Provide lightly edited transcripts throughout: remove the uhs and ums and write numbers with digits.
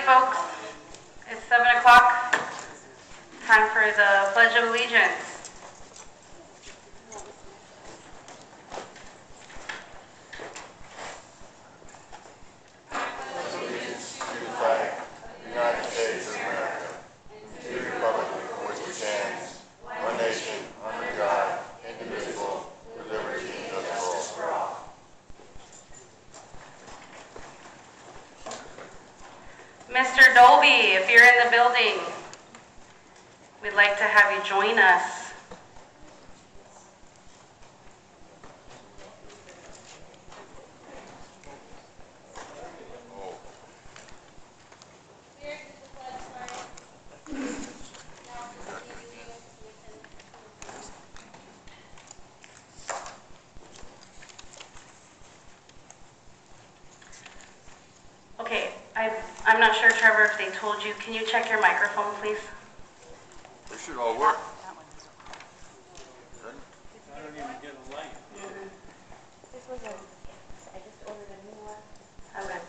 folks. It's 7 o'clock. Time for the Pledge of Allegiance. Mr. Dolby, if you're in the building, we'd like to have you join us. Okay, I'm not sure, Trevor, if they told you. Can you check your microphone, please? They should all work. I don't even get a light. This was I just ordered a new one. Okay.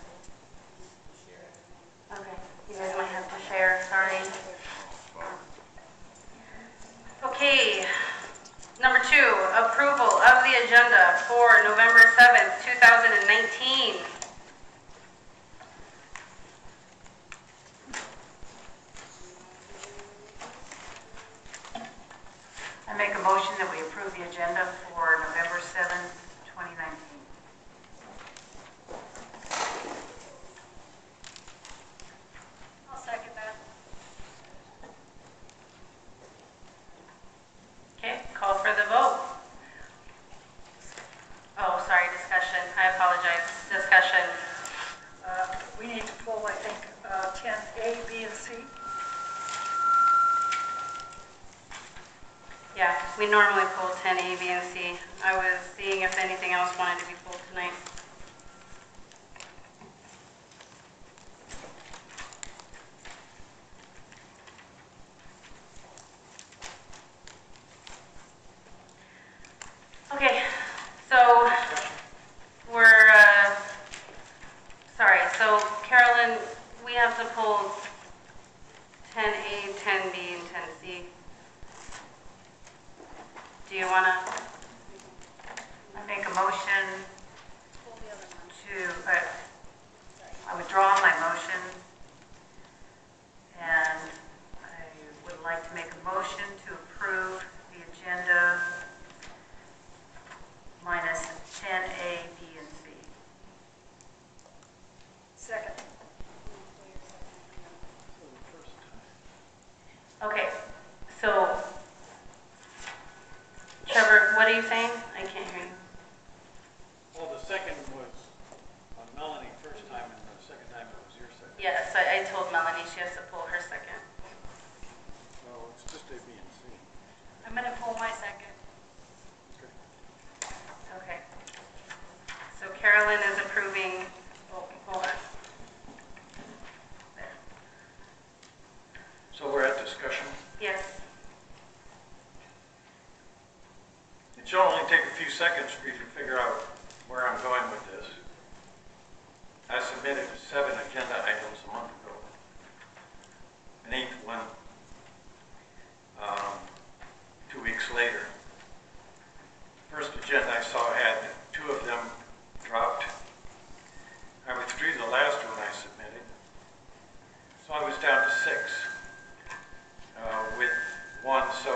Okay, you guys might have to share, sorry. Okay, number 2, approval of the agenda for November 7th, 2019. I make a motion that we approve the agenda for November 7th, 2019. I'll second that. Okay, call for the vote. Oh, sorry, discussion. I apologize. Discussion. We need to pull, I think, 10A, B, and C. Yeah, we normally pull 10 A, B, and C. I was seeing if anything else wanted to be pulled tonight. Okay, so we're, sorry, so Carolyn, we have to pull 10A, 10B, and 10C. Do you want to? I make a motion to, I withdraw my motion, and I would like to make a motion to approve the agenda minus 10A, B, and C. Second. Okay, so Trevor, what are you saying? I can't hear you. Well, the second was on Melanie first time, and the second time it was your second. Yes, I told Melanie she has to pull her second. No, it's just A, B, and C. I'm going to pull my second. Okay. Okay. So Carolyn is approving, oh, hold on. There. So we're at discussion. Yes. It should only take a few seconds for you to figure out where I'm going with this. I submitted 7 agenda items a month ago. An 8th one 2 weeks later. First agenda I saw had 2 of them dropped. I withdrew the last one I submitted. So I was down to 6. With one so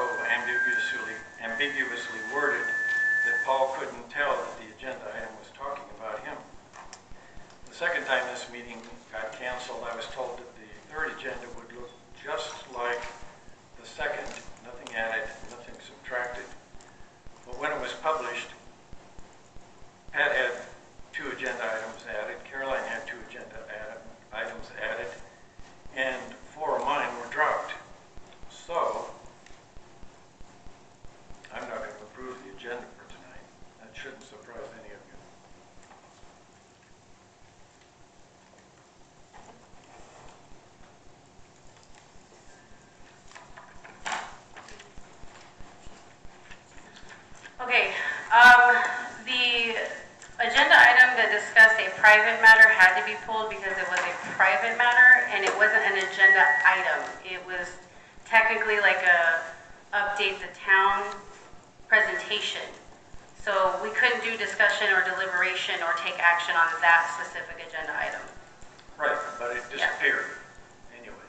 ambiguously worded that Paul couldn't tell that the agenda item was talking about him. The second time this meeting got canceled, I was told that the 3rd agenda would look just like the 2nd, nothing added, nothing subtracted. But when it was published, Pat had 2 agenda items added, Caroline had 2 agenda items added, and 4 of mine were dropped. So, I'm not going to approve the agenda for tonight. That shouldn't surprise any of you. Okay, the agenda item that discussed a private matter had to be pulled because it was a private matter. and it wasn't an agenda item. It was technically like a update the town presentation. So we couldn't do discussion or deliberation or take action on that specific agenda item. Right, but it disappeared anyway.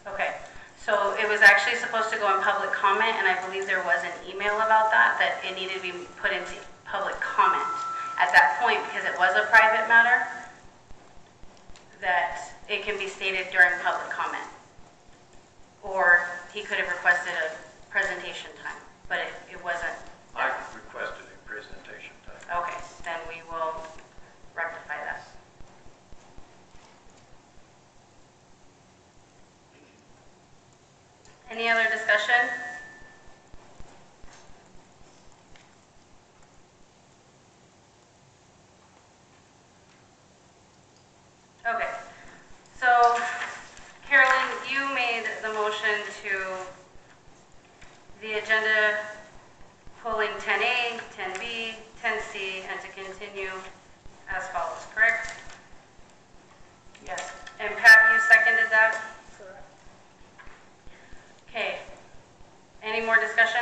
Okay, so it was actually supposed to go in public comment, and I believe there was an email about that it needed to be put into public comment at that point, because it was a private matter, that it can be stated during public comment. Or he could have requested a presentation time, but it wasn't. I requested a presentation time. Okay, then we will rectify that. Any other discussion? Okay, so Carolyn, you made the motion to the agenda pulling 10A, 10B, 10C, and to continue as follows, correct? Yes. And Pat, you seconded that? Correct. Okay. Any more discussion?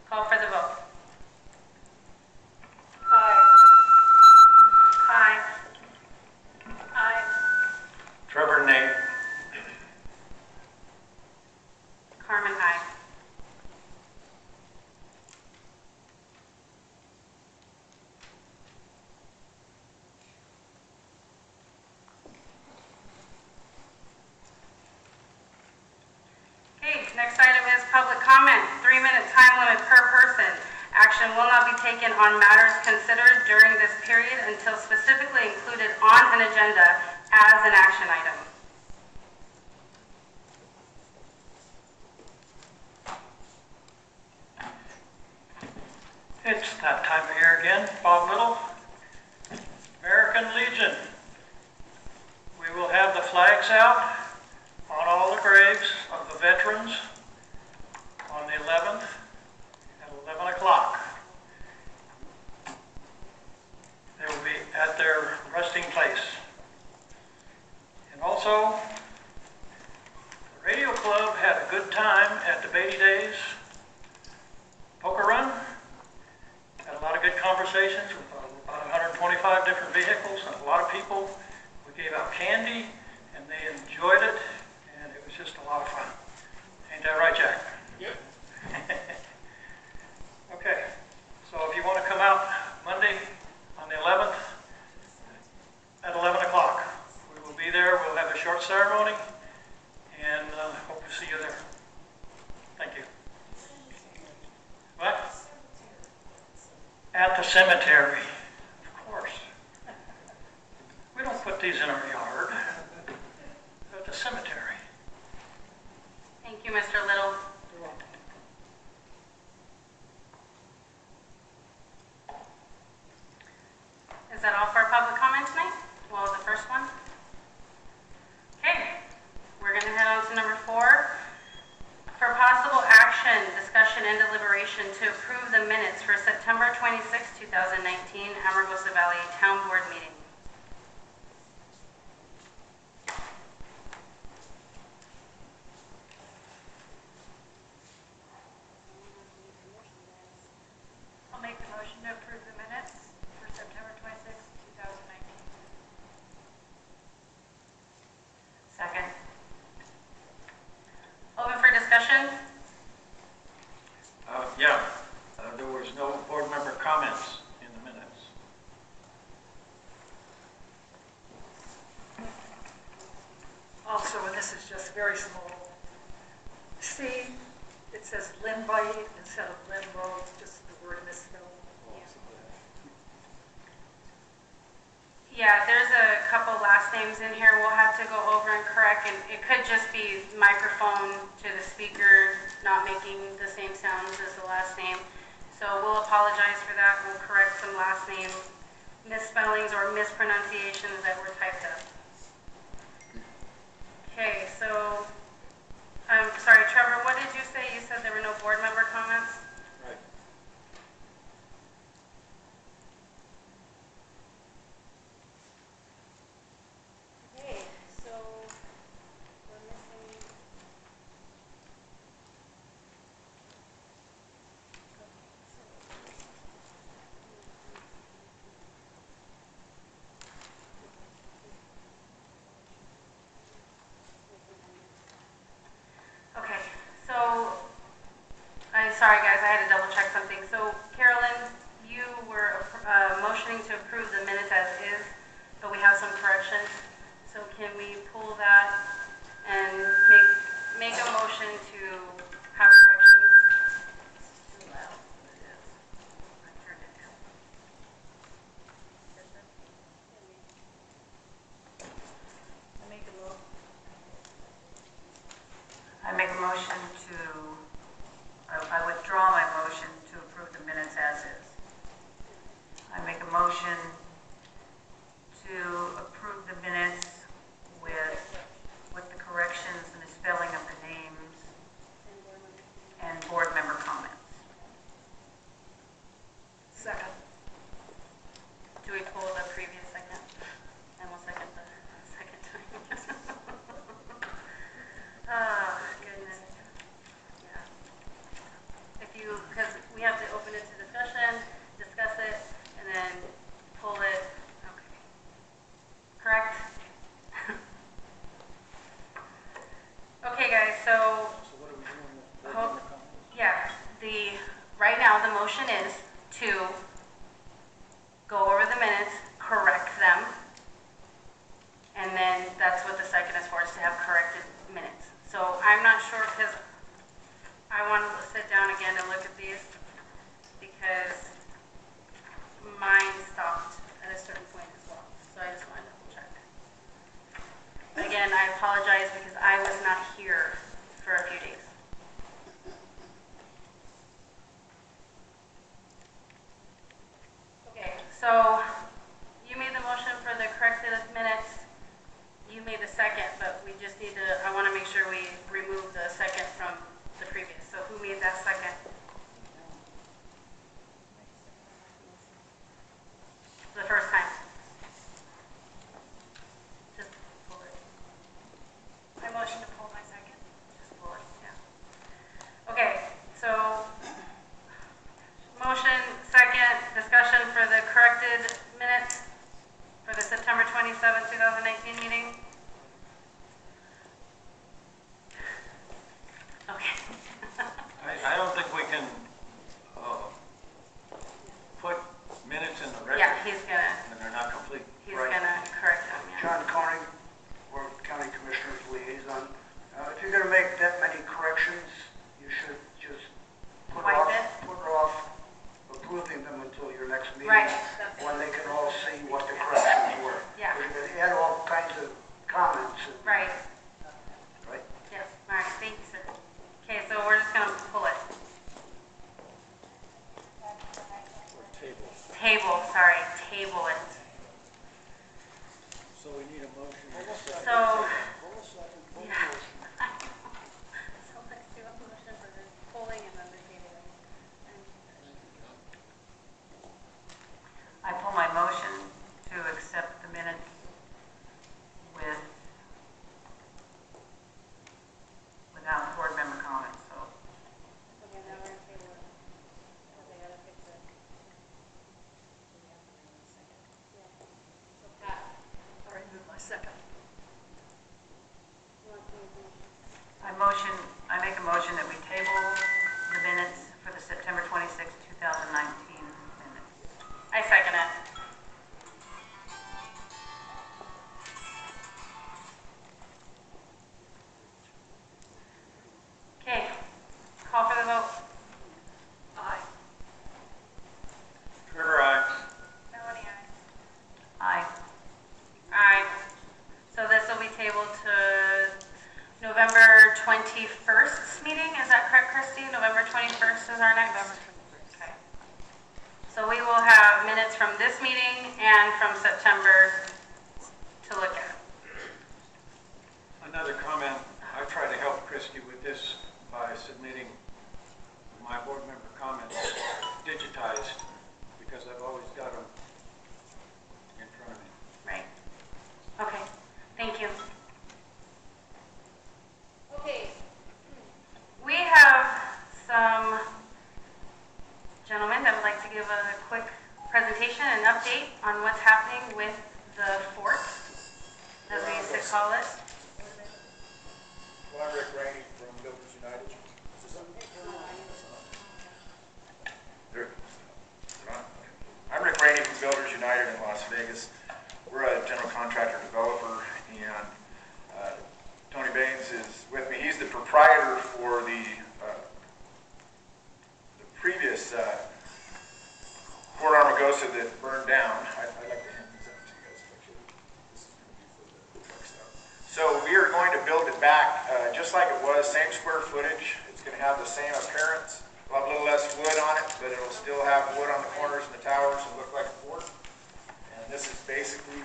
Call for the vote. Aye. Aye. Aye. Trevor, nay. Carmen, aye. Okay, next item is public comment. 3-minute time limit per person. Action will not be taken on matters considered during this period until specifically included on an agenda as an action item. It's that time of year again, Bob Little. American Legion. We will have the flags out on all the graves of the veterans on the 11th at 11 o'clock. They will be at their resting place. And also, the radio club had a good time at the Beatty Days poker run. Had a lot of good conversations with about 125 different vehicles and a lot of people. We gave out candy and they enjoyed it, and it was just a lot of fun. Ain't that right, Jack? Yep. Okay, so if you want to come out Monday on the 11th at 11 o'clock, we will be there. We'll have a short ceremony, and hope to see you there. Thank you. What? At the cemetery, of course. We don't put these in our yard. At the cemetery. Thank you, Mr. Little. Is that all for public comment tonight? Well, the first one? Okay, we're going to head on to number 4. For possible action, discussion, and deliberation to approve the minutes for September 26, 2019, Amargosa Valley Town Board meeting. I'll make the motion to approve the minutes for September 26, 2019. Second. Open for discussion? There was no board member comments in the minutes. Also, and this is just very small, C, it says Limbite instead of limbo, it's just the word misspelled. Yeah, there's a couple last names in here we'll have to go over and correct, and it could just be microphone to the speaker not making the same sounds as the last name. So we'll apologize for that. We'll correct some last name misspellings or mispronunciations that were typed up. Okay, so, I'm sorry, Trevor, what did you say? You said there were no board member comments? Right. Okay, sorry guys, I had to double check something. So Carolyn, you were motioning to approve the minutes as is, but we have some corrections. So can we pull that and make a motion to have corrections? Too loud, it is. I turned it down. I make a motion to, I withdraw my motion to approve the minutes as is. I make a motion to approve the minutes with the corrections and the spelling of the names and board member comments. Second. Do we pull the previous second? And we'll second the second time. Oh, goodness. Yeah. If you, because we have to open it to discussion, discuss it, and then pull it. Okay. Correct? Okay, guys, so, So what are we doing with board Hope- member comments? yeah, right now, the motion is to go over the minutes, correct them, and then that's what the second is for, is to have corrected minutes. So I'm not sure, because I want to sit down again and look at these, because mine stopped at a certain point as well, so I just wanted to double check. Again, I apologize because I was not here for a few days. Okay, so you made the motion for the corrected minutes. You made the second, but we just need to, I want to make sure we remove the second from the previous. So who made that second? The first time. Just pull it. I motion to pull my second. Just pull it, yeah. Okay, so motion, second, discussion for the corrected minutes for the September 27, 2019 meeting. Okay. I don't think we can put minutes in the record Yeah, he's when they're not complete. gonna correct them, yeah. John Conning, Board of County Commissioners Liaison. If you're gonna make that many corrections, you should just put Wipe it? off approving them until your next meeting. Right. When they can all see what the corrections were. Yeah. You're gonna add all kinds of comments, Right, right? yes, all right, thank you, sir. Okay, so we're just gonna pull it. Table. Table it. So we need a motion. and a second. So, yeah. So let's do a motion for the polling and then the tabling. I pull my motion to accept the minutes without board member comments, so. Okay, now we're gonna table it. Because I gotta fix it. Yeah. So Pat, I remove my second. you want to move the motion? I make a motion that we table the minutes for the September 26, 2019 minutes. I second it. Okay, call for the vote. Aye. Trevor, aye. Melanie, aye. Aye. Aye. So this will be tabled to November 21st meeting, is that correct, Christy? November 21st is our next? Okay. So we will have minutes from this meeting and from September to look at. Another comment, I try to help Christie with this by submitting my board member comments digitized, because I've always got them in front of me. Right. Okay, thank you. Okay, we have some gentlemen that would like to give a quick presentation and update on what's happening with the fort, as we used to call it. Well, I'm Rick Rainey from Builders United. Amargosa that burned down. I'd like to hand these out to you guys. Actually, this is going to be for the truck stop. So we are going to build it back just like it was, same square footage. It's going to have the same appearance. We'll have a little less wood on it, but it'll still have wood on the corners and the towers and look like a fort. And this is basically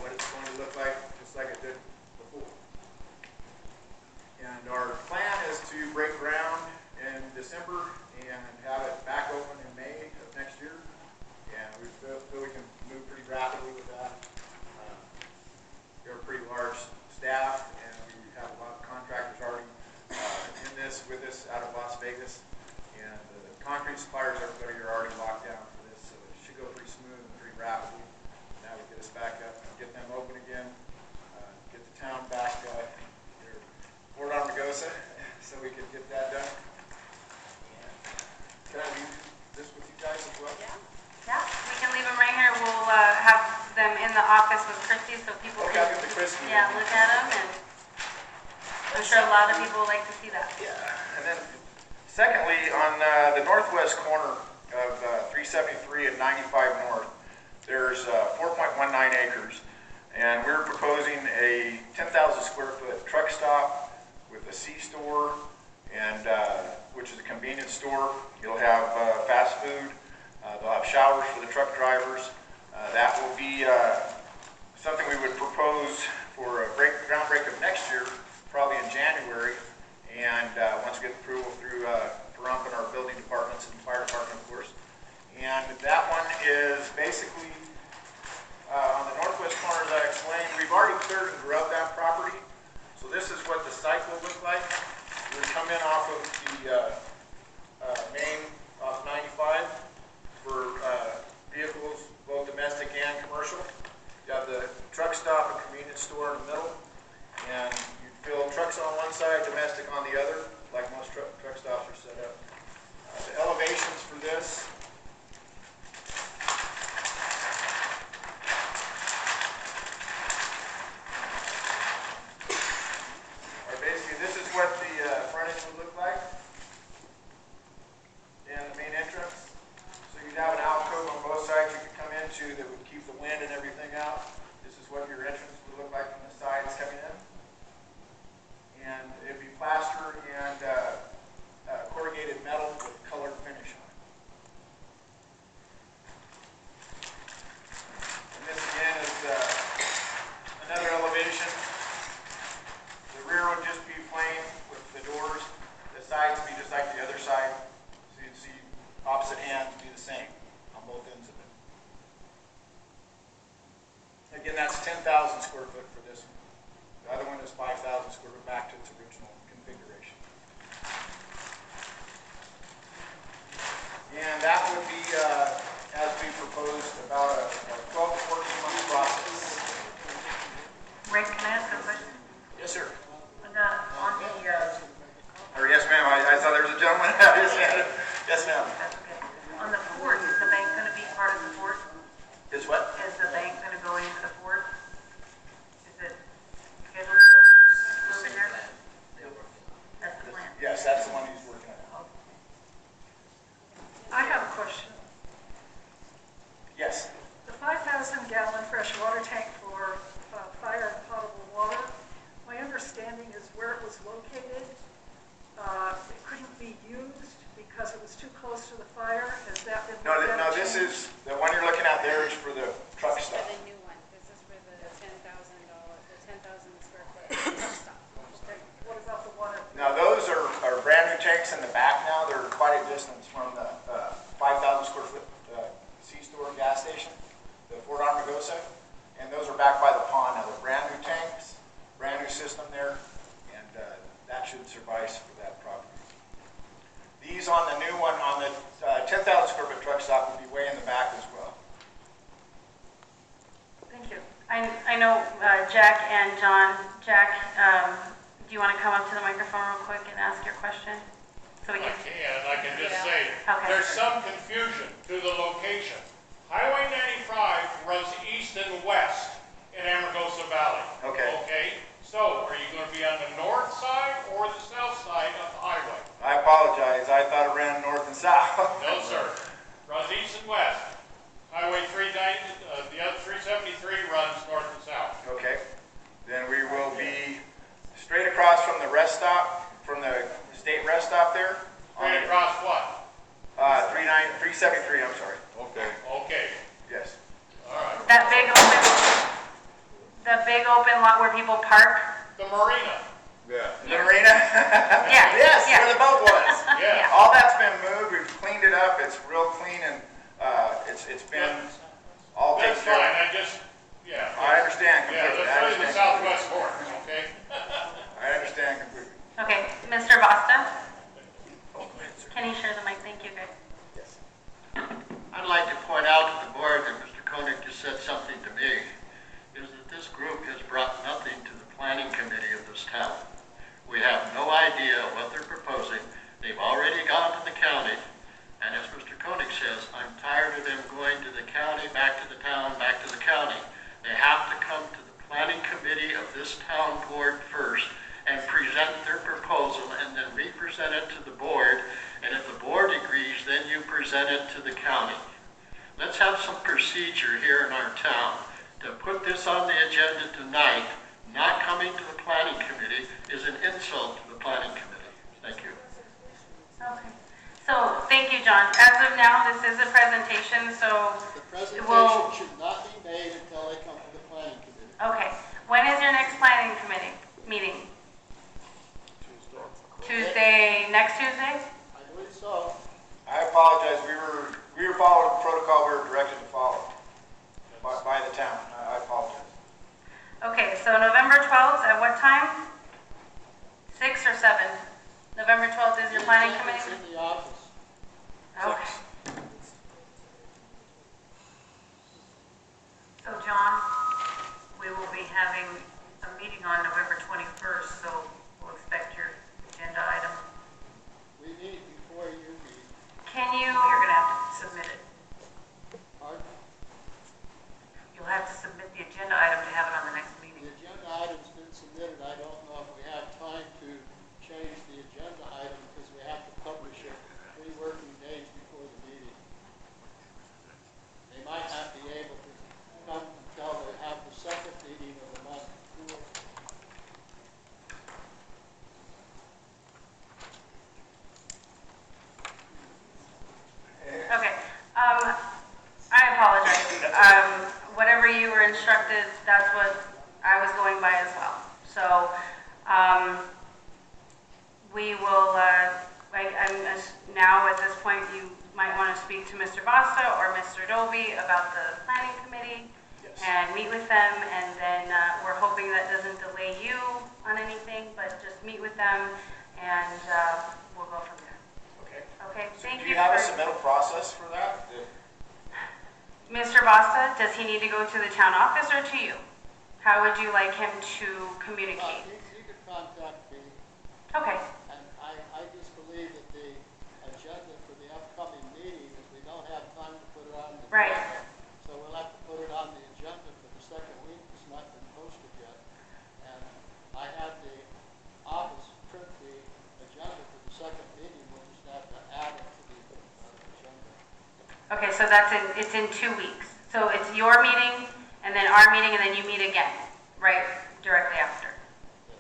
what it's going to look like, just like it did before. And our plan is to break ground in December and have it back open in May of next year. And we feel we can move pretty rapidly with that. We have a pretty large staff, and we have a lot of contractors already in this with us out of Las Vegas. And the concrete suppliers, everybody are already locked down for this, so it should go pretty smooth and pretty rapidly. That would get us back up and get them open again, get the town back near Fort Amargosa, so we could get that done. And can I leave this with you guys as well? Yeah, we can leave them right here. We'll have them in the office with Christy so people Okay, I'll give it to Christy. Yeah, look at them, and I'm sure a lot of people would like to see that. Yeah, and then secondly, on the northwest corner of 373 and 95 North, there's 4.19 acres, and we're proposing a 10,000 square foot truck stop with a C-store, and which is a convenience store. You'll have fast food. They'll have showers for the truck drivers. That will be something we would propose for a groundbreak of next year, probably in January, and once we get approval through Pahrump and our building departments and fire department, of course. And that one is basically on the northwest corner, as I explained. We've already cleared and grubbed that property, so this is what the site will look like. We would come in off of the main, off 95 for vehicles, both domestic and commercial. You have the truck stop and convenience store in the middle, and you fill trucks on one side, domestic on the other, like most truck stops are set up. The elevations for this are basically, this is what the frontage would look like, and the main entrance. So you'd have an alcove on both sides you could come into that would keep the wind and everything out. This is what your entrance would look like from the sides coming in. And it'd be plaster and corrugated metal with colored finish on it. And this again is another elevation. The rear would just be plain with the doors. The sides would be just like the other side. So you'd see opposite hands be the same on both ends of it. Again, that's 10,000 square foot for this one. The other one is 5,000 square foot back to its original configuration. And that would be, as we proposed, about a 12 to 14 month process. Rick, can I ask a question? Yes, sir. On the, Or yes, ma'am. I saw there was a gentleman that had his hand. Yes, ma'am. that's okay. On the fort, is the bank going to be part of the fort? Is what? Is the bank going to go into the fort? Is it scheduled to move in there? That's the plan. Yes, that's the one he's working on. I have a question. Yes. The 5,000 gallon fresh water tank for fire and potable water, my understanding is where it was located, it couldn't be used because it was too close to the fire. Has that been? No, this is, the one you're looking at there is for the truck This is stop. for the new one. This is for the $10,000, the 10,000 square foot truck stop. Okay, what about the one at? Now, those are brand new tanks in the back now. They're quite a distance from the 5,000 square foot C-store gas station, the Fort Amargosa. And those are back by the pond now. They're brand new tanks, brand new system there, and that should suffice for that property. These on the new one, on the 10,000 square foot truck stop, will be way in the back as well. Thank you. I know Jack and John. Jack, do you want to come up to the microphone real quick and ask your question? So we can. I can just say, Okay. there's some confusion to the location. Highway 95 runs east and west in Amargosa Valley. Okay. Okay? So, are you going to be on the north side or the south side of the highway? I apologize. I thought it ran north and south. No, sir. Runs east and west. Highway 390, the other 373 runs north and south. Okay. Then we will be straight across from the rest stop, from the state rest stop there. Straight across what? 373, I'm sorry. Okay. Okay, Yes. all right. That big open lot where people park? The marina, Yeah. The marina? Yeah. Yes, yeah. where the boat was. yeah. All that's been moved, we've cleaned it up, it's real clean and, it's been all taken That's care fine, of. I just, yeah. I understand Yeah, completely. let's I go to the understand. southwest corner, okay? I understand completely. Okay, Mr. Basta? Can you share the mic? Thank you, guys. Yes. I'd like to point out to the board that Mr. Koenig just said something to me, is that this group has brought nothing to the planning committee of this town. We have no idea what they're proposing. They've already gone to the county, and as Mr. Koenig says, I'm tired of them going to the county, back to the town, back to the county. They have to come to the planning committee of this town board first and present their proposal and then re-present it to the board. And if the board agrees, then you present it to the county. Let's have some procedure here in our town. To put this on the agenda tonight, not coming to the planning committee, is an insult to the planning committee. Thank you. Okay. So, thank you, John. As of now, this is a presentation, so The presentation Well- should not be made until they come to the planning committee. okay. When is your next planning committee meeting? Tuesday, next Tuesday? I believe so. I apologize, we were following the protocol we were directed to follow by the town. I apologize. Okay, so November 12th, at what time? 6 or 7? November 12th is your planning It's committee? in the office. Okay. So John, we will be having a meeting on November 21st, so we'll expect your agenda item. We meet before you meet. Can you, You're going to have to submit it. Pardon? You'll have to submit the agenda item to have it on the next meeting. The agenda item's been submitted. I don't know if we have time to change the agenda item because we have to publish it 3 working days before the meeting. They might not be able to come until they have the second meeting of the month before. okay. I apologize. Whatever you were instructed, that's what I was going by as well. So, we will, now at this point, you might want to speak to Mr. Basta or Mr. Dobie about the planning committee and meet with them, and then we're hoping that doesn't delay you on anything, but just meet with them and we'll go from there. Okay. Okay, thank Do you. you have a for- submittal process for that? Mr. Basta, does he need to go to the town office or to you? How would you like him to communicate? You could contact me, Okay, and I just believe that the agenda for the upcoming meeting is we don't have time to put it on the Right. agenda. So we'll have to put it on the agenda for the second week. It's not been posted yet. And I had the office print the agenda for the second meeting. We'll just have to add it to the agenda. okay, so it's in 2 weeks. So it's your meeting, and then our meeting, and then you meet again, right, directly after,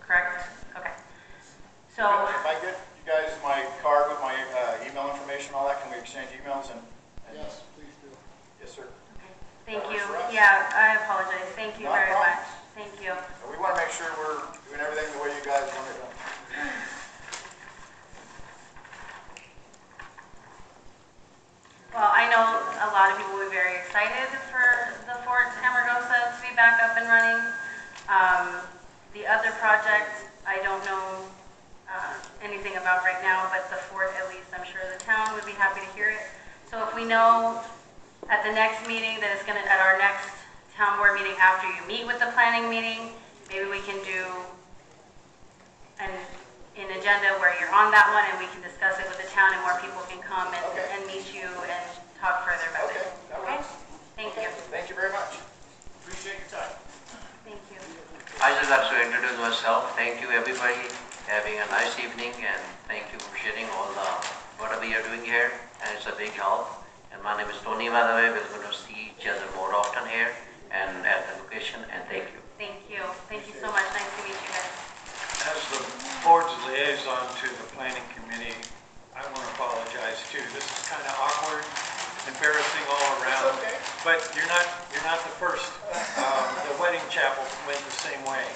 correct? Okay. So, If I get you guys my card with my email information, all that, can we exchange emails and? Yes, please do. Yes, sir. okay, thank That you. works for us. Yeah, I apologize. Thank you Not a very problem. much. Thank you. And we want to make sure we're doing everything the way you guys want it done. Well, I know a lot of people will be very excited for the Fort Amargosa to be back up and running. The other project, I don't know anything about right now, but the fort, at least, I'm sure the town would be happy to hear it. So if we know at the next meeting that it's gonna, at our next town board meeting after you meet with the planning meeting, maybe we can do an agenda where you're on that one and we can discuss it with the town and more people can come and, Okay. and meet you and talk further about Okay, it. that Okay? works. Thank Okay, you. Thank you very much. Appreciate your time. Thank you. I just have to introduce myself. Thank you, everybody, having a nice evening, and thank you for sharing all the whatever you're doing here. And it's a big help, and And my name is Tony, by the way. We're going to see each other more often here and at the location. And thank you. Thank you. Thank you so much. Nice to meet you guys. As the board's liaison to the planning committee, I want to apologize too. This is kind of awkward, embarrassing all around. It's okay. But you're not the first. The wedding chapel went the same way.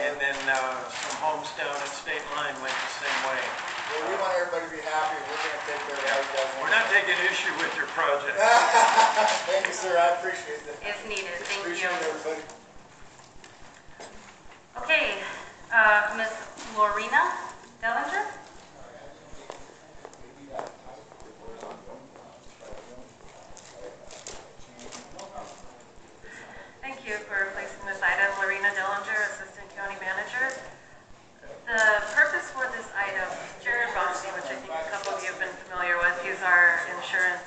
And then some homes down at State Line went the same way. Well, we want everybody to be happy. We're going to take care of how you guys We're not taking issue with your project. Thank you, sir. I appreciate that. If needed. Thank Appreciate you. everybody. Okay, Ms. Lorena Dellinger? Thank you for placing this item. Lorena Dellinger, Assistant County Manager. The purpose for this item, Jared Rossi, which I think a couple of you have been familiar with, he's our insurance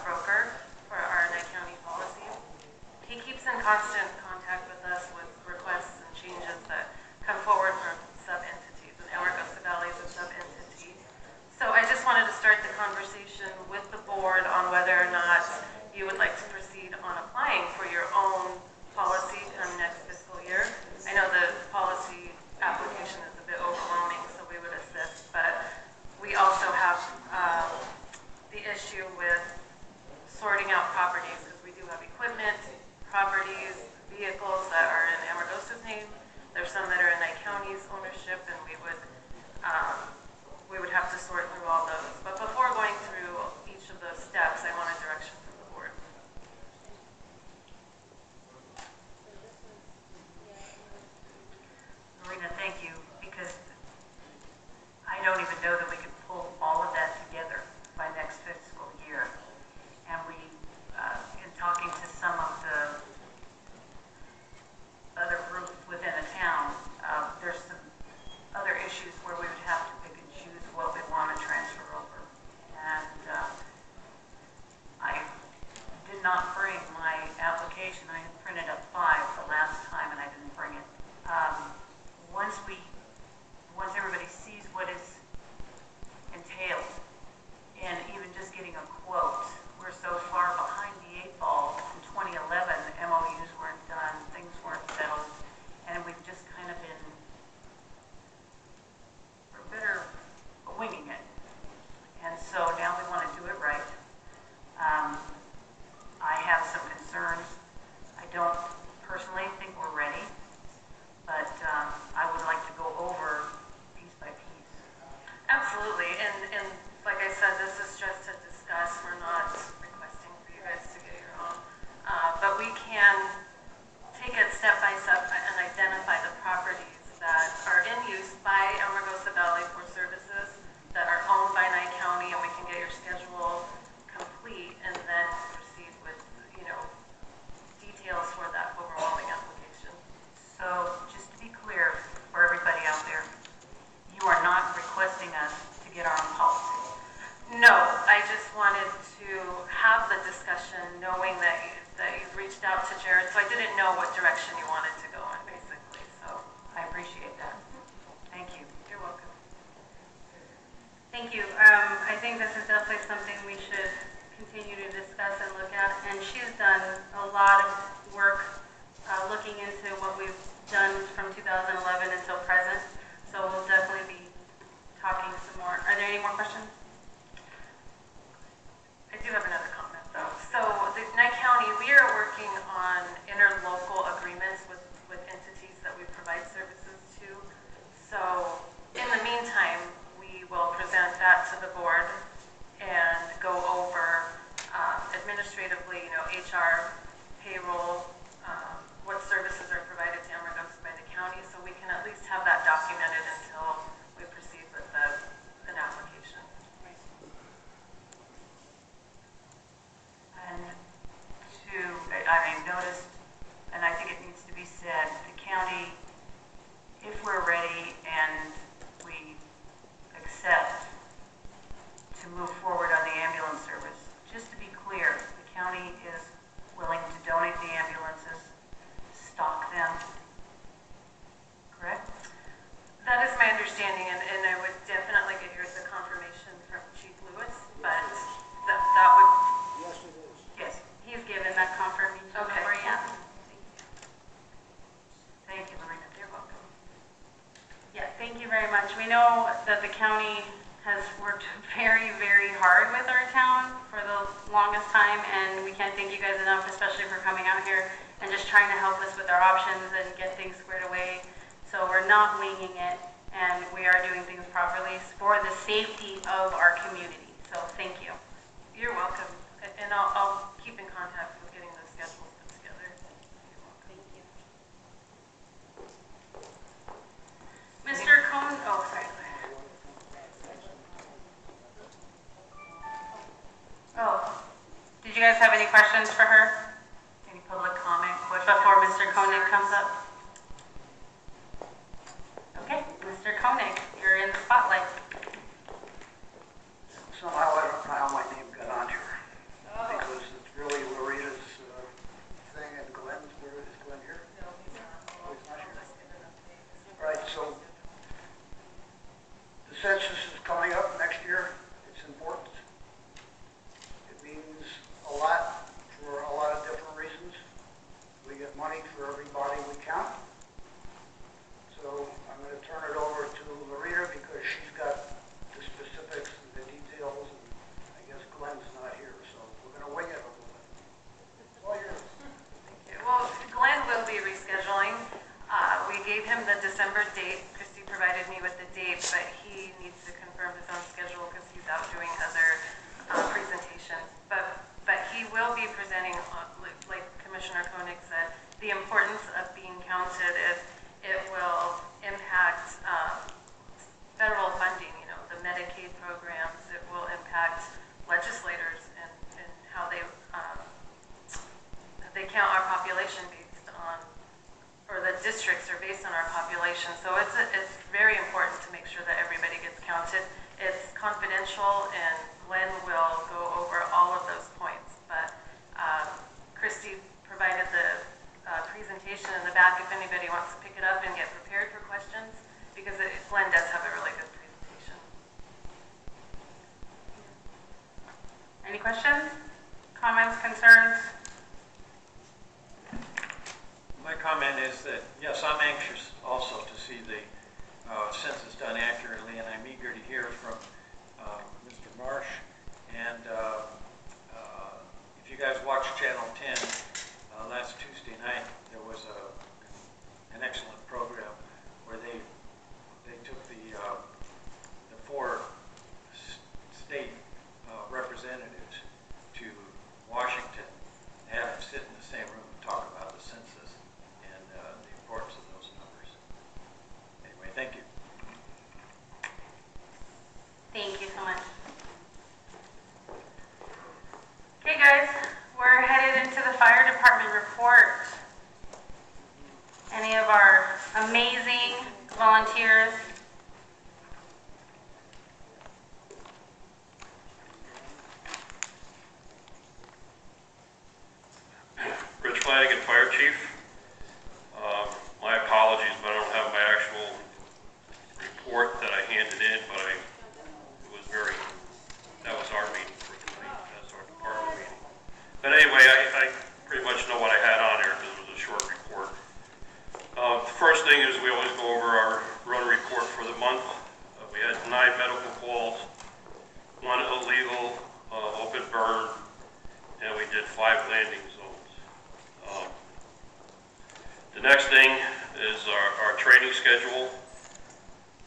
broker for our Nye County policy. He keeps in constant contact with us with requests and changes that come forward from sub-entities, and Amargosa Valley is a sub-entity. So I just wanted to start the conversation with the board on whether or not you would like to proceed on applying for your own policy come next fiscal year. I know the policy application is a bit overwhelming, so we would assist, but we also have the issue with sorting out properties, because we do have equipment, properties, vehicles that are in Amargosa's name. There's some that are in Nye County's ownership, and we would have to sort through all those. But before going through each of those steps, I want a direction from the board. Marina, thank you, because I don't even know that we can pull all of that together by next fiscal year. And we, in talking to some of the other groups within a town, there's some other issues where we would have to pick and choose what we want to transfer over. And I did not bring my application. I had printed up 5 the last time, and I didn't bring it. Once everybody sees what is entailed, and even just getting a quote, we're so far behind the 8 ball. In 2011, MOUs weren't done, things weren't settled, and we've just kind of been, for better, winging it. And so now we want to do it right. I have some concerns. I don't personally think we're ready, but I would like to go over piece by piece. Absolutely, and like I said, this is just to discuss. We're not requesting for you guys to get your own. But we can take it step by step and identify the properties that are in use by Amargosa Valley for services that are owned by Nye County, and we can get your schedule complete and then proceed with, details for that overwhelming application. So just to be clear for everybody out there, you are not requesting us to get our own policy. No, I just wanted to have the discussion knowing that you've reached out to Jared, so I didn't know what direction you wanted to go in, basically, so. I appreciate that. Thank you. You're welcome. Thank you. I think this is definitely something we should continue to discuss and look at, and she's done a lot of work looking into what we've done from 2011 until present, so we'll definitely be talking some more. Are there any more questions? I do have another comment, though. So the Nye County, we are working on interlocal agreements with entities that we provide services to. So in the meantime, we will present that to the board and go over administratively, HR, payroll, what services are provided to Amargosa by the county, so we can at least have that documented until we proceed with an application. And I noticed, and I think it needs to be said, the county, if we're ready and we accept to move forward on the ambulance service, just to be clear, the county is willing to donate the ambulances, stock them, correct? That is my understanding, and I would definitely get the confirmation from Chief Lewis, but that would, county has worked very, very hard with our town for the longest time, and we can't thank you guys enough, especially for coming out here and just trying to help us with our options and get things squared away. So we're not winging it, and we are doing things properly for the safety of our community. So thank you. You're welcome, and I'll keep in contact with getting the schedules put together. You're welcome. Thank you. Mr. Cohn, oh, sorry. Oh, did you guys have any questions for her Any public comment, questions? before Mr. Koenig comes up? Okay, Mr. Koenig, you're in the spotlight. Somehow I don't know how my name got on here, because it's really Lorita's thing, and Glenn's there. Is Glenn here? No, he's not. Oh, he's not here. All right, so the census is coming up next year. It's important. It means a lot for a lot of different reasons. We get money for everybody we count. So I'm going to turn it over to Lorita because she's got the specifics and the details, and I guess Glenn's not here, so we're going to wing it a little bit. All yours. Well, Glenn will be rescheduling. We gave him the December date. Christy provided me with the date, but he needs to confirm his own schedule because he's out doing other presentations. But he will be presenting, like Commissioner Koenig said, the importance of being counted. It will impact federal funding, you know, the Medicaid programs. It will impact legislators and how they count our population based on, or the districts are based on our population. So it's very important to make sure that everybody gets counted. It's confidential, and Glenn will go over all of those points. But Christy provided the presentation in the back if anybody wants to pick it up and get prepared for questions, because Glenn does have a really good presentation. Any questions, comments, concerns? My comment is that, yes, I'm anxious also to see the census done accurately, and I'm eager to hear from Mr. Marsh. And if you guys watched Channel 10 last Tuesday night, there was an excellent program where they took the four state representatives to Washington and had them sit in the same room and talk about the census and the importance of those numbers. Anyway, thank you. Thank you so much. Okay, guys, we're headed into the fire department report. Any of our amazing volunteers? Rich Flanagan, Fire Chief. My apologies, but I don't have my actual report that I handed in, but that was our meeting for tonight. That's our department meeting. But anyway, I pretty much know what I had on there because it was a short report. The first thing is we always go over our run report for the month. We had 9 medical calls, 1 illegal open burn, and we did 5 landing zones. The next thing is our training schedule.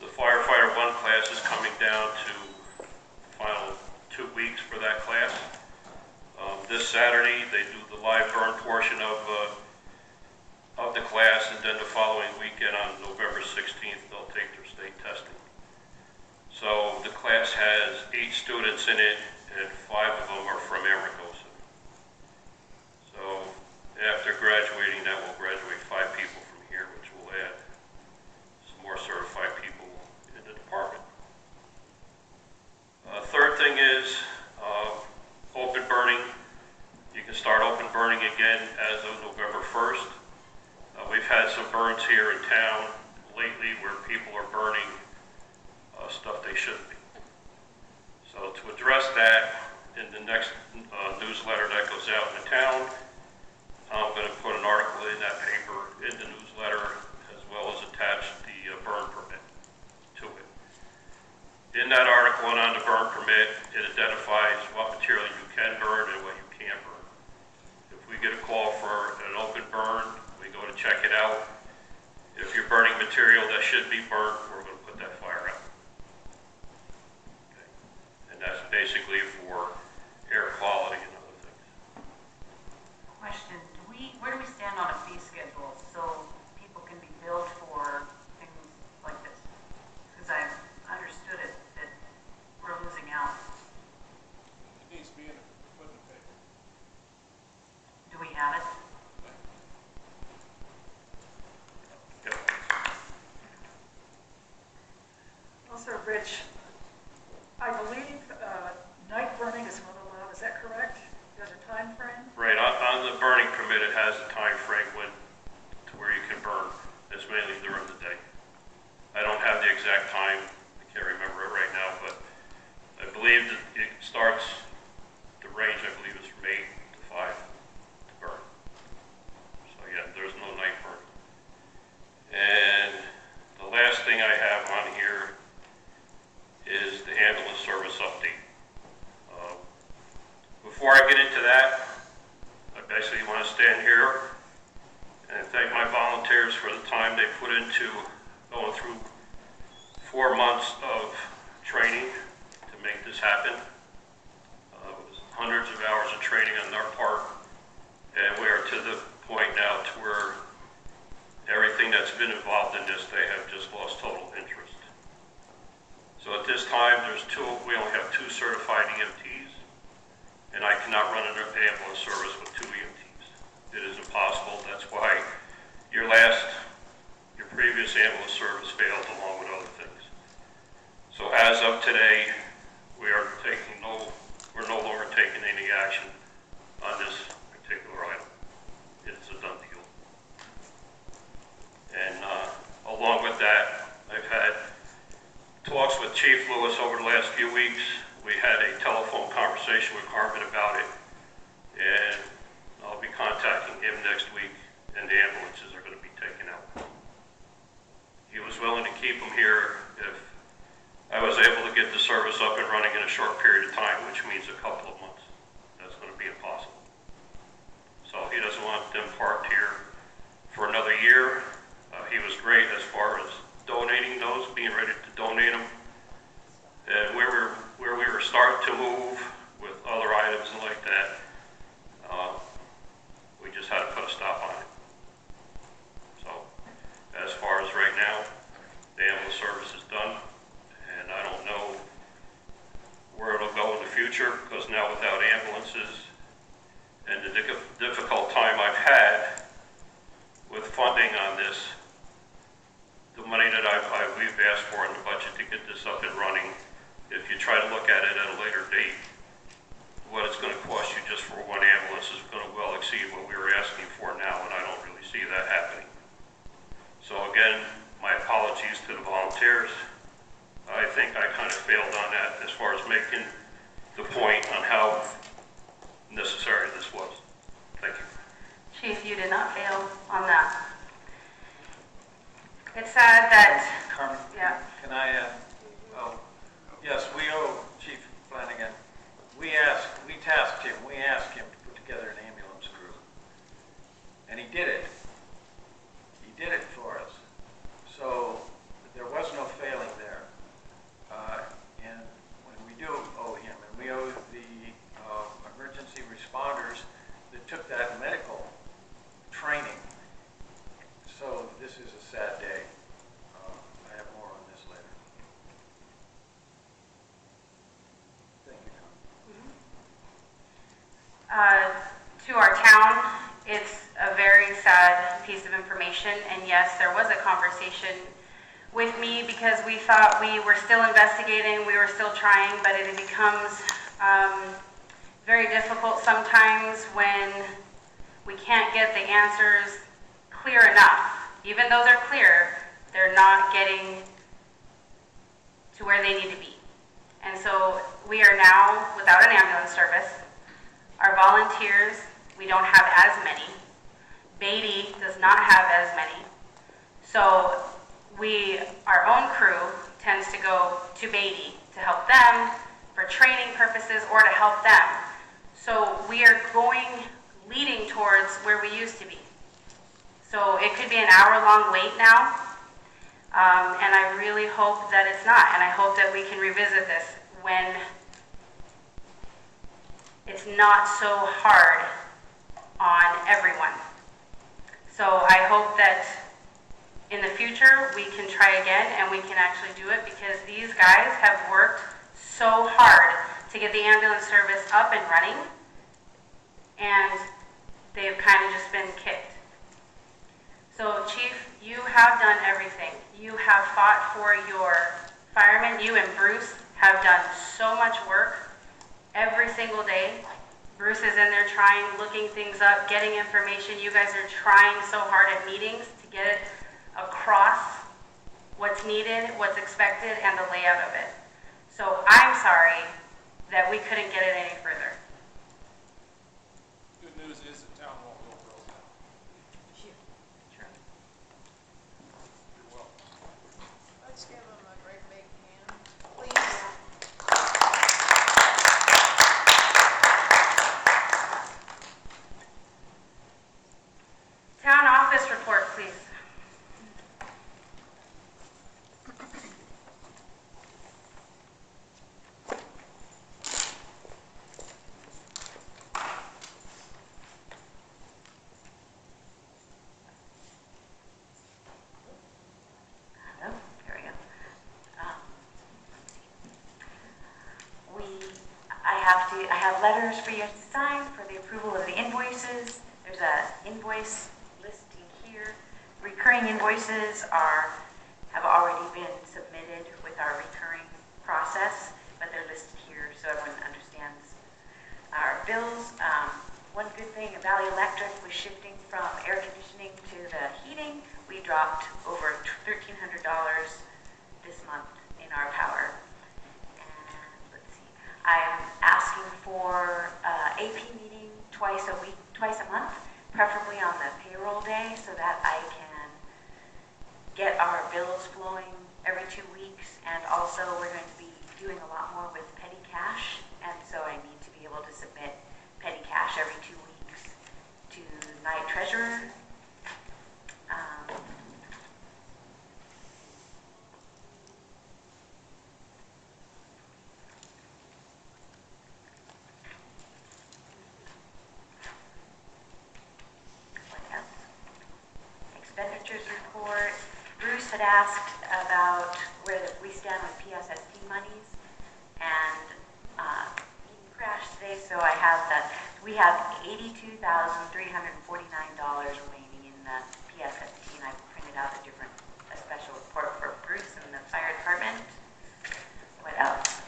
The firefighter 1 class is coming down to the final 2 weeks for that class. This Saturday they do the live burn portion of the class, and then the following weekend on November 16th they'll take their state testing. So the class has 8 students in it, and 5 of them are from Amargosa. So after graduating, that will graduate 5 people from here, which will add some more certified people in the department. Third thing is open burning. You can start open burning again as of November 1st. We've had some burns here in town lately where people are burning stuff they shouldn't be. So to address that, in the next newsletter that goes out in the town, I'm going to put an article in that paper in the newsletter, as well as attach the burn permit to it. In that article and on the burn permit, it identifies what material you can burn and what you can't burn. If we get a call for an open burn, we go to check it out. If you're burning material that should be burnt, we're going to put that fire out. Okay. And that's basically for air quality and other things. Question, where do we stand on a fee schedule so people can be billed for things like this? Because I've understood it, that we're losing out. It needs to be in the equipment paper. Do we have it? Yep. Also, Rich, I believe night burning is not allowed, is that correct? There's a time frame? Right, on the burning permit, it has a time frame to where you can burn. It's mainly during the day. I don't have the exact time, I can't remember it right now, but I believe that it starts, the range I believe is from 8 to 5 to burn. So yeah, there's no night burn. And the last thing I have on here is the ambulance service update. Before I get into that, I basically want to stand here and thank my volunteers for the time they put into going through 4 months of training to make this happen. It was hundreds of hours of training on their part, and we are to the point now to where everything that's been involved in this, they have just lost total interest. So at this time, we only have 2 certified EMTs, and I cannot run an ambulance service with 2 EMTs. It is impossible. That's why your previous ambulance service failed along with other things. So as of today, we're no longer taking any action on this particular item. It's a done deal. And along with that, I've had talks with Chief Lewis over the last few weeks. We had a telephone conversation with Carmen about it, and I'll be contacting him next week, and the ambulances are going to be taken out. He was willing to keep them here if I was able to get the service up and running in a short period of time, which means a couple of months. That's going to be impossible. So he doesn't want them parked here for another year. He was great as far as donating those, being ready to donate them. And where we were starting to move with other items and like that, we just had to put a stop on it. So as far as right now, the ambulance service is done, and I don't know where it'll go in the future, because now without ambulances and the difficult time I've had with funding on this, the money that we've asked for in the budget to get this up and running, if you try to look at it at a later date, what it's going to cost you just for one ambulance is going to well exceed what we were asking for now, and I don't really see that happening. So again, my apologies to the volunteers. I think I kind of failed on that as far as making the point on how necessary this was. Thank you. Chief, you did not fail on that. It's sad that, Carmen? yeah. Can I, yes, we owe Chief Flanagan, we asked him to put together an ambulance crew. And he did it. He did it for us. So there was no failing there. And when we do owe him, and we owe the emergency responders that took that medical training. So this is a sad day. I have more on this later. Thank you, Tom. To our town, it's a very sad piece of information, and yes, there was a conversation with me because we thought we were still investigating, we were still trying, but it becomes very difficult sometimes when we can't get the answers clear enough. Even though they're clear, they're not getting to where they need to be. And so we are now without an ambulance service. Our volunteers, we don't have as many. Beatty does not have as many. So our own crew tends to go to Beatty to to help them, for training purposes, or to help them. So we are leading towards where we used to be. So it could be an hour-long wait now, and I really hope that it's not, and I hope that we can revisit this when it's not so hard on everyone. So I hope that in the future we can try again and we can actually do it, because these guys have worked so hard to get the ambulance service up and running, and they've kind of just been kicked. So Chief, you have done everything. You have fought for your firemen. You and Bruce have done so much work every single day. Bruce is in there trying, looking things up, getting information. You guys are trying so hard at meetings to get it across what's needed, what's expected, and the layout of it. So I'm sorry that we couldn't get it any further. Good news is the town won't go broke now. Sure. You're welcome. Let's give them a great big hand, please. Town office report, please. Oh, there we go. I have letters for you to sign for the approval of the invoices. There's a invoice listing here. Recurring invoices have already been submitted with our recurring process, but they're listed here so everyone understands our bills. One good thing, Valley Electric was shifting from air conditioning to the heating. We dropped over $1,300 this month in our power. And let's see, I'm asking for AP meeting twice a month, preferably on the payroll day, so that I can get our bills flowing every 2 weeks. And also, we're going to be doing a lot more with petty cash, and so I need to be able to submit petty cash every 2 weeks to the night treasurer. What else? Expenditures report. Bruce had asked about where we stand with PSSP monies, and he crashed today, so I have that. We have $82,349 remaining in the PSSP, and I printed out a special report for Bruce and the fire department. What else?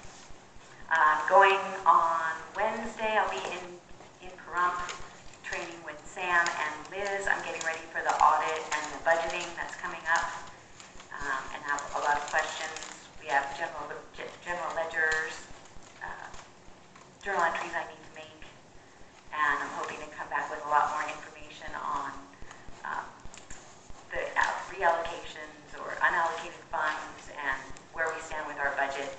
Going on Wednesday, I'll be in Pahrump training with Sam and Liz. I'm getting ready for the audit and the budgeting that's coming up, and have a lot of questions. We have general ledgers, journal entries I need to make, and I'm hoping to come back with a lot more information on the reallocations or unallocated funds and where we stand with our budget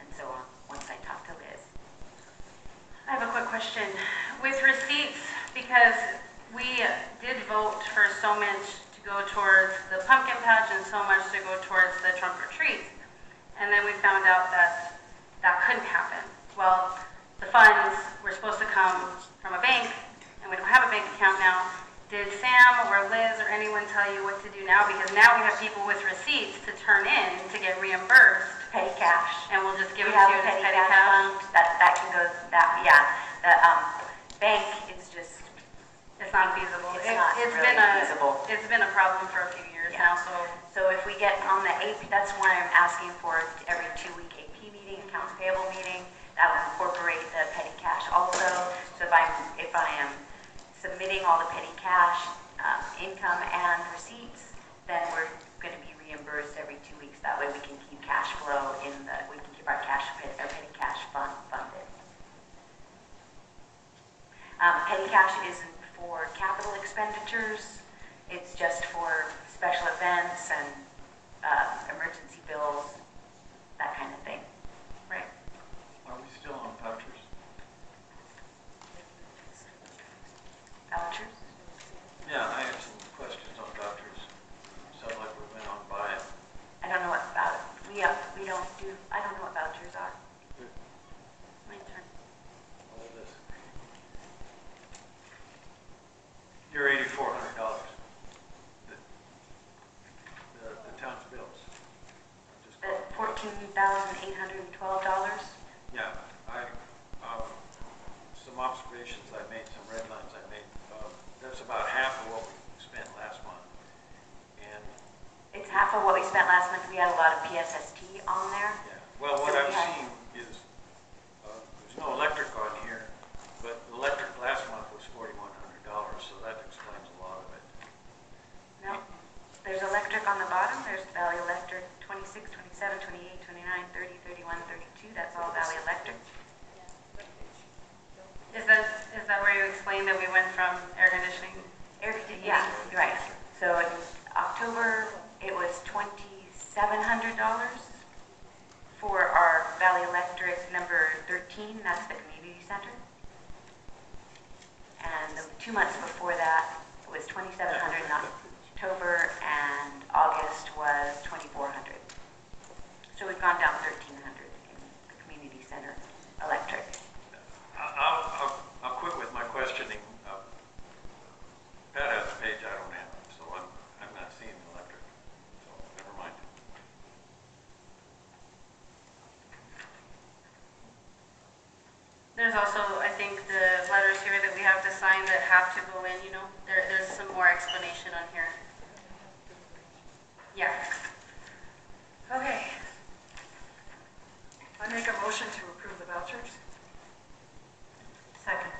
and so on once I talk to Liz. I have a quick question. With receipts, because we did vote for so much to go towards the pumpkin patch and so much to go towards the trunk or treat, and then we found out that that couldn't happen. Well, the funds were supposed to come from a bank, and we don't have a bank account now. Did Sam or Liz or anyone tell you what to do now? Because now we have people with receipts to turn in to get reimbursed. Petty cash. And we'll just give We it to have you a as petty petty cash cash. fund that can go, yeah. The bank is just, It's not feasible. It's not really feasible. It's been a problem for a few years Yeah. now, so. so if we get on the AP, that's why I'm asking for every 2-week AP meeting, accounts payable meeting. That will incorporate the petty cash also. So if I am submitting all the petty cash, income and receipts, then we're going to be reimbursed every 2 weeks. That way we can keep cash flow we can keep our petty cash fund funded. Petty cash isn't for capital expenditures. It's just for special events and emergency bills, that kind of thing. some observations I made, some red lines I made. That's about half of what we spent last month. And, It's half of what we spent last month. We had a lot of PSST on there. yeah, well, what I'm seeing is, there's no electric on here, but the electric last month was $4,100, so that explains a lot of it. No, there's electric on the bottom. There's Valley Electric 26, 27, 28, 29, 30, 31, 32. That's all Valley Electric. Is that where you explained that we went from air conditioning? Yeah, you're right. So in October, it was $2,700 for our Valley Electric number 13. That's the community center. And the 2 months before that, it was $2,700 in October, and August was $2,400. So we've gone down $1,300 in the community center electric. I'll quit with my questioning. Pat has a page, I don't have it, so I'm not seeing the electric, so never mind. There's also, I think, the letters here that we have to sign that have to go in, you know, there's some more explanation on here. Yeah. Okay. I make a motion to approve the vouchers. Second.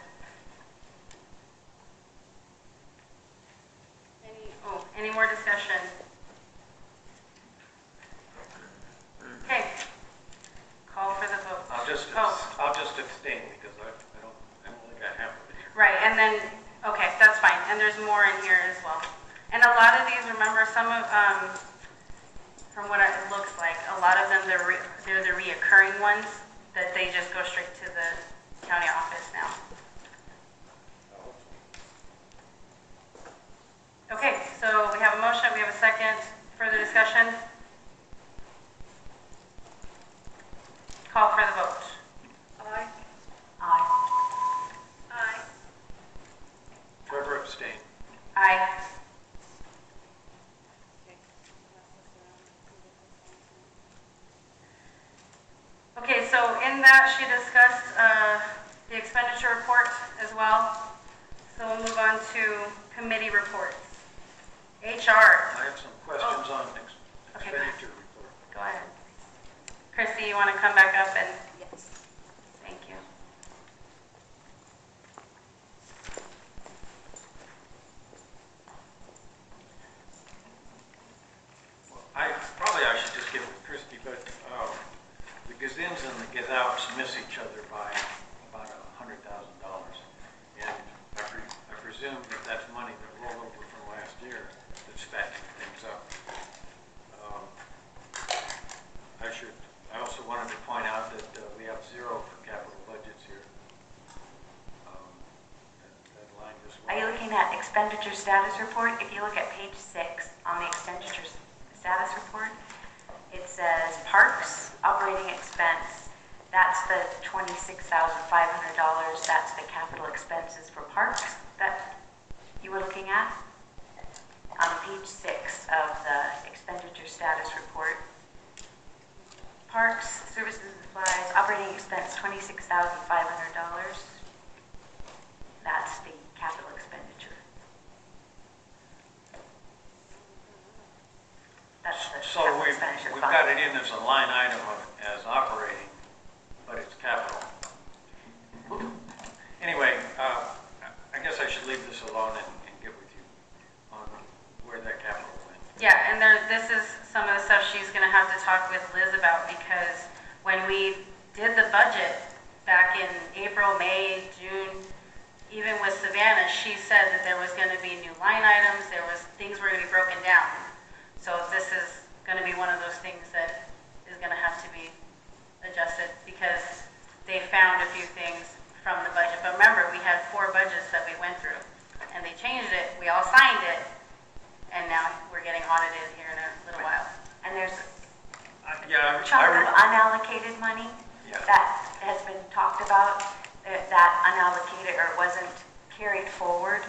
Any more discussion? Okay. Call for the vote. I'll just abstain because I only got half of it here. Right, and then, okay, that's fine, and there's more in here as well. And a lot of these, remember, some of, from what it looks like, a lot of them, they're the reoccurring ones, that they just go straight to the county office now. Okay, so we have a motion, we have a second, further discussion? Call for the vote. Aye. Aye. Aye. Trevor abstain. Aye. Okay, so in that, she discussed the expenditure report as well. So we'll move on to committee reports. HR. I have some questions on Okay. expenditure report. Go ahead. Christy, you want to come back up and? Yes. Thank you. I should just give it to Christie, but the gazins and the gazouts miss each other by about $100,000. And I presume that that's money that rolled over from last year that's fattening things up. I also wanted to point out that we have 0 for capital budgets here. That line just went. Are you looking at expenditure status report? If you look at page 6 on the expenditure status report, it says parks operating expense. That's the $26,500. That's the capital expenses for parks that you were looking at on page 6 of the expenditure status report. Parks, services and supplies, operating expense $26,500. That's the capital expenditure. That's the So capital we've expenditure fund. got it in as a line item as operating, but it's capital. Anyway, I guess I should leave this alone and get with you on where that capital went. Yeah, and this is some of the stuff she's going to have to talk with Liz about, because when we did the budget back in April, May, June, even with Savannah, she said that there was going to be new line items, things were going to be broken down. So this is going to be one of those things that is going to have to be adjusted, because they found a few things from the budget. But remember, we had 4 budgets that we went through, and they changed it, we all signed it, and now we're getting audited here in a little while. And there's Yeah, a chunk of unallocated money that has been talked about, that unallocated or wasn't carried forward.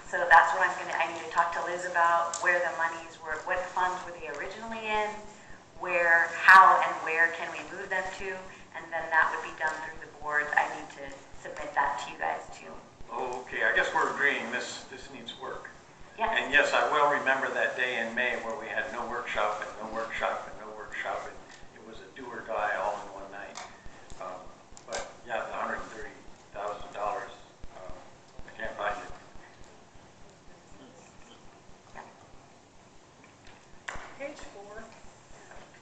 So that's what I need to talk to Liz about, where the monies were, what funds were they originally in, how and where can we move them to, and then that would be done through the board. I need to submit that to you guys too. Oh, okay, I guess we're agreeing this needs work. Yes. And yes, I well remember that day in May where we had no workshop and no workshop and no workshop, and it was a do or die all in one night. But yeah, the $130,000, I can't find it. Page 4,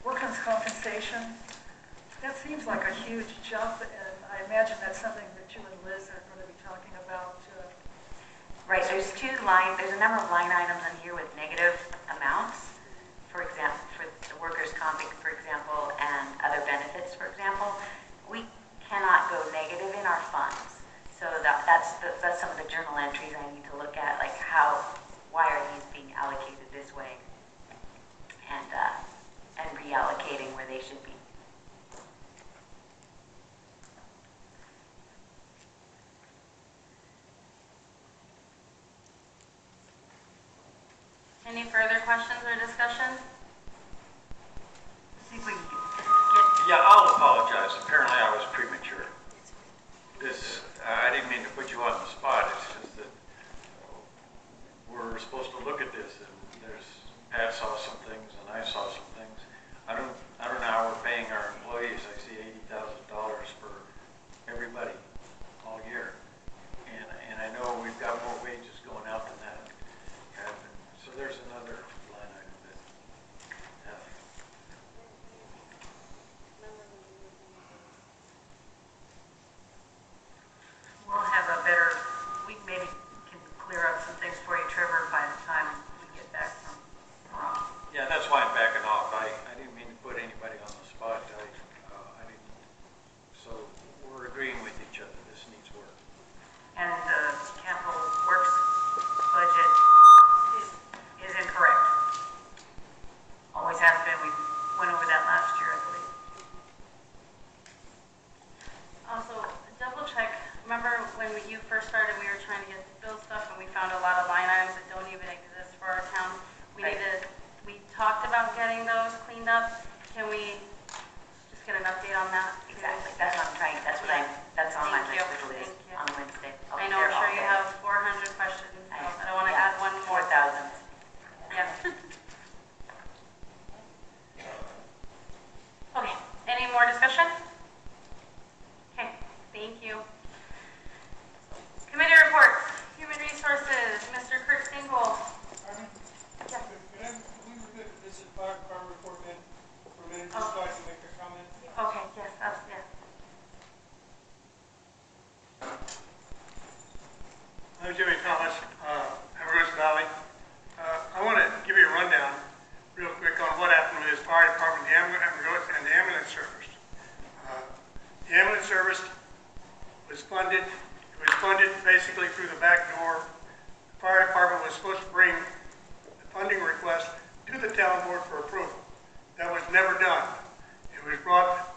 workers' compensation. That seems like a huge jump, and I imagine that's something that you and Liz are going to be talking about. Right, there's a number of line items in here with negative amounts. For example, for the workers' comp, for example, and other benefits, for example, we cannot go negative in our funds. So that's some of the journal entries I need to look at, like why are these being allocated this way, and reallocating where they should be. Any further questions or discussion? See if we can get, Yeah, I'll apologize. Apparently I was premature. I didn't mean to put you on the spot. It's just that we're supposed to look at this, and Pat saw some things and I saw some things. I don't know how we're paying our employees. I see $80,000 for everybody all year. And I know we've got more wages going out than that. So there's another line item that, we'll have a better, we maybe can clear up some things for you, Trevor, by the time we get back from Ron. yeah, that's why I'm backing off. I didn't mean to put anybody on the spot. I didn't. So we're agreeing with each other. This needs work. And the capital works budget is incorrect. Always has been. We went over that last year, I believe. Also, double check, remember when you first started, we were trying to get bill stuff and we found a lot of line items that don't even exist for our town. We talked about getting those cleaned up. Can we just get an update on that? Exactly, that's what I'm trying, that's on my Thank you. list with Liz Thank you. on Wednesday. I'll I be know, there I'm sure all you day. have 400 questions, so I don't want to Yeah, add one more. 4,000. Yeah. Okay, any more discussion? Okay, thank you. Committee reports, Human Resources, Mr. Kurt Stingle. Yes. We were good at this fire department report then for a minute, Oh. just so I can make a comment. Okay, yes, that's, yeah. I'm Jimmy Thomas, Amargosa Valley. I want to give you a rundown real quick on what happened with this fire department, the Amargosa, and the ambulance service. The ambulance service was funded. It was funded basically through the back door. The fire department was supposed to bring the funding request to the town board for approval. That was never done. It was brought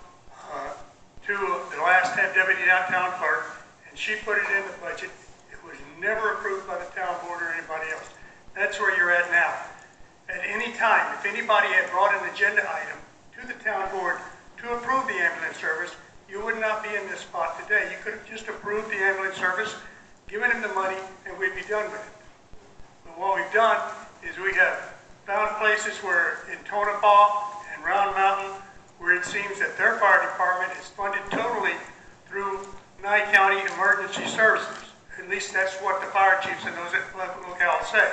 to the last deputy town clerk, and she put it in the budget. It was never approved by the town board or anybody else. That's where you're at now. At any time, if anybody had brought an agenda item to the town board to approve the ambulance service, you would not be in this spot today. You could have just approved the ambulance service, given him the money, and we'd be done with it. But what we've done is we have found places where in Tonopah and Round Mountain, where it seems that their fire department is funded totally through Nye County Emergency Services. At least that's what the fire chiefs in those locales say.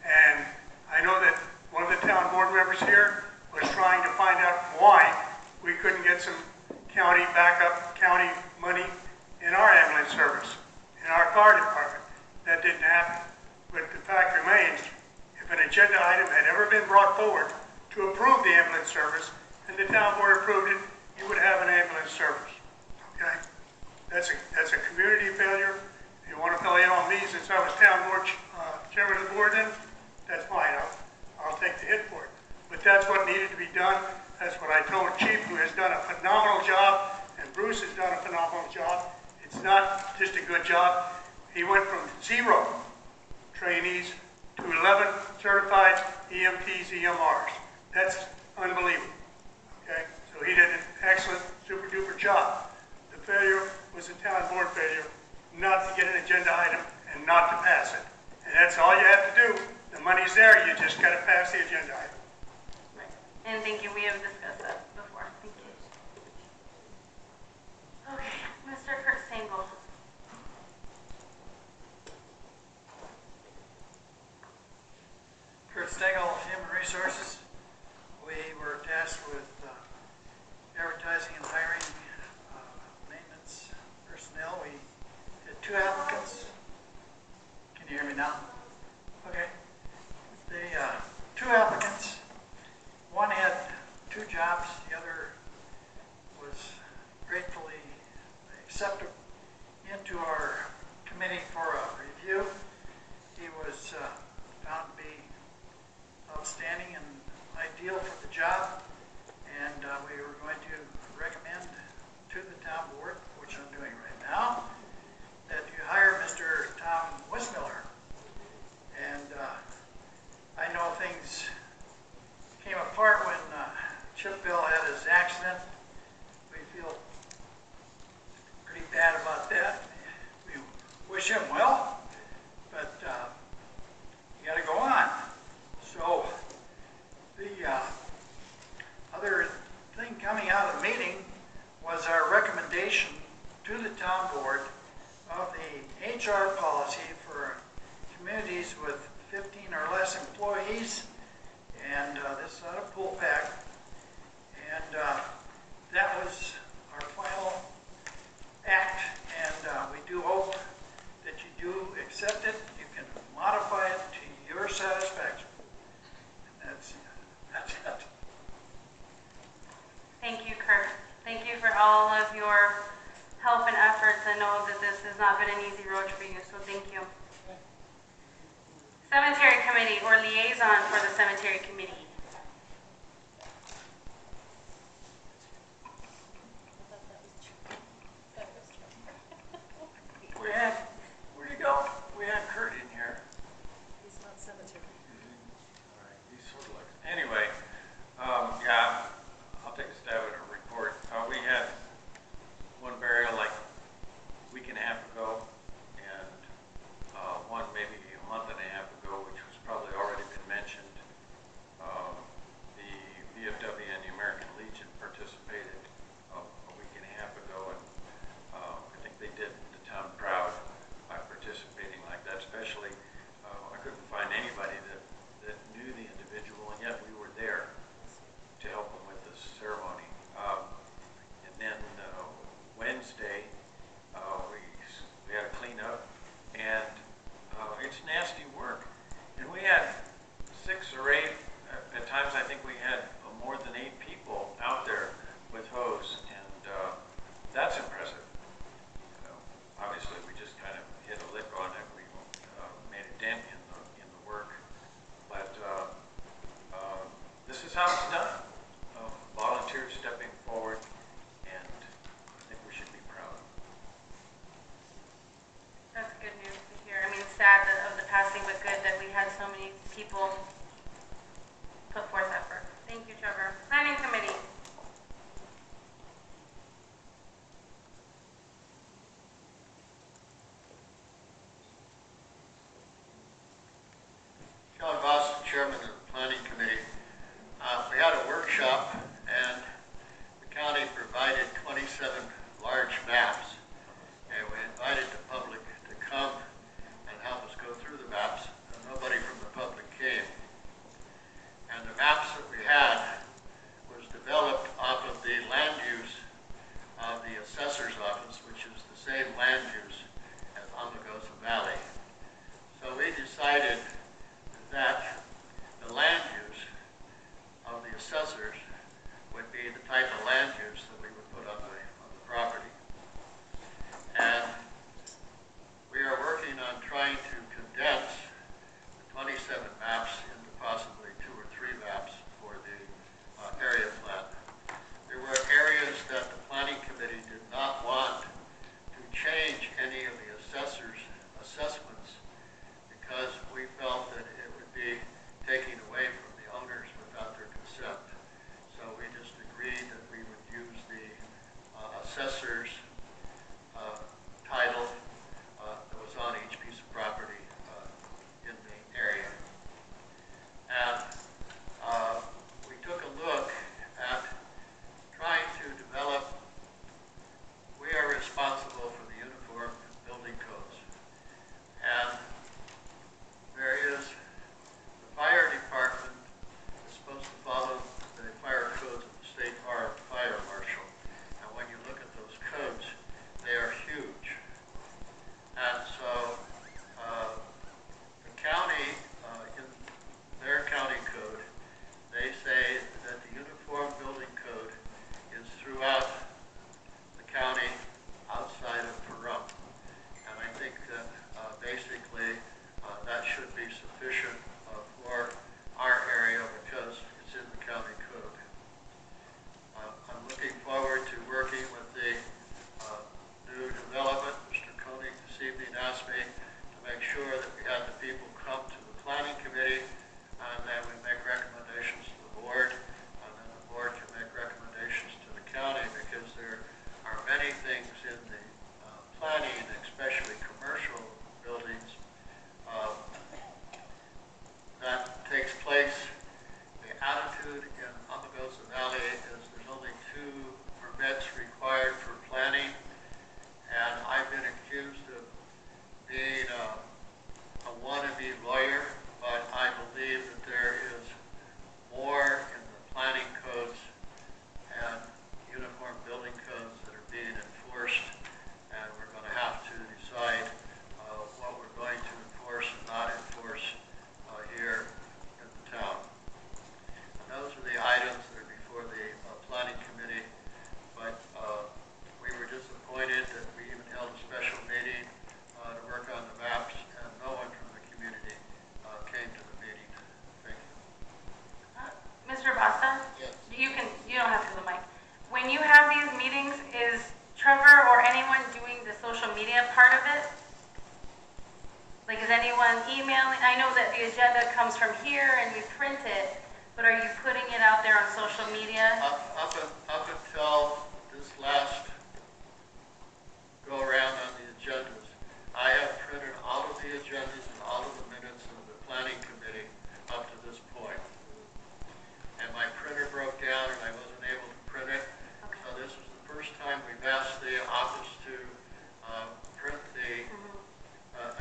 And I know that one of the town board members here was trying to find out why we couldn't get some backup county money in our ambulance service, in our fire department. That didn't happen. But the fact remains, if an agenda item had ever been brought forward to approve the ambulance service, and the town board approved it, you would have an ambulance service. Okay? That's a community failure. If you want to blame it on me, since I was town board chairman of the board then, that's fine. I'll take the hit for it. But that's what needed to be done. That's what I told Chief, who has done a phenomenal job, and Bruce has done a phenomenal job. It's not just a good job. He went from 0 trainees to 11 certified EMTs, EMRs. That's unbelievable. Okay? So he did an excellent super duper job. The failure was a town board failure, not to get an agenda item and not to pass it. And that's all you have to do. The money's there, you just gotta pass the agenda item. Right. And thank you, we have discussed that before. Thank you. Okay, Mr. Kurt Stengel. Kurt Stengel, Human Resources. We were tasked with advertising and hiring maintenance personnel. We had 2 applicants. Can you hear me now? Okay. The 2 applicants. One had 2 jobs. The other was gratefully accepted into our committee for a review. He was found to be outstanding and ideal for the job, and we were going to recommend to the town board, which I'm doing right now, that you hire Mr. Tom Wismiller. And I know things came apart when Chip Bill had his accident. We feel pretty bad about that. We wish him well, but you got to go on. So the other thing coming out of the meeting was our recommendation to the town board of the HR policy for communities with 15 or less employees, and this is out of Poolpack, and that was our final act, and we do hope that you do accept it. You can modify it to your satisfaction. And that's it. Thank you, Kurt. Thank you for all of your help and efforts. I know that this has not been an easy road for you, so thank you. Cemetery Committee or liaison for the Cemetery Committee. We had, where'd he go? We had Kurt in here. He's not cemetery. All right, he's sort of like, anyway, yeah, I'll take a stab at a report. We had one burial like a week and a half ago, and one maybe a month and a half ago, which was probably already been mentioned. The VFW and the American Legion participated a week and a half ago, and I think they did the town proud by participating like that. Especially, I couldn't find anybody that knew the individual, and yet we were there to help them with this ceremony. And then Wednesday, we had a cleanup, and it's nasty work. And we had 6 or 8, at times I think we had more than 8 people out there with hose, and that's impressive. You know, obviously, we just kind of hit a lick on it. We made a dent in the work, but this is how it's done. Volunteers stepping forward, and I think we should be proud. That's good news to hear. I mean, sad that of the passing, but good that we had so many people put forth effort. Thank you, Trevor. Planning Committee. John Boston, Chairman of the Planning Committee. We had a workshop, and the county provided 27 large maps, and we invited the public to come and help us go through the maps, and nobody from the public came. media part of it? Like, is anyone emailing? I know that the agenda comes from here and we print it, but are you putting it out there on social media? Up until this last go around on the agendas, I have printed all of the agendas and all of the minutes of the planning committee up to this point. And my printer broke down and I wasn't able to print it. Okay. So this is the first time we've asked the office to print the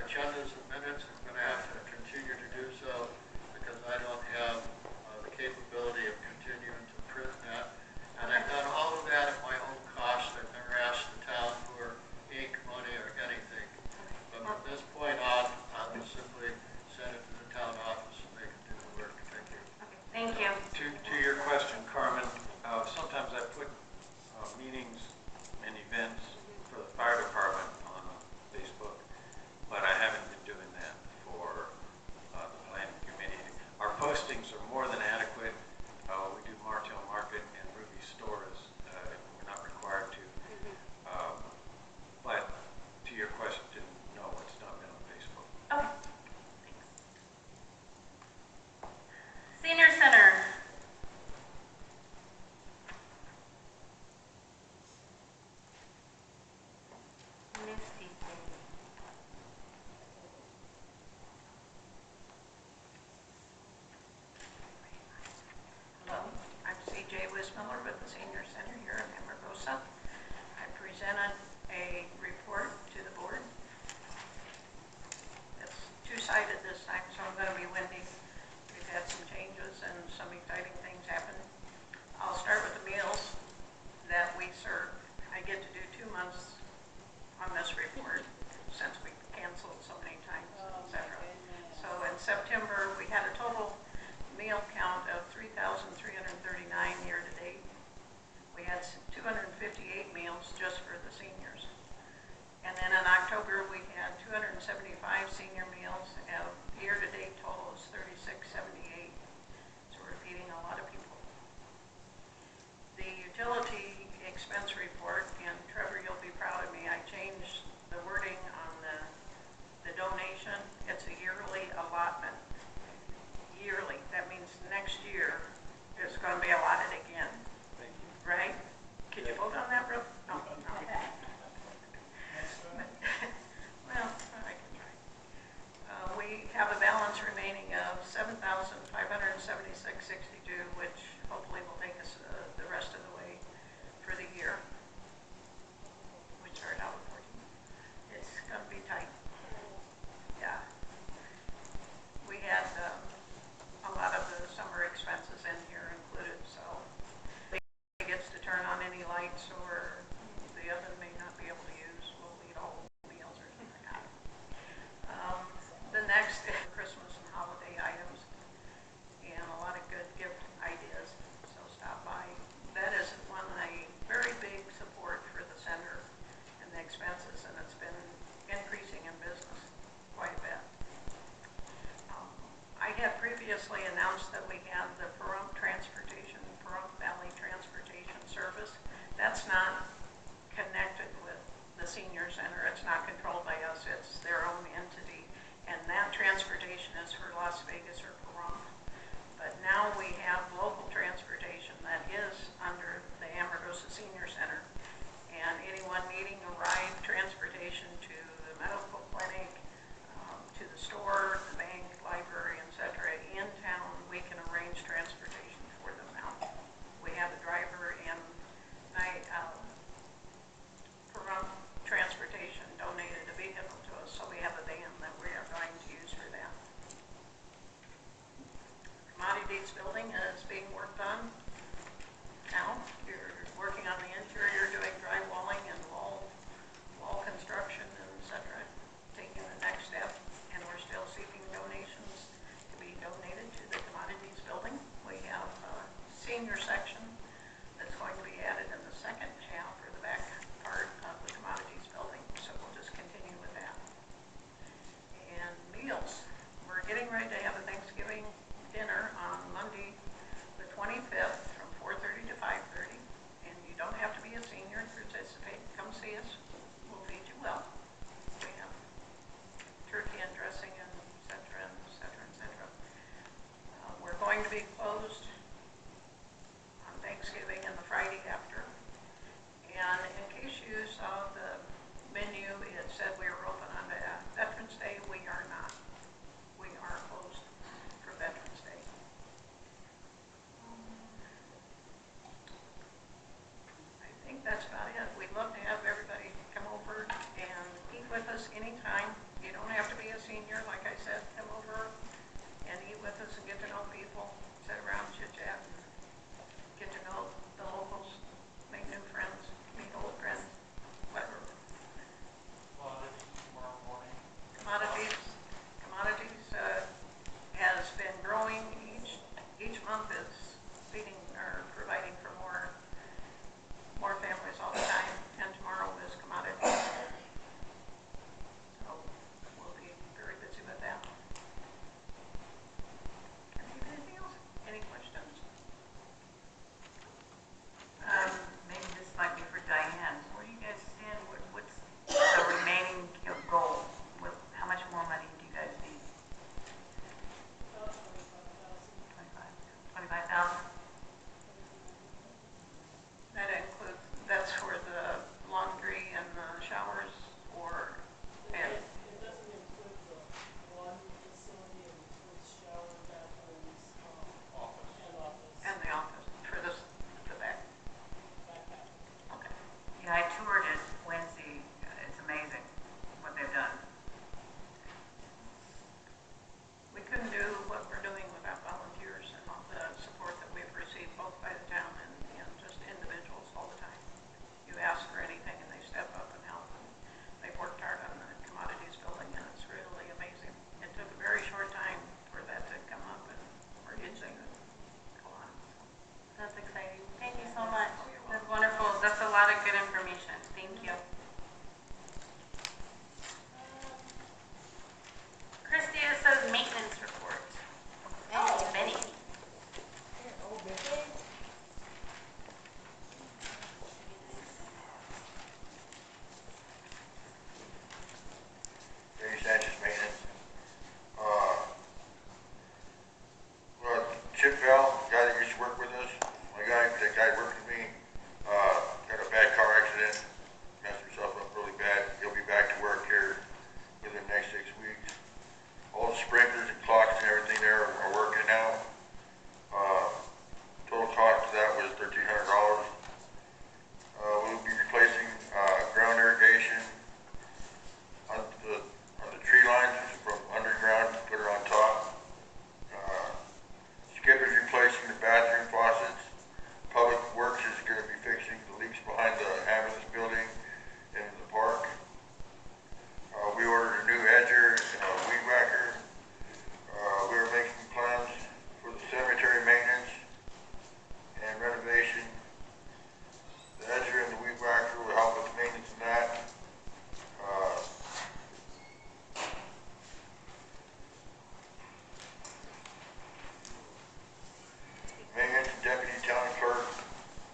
agendas and minutes. I'm going to have to continue to do so because I don't have the capability of continuing to print that. And I've done all of that at my own cost. I've never asked the town for ink, money, or anything. But from this point on, I will simply send it to the town office and they can do the work. Thank you. Okay, thank you. To your question, Carmen, sometimes I put meetings and events for the fire department on Facebook, but I haven't been doing that for the planning committee. Our postings are more than adequate. We do Martel Market and Ruby Stores. We're not required to. But to your question, no, it's not been on Facebook. Okay, thanks. Senior Center. Misty. Hello, I'm CJ Wismiller with the Senior Center here in Amargosa. I presented a report to the board. It's two-sided this time, so I'm going to be windy. We've had some changes and some exciting things happen. I'll start with the meals that we serve. I get to do 2 months on this report since we canceled so many times, etc. So in September, we had a total meal count of 3,339 year to date. We had 258 meals just for the seniors. And then in October, we had 275 senior meals. Year to date total is 3678. So we're feeding a lot of people. The utility expense report, and Trevor, you'll be proud of me, I changed the wording on the donation. It's a yearly allotment. Yearly, that means next year it's going to be allotted again. Thank you. Right? Could you vote on that, real? No. Well, I can try. We have a balance remaining of $7,576.62, which hopefully will take us the rest of the way for the year. We started out with 14. It's going to be tight. Yeah. We had a lot of the summer expenses in here included, so if he gets to turn on any lights or the oven may not be able to use, we'll eat all meals or something like that. The next is Christmas and holiday items and a lot of good gift ideas, so stop by. That is a very big support for the center and the expenses, and it's been increasing in business quite a bit. I had previously announced that we had the Pahrump Valley Transportation Service. That's not connected with the senior center. It's not controlled by us. It's their own entity. And that transportation is for Las Vegas or Pahrump. But now we have local transportation that is under the Amargosa Senior Center. And anyone needing a ride transportation to the medical clinic, to the store, the bank, library, etc. in town, we can arrange transportation for them now. We have a driver, and Pahrump Transportation donated a vehicle to us, so we have a van that we are going to use for that. Commodities building is being worked on now. You're working on the interior with us anytime. You don't have to be a senior, like I said, come over and eat with us and get to know people, sit around, chit chat, and get to know the locals, make new friends, meet old friends, whatever. Tomorrow morning. Commodities has been growing each month is feeding or providing for more families all the time, and tomorrow is commodities. So we'll be very busy with that. Can I do anything else? Any questions? Maybe this might be for Diane. Where do you guys stand? What's the remaining goal? How much more money do you guys need? 25,000? That includes, that's for the laundry and the showers, or, and, It doesn't include the laundry facility, it includes shower, bathrooms, and office. and the office for the back. Back half. Okay. Yeah, I toured it Wednesday. It's amazing what they've done. We couldn't do what we're doing without volunteers and all the support that we've received both by the town and just individuals all the time. You ask for anything and they step up and help, and they've worked hard on the commodities building, and it's really amazing. It took a very short time for that to come up, and we're using it. Go on. That's exciting. Thank you so much. That's wonderful. That's a lot of good information. Thank you. Christy, it says maintenance report. Oh, Benny. Danny Sanchez Maintenance. Well, Chip Bell, the guy that used to work with us, the guy that worked with me, had a bad car accident, messed himself up really bad. He'll be back to work here within the next 6 weeks. All the sprinklers and clocks and everything there are working now. Total cost of that was $1,300. We'll be replacing ground irrigation on the tree lines from underground, put it on top. Skip is replacing the bathroom faucets. Public Works is going to be fixing the leaks behind the ambulance building in the park. We ordered a new edger and a weed whacker. We are making plans for the cemetery maintenance and renovation. The edger and the weed whacker will help with maintenance in that. Maintenance and deputy town clerk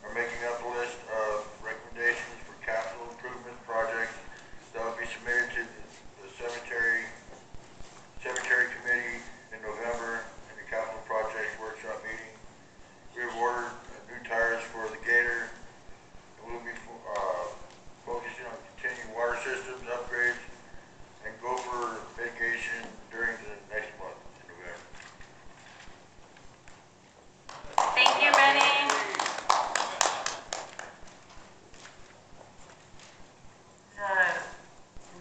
are making up a list of recommendations for capital improvement projects that will be submitted to the cemetery committee in November in the capital projects workshop meeting. We have ordered new tires for the Gator, and we'll be focusing on continuing water systems upgrades and gopher mitigation during the next month in November. Thank you, Benny. The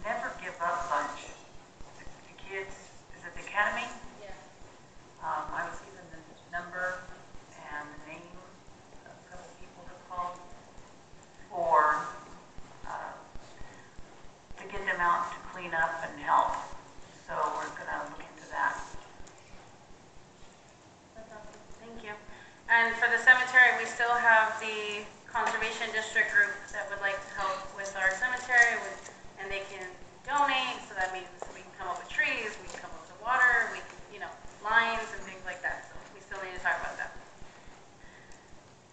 Never Give Up Bunch, the kids, is it the Academy? Yeah. I was given the number and the name of a couple people that called for, to get them out to clean up and help. So we're gonna look into that. That's awesome. Thank you. And for the cemetery, we still have the conservation district group that would like to help with our cemetery, and they can donate. So that means we can come up with trees, we can come up with water, we can, lines and things like that. So we still need to talk about that.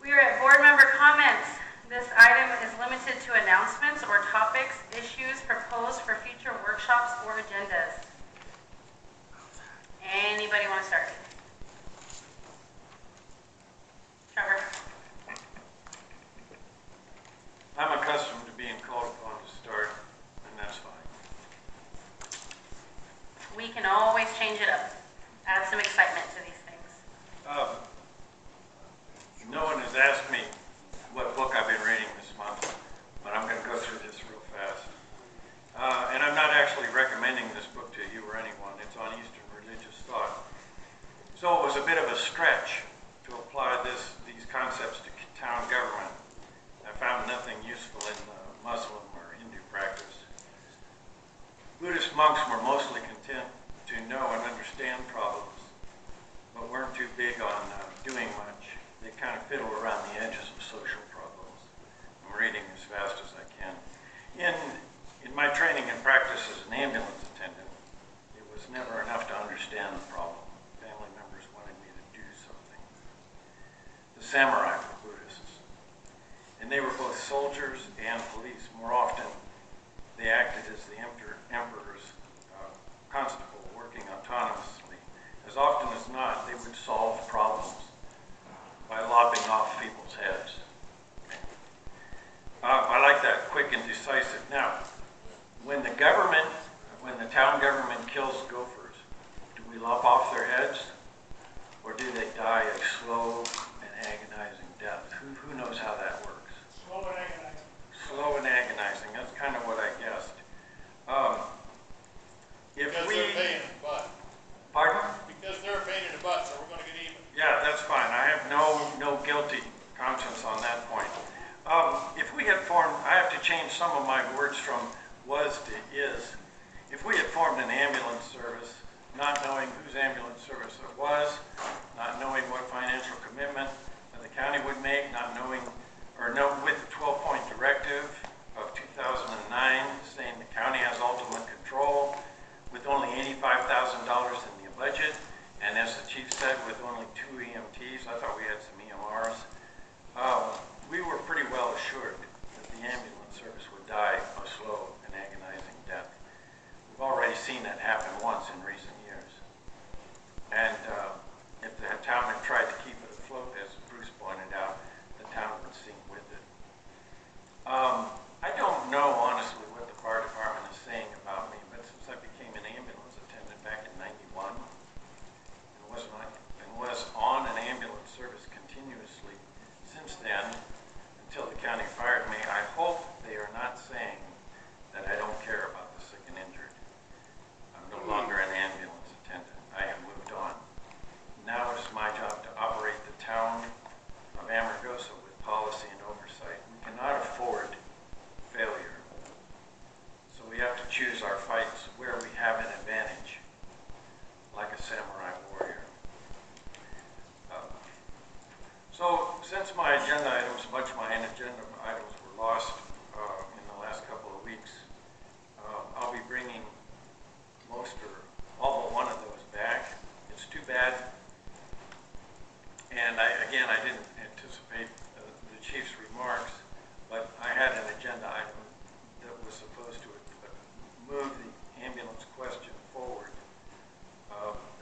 We are at board member comments. This item is limited to announcements or topics, issues proposed for future workshops or agendas. Anybody want to start? Trevor? I'm accustomed to being called upon to start, and that's fine. We can always change it up, add some excitement to these things. No one has asked me what book I've been reading this month, but I'm going to go through this real fast. And I'm not monks were mostly content to know and understand problems, but weren't too big on doing much. They kind of fiddle around the edges of social problems. I'm reading as fast as I can. In my training and practice as an ambulance attendant, it was never enough to understand the problem. Family members wanted me to do something. The samurai were Buddhists, and they were both soldiers and police. More often, they acted as the emperor's constable, working autonomously. As often as not, they would solve problems by lopping off people's heads. I like that, quick and decisive. Now, when the town government kills gophers, do we lop off their heads? Or do they die a slow and agonizing death? Who knows how that works? Slow and agonizing. Slow and agonizing, that's kind of what I guessed. Because they're a pain in the butt. Pardon? Because they're a pain in the butt, so we're gonna get even. Yeah, that's fine. I have no guilty conscience on that point. If we had formed, I have to change some of my words from was to is. If we had formed an ambulance service, not knowing whose ambulance service it was, not knowing what financial commitment the county would make, not knowing, or no, with the 12-point directive of 2009 saying the county has ultimate control, with only $85,000 in the budget, and as the chief said, with only 2 EMTs, I thought we had some EMRs, we were pretty well assured that the ambulance service would die a slow and agonizing death. We've already seen that happen once in recent years. And if the town had tried to keep it afloat, as Bruce pointed out, the town would sink with it. I don't know, honestly, what the fire department is saying about me, but since I became an ambulance attendant back in '91, and was on an ambulance service continuously since then, until the county fired me, I hope they are not saying that I don't care about the sick and injured. I'm no longer an ambulance attendant. I have moved on. Now it is my job to operate the town of Amargosa with policy and oversight. We cannot afford failure. So we have to choose our fights where we have an advantage, like a samurai warrior. So since my agenda items, much of my agenda items were lost in the last couple of weeks, I'll be bringing most or all but one of those back. It's too bad. And I didn't anticipate the chief's remarks, but I had an agenda item that was supposed to move the ambulance question forward.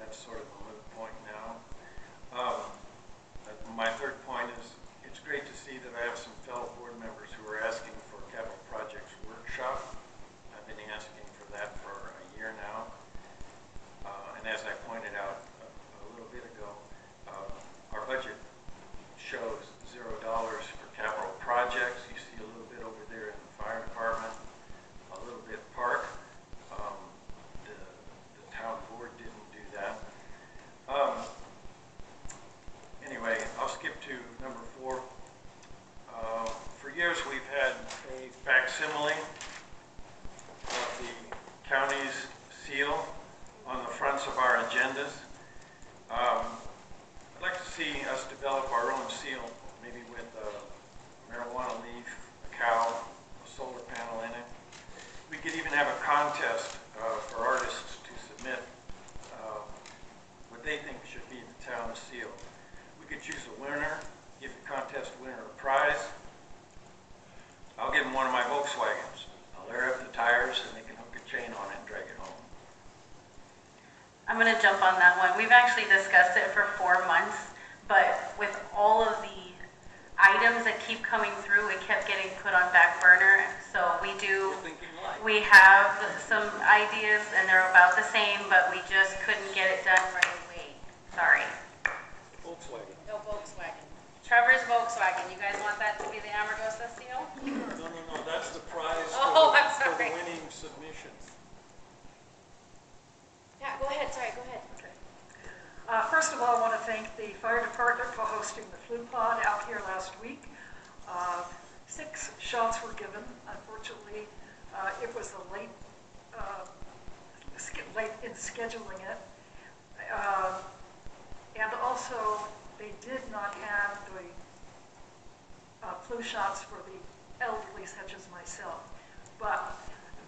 That's sort of a moot point now. My third point is, it's great to see that I have some fellow board members who are asking for a capital projects workshop. I've been asking for that for a year now. And as I pointed out a little bit ago, our budget shows $0 for capital projects. You see a little bit over there in the fire department, a little bit park. The town board didn't do that. Anyway, I'll skip to number 4. For years we've had a facsimile of the county's seal on the fronts of our agendas. I'd like to see us develop our own seal, maybe with a marijuana leaf, a cow, a solar panel in it. We could even have a contest for artists to submit what they think should be the town seal. We could choose a winner, give the contest winner a prize. I'll give them one of my Volkswagens. I'll air up the tires and they can hook a chain on it and drag it home. I'm going to jump on that one. We've actually discussed it for 4 months, but with all of the items that keep coming through, it kept getting put on back burner. So we have some ideas and they're about the same, but we just couldn't get it done right away. Sorry. Volkswagen. No Volkswagen. Trevor's Volkswagen. You guys want that to be the Amargosa seal? No, that's the prize Oh, I'm for the sorry. winning submission. Yeah, go ahead. Sorry, go ahead. First of all, I want to thank the fire department for hosting the flu pod out here last week. 6 shots were given. Unfortunately, it was a late late in scheduling it. And also, they did not have the flu shots for the elderly such as myself. But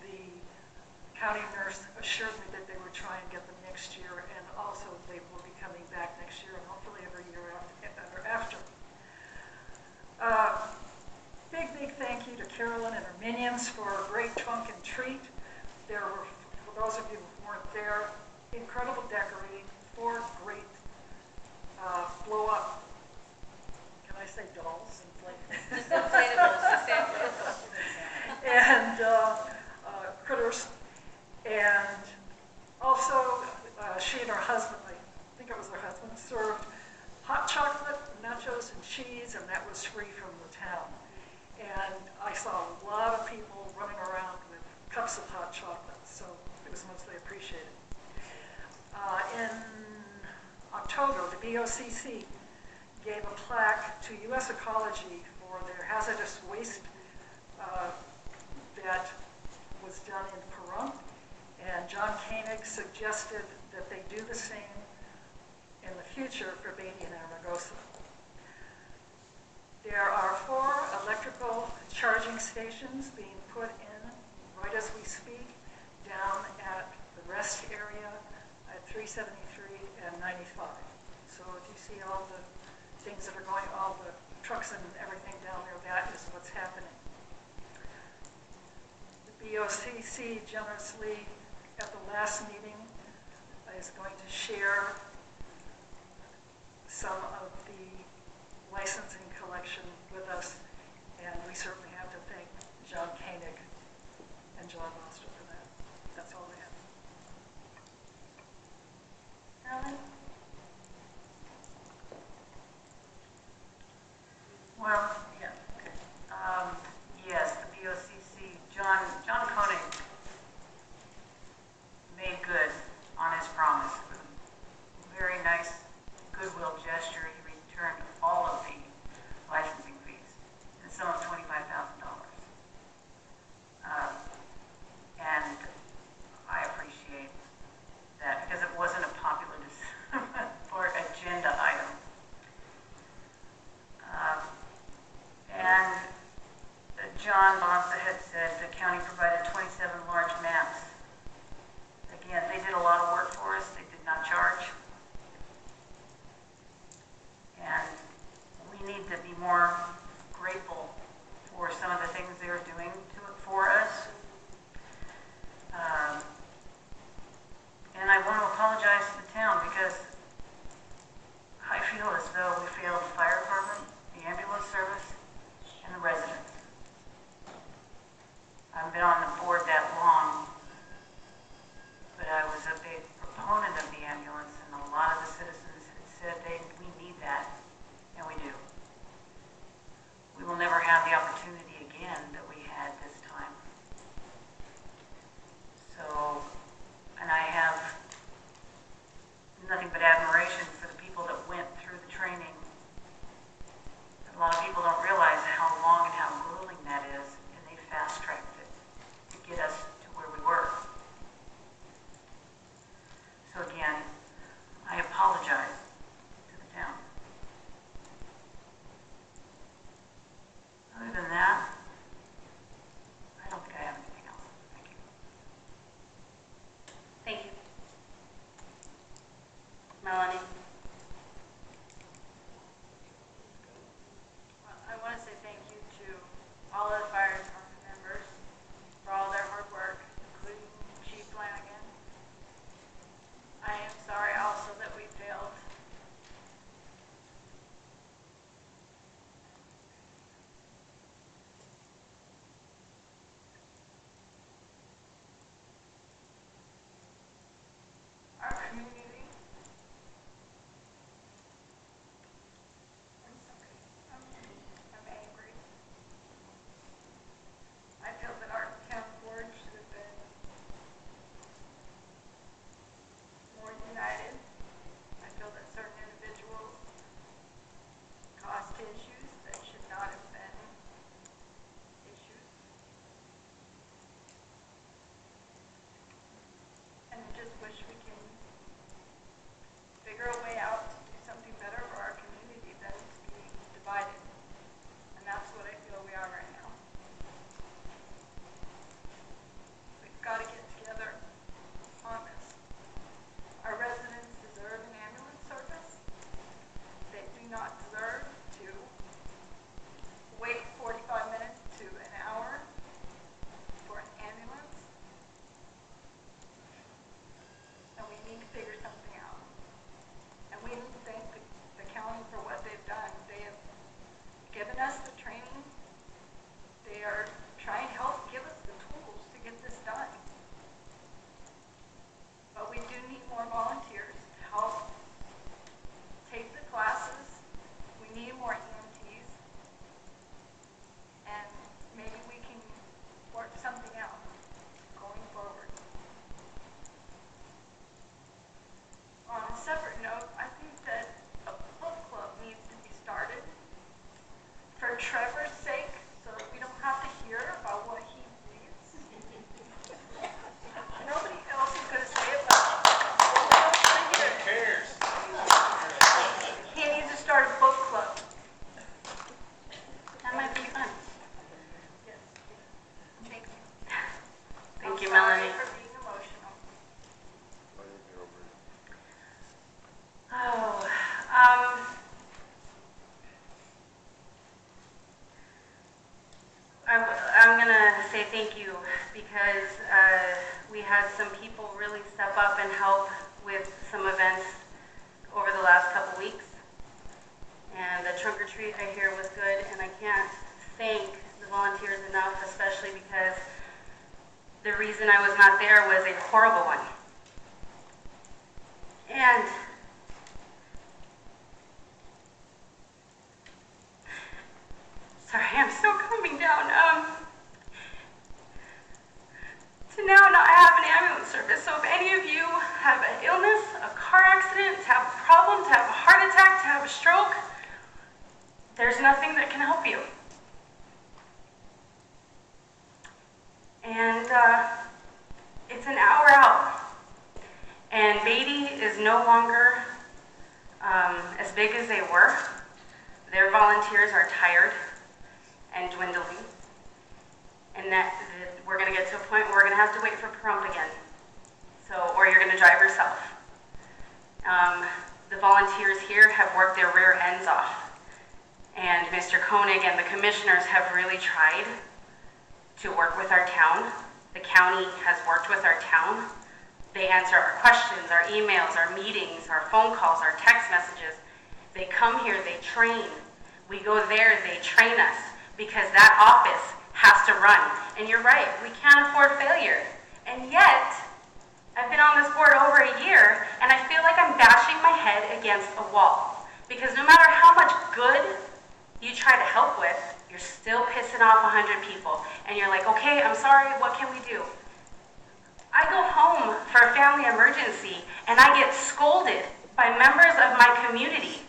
the county nurse assured me that they would try and get them next year, and also they will be coming back next year and hopefully every year after. Big thank you to Carolyn and her minions for a great trunk and treat. There were, for those of you who weren't there, incredible decorating, 4 great blow-up, can I say dolls? And critters. And also, she and her husband, I think it was her husband, served hot chocolate, nachos, and cheese, and that was free from the town. And I saw a lot of people running around with cups of hot chocolate, so it was mostly appreciated. In October, the BOCC gave a plaque to U.S. Ecology for their hazardous waste that was done in Pahrump, and John Koenig suggested that they do the same in the future for Beatty and Amargosa. There are 4 electrical charging stations being put in right as we speak down at the rest area at 373 and 95. So if you see all the things that are going, all the trucks and everything down there, that is what's happening. The BOCC generously, at the last meeting, is going to share some of the licensing collection with us, and we certainly have to thank John Koenig and John Foster for that. That's all I have. Carolyn? Well, yeah, okay. Yes, the BOCC, John Koenig made good on his promise. It was a very nice goodwill gesture. He returned all of the licensing fees, and some of $25,000. And I appreciate that because it wasn't a popular or agenda item. figure a way out to do something better for our community than to be divided. And that's what I feel we are right now. We've got to get together on this. Our residents deserve an ambulance service. They do not deserve to wait 45 minutes to an hour for an ambulance. And we need to figure something out. And we need to thank the county for what they've done. They have given us the training. They are trying to help give us the tools to get this done. But we do need more volunteers to help take the classes. We need more EMTs. And maybe we can work something out going forward. On a separate note, I think that a book club needs to be started for Trevor's sake, so that we don't have to hear about what he reads. Nobody else is going to say it, but we don't want to hear it. Who cares? He needs to start a book club. That might be fun. Yes. Thank you. Thank you, I'm sorry Melanie. for being emotional. Oh, I'm gonna say thank you because we had some people really step up and help with some events over the last couple weeks. And the trunk or treat I hear was good, and I can't thank the volunteers enough, especially because the reason I was not there was a horrible one. And sorry, I'm still coming down. To now not have an ambulance service. So if any of you have an illness, a car accident, to have a problem, to have a heart attack, to have a stroke, there's nothing that can help you. And it's an hour out. And Beatty is no longer as big as they were. Their volunteers are tired and dwindling. And that we're going to get to a point where we're going to have to wait for Pahrump again. So, or you're going to drive yourself. The volunteers here have worked their rear ends off. And Mr. Koenig and the commissioners have really tried to work with our town. The county has worked with our town. They answer our questions, our emails, our meetings, our phone calls, our text messages. They come here, they train. We go there, they train us because that office has to run. And you're right, we can't afford failure. And yet, I've been on this board over a year, and I feel like I'm bashing my head against a wall. Because no matter how much good you try to help with, you're still pissing off 100 people. And you're like, okay, I'm sorry, what can we do? I go home for a family emergency, and I get scolded by members of my community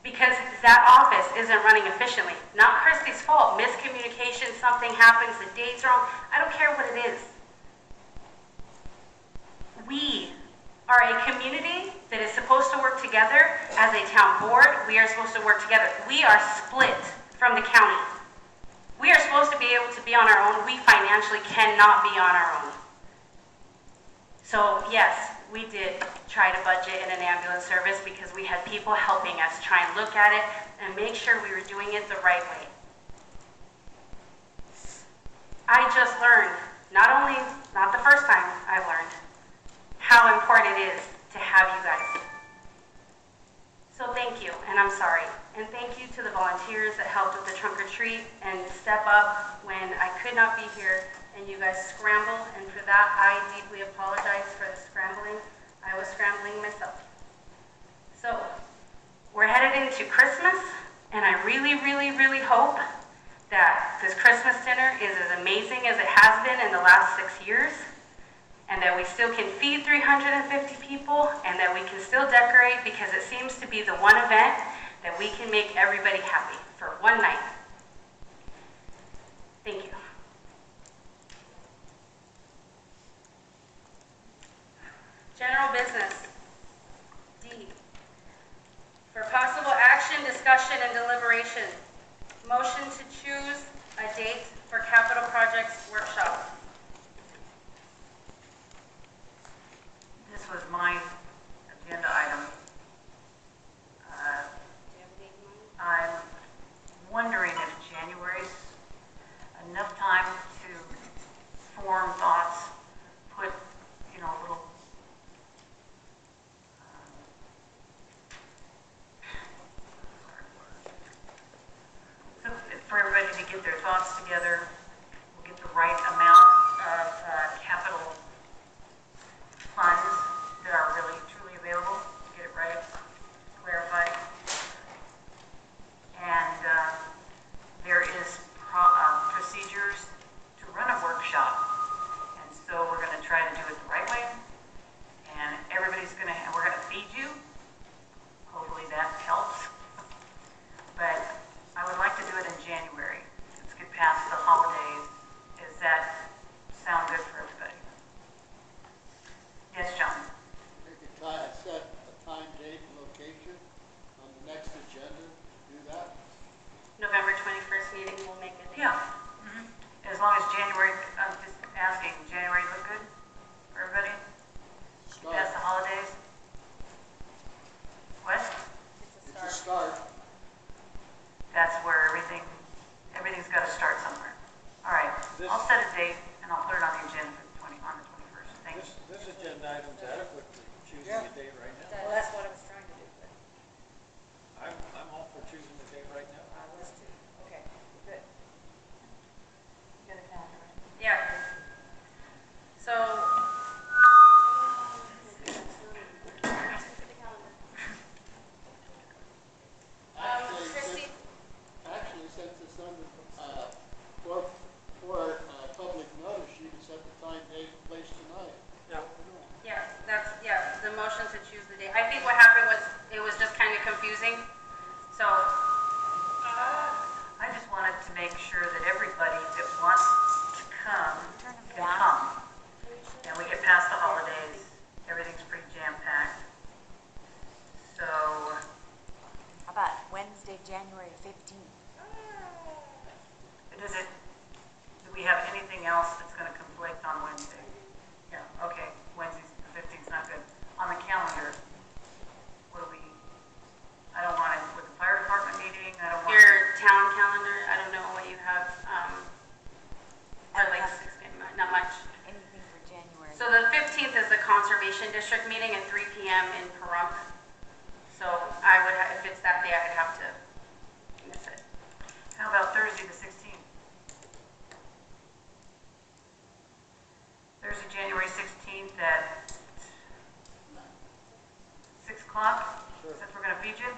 because that office isn't running efficiently. Not Christy's fault. Miscommunication, something happens, the date's wrong. I don't care what it is. We are a community that is supposed to work together as a town board. We are supposed to work together. We are split from the county. We are supposed to be able to be on our own. We financially cannot be on our own. So yes, we did try to budget in an ambulance service because we had people helping us try and look at it and make sure we were doing it the right way. I just learned, not the first time I've learned, how important it is to have you guys. So thank you, and I'm sorry. And thank you to the volunteers that helped with the trunk or treat and step up when I could not be here and you guys scrambled, and for that I deeply apologize for the scrambling. I was scrambling myself. So we're headed into Christmas, and I really, really, really hope that this Christmas dinner is as amazing as it has been in the last 6 years, and that we still can feed 350 people, and that we can still decorate, because it seems to be the one event that we can make everybody happy for one night. Thank you. General business. D. For possible action, discussion, and deliberation, motion to choose a date for capital projects workshop. This was my agenda item. I'm wondering if January's enough time to form thoughts, put, you know, a little, so for everybody to get their thoughts together, we'll get the right amount of capital funds that are really truly available, get it right, clarified. And there is procedures to run a workshop. And so we're going to try to do it the right way. And everybody's going to, and we're going to feed you. Hopefully that helps. But I would like to do it in January. Let's get past the holidays. Does that sound good for everybody? Yes, John? We could set a time, date, and location on the next agenda to do that. November 21st meeting, we'll make it. Yeah. As long as January, I'm just asking, January look good for everybody? Past the holidays? What? It's a start. That's where everything's got to start somewhere. All right, I'll set a date and I'll put it on the agenda for on the 21st. Thank you. This agenda item's adequate for choosing a date right now. Well, that's what I was trying to do, but I'm all for choosing a date right now. I was too. Okay, good. You got a calendar, right? Yeah. So, Christie, Actually, since it's under, public notice, you can set the time, date, and place tonight. yeah, the motion to choose the date. I think what happened was, it was just kind of confusing. So, I just wanted to make sure that everybody that wants to come can come. And we get past the holidays, everything's pretty jam-packed. So, How about Wednesday, January 15th? do we have anything else that's going to conflict on Wednesday? Yeah, okay, Wednesday, the 15th is not good. On the calendar, I don't want it with the fire department meeting, I don't want. your town calendar, I don't know what you have, or like, not much. Anything for January? So the 15th is the Conservation District meeting at 3 p.m. in Pahrump. So I would, if it's that day, I'd have to miss it. How about Thursday, the 16th? Thursday, January 16th at 6 o'clock? Sure. Since we're going to feed you?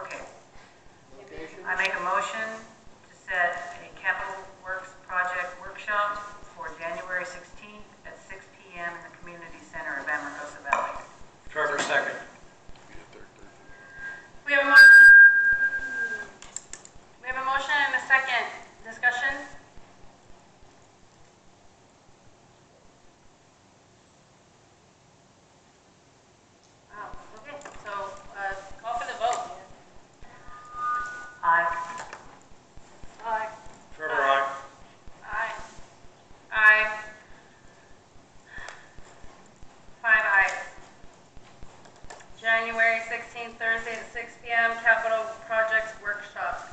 Okay. Location? I make a motion to set a capital works project workshop for January 16th at 6 p.m. in the community center of Amargosa Valley. Trevor, second. We have a motion. We have a motion and a second. Discussion? Oh, okay. So, call for the vote. Aye. Aye. Trevor, aye. Aye. Aye. 5 ayes. January 16th, Thursday at 6 p.m., Capital Projects Workshop.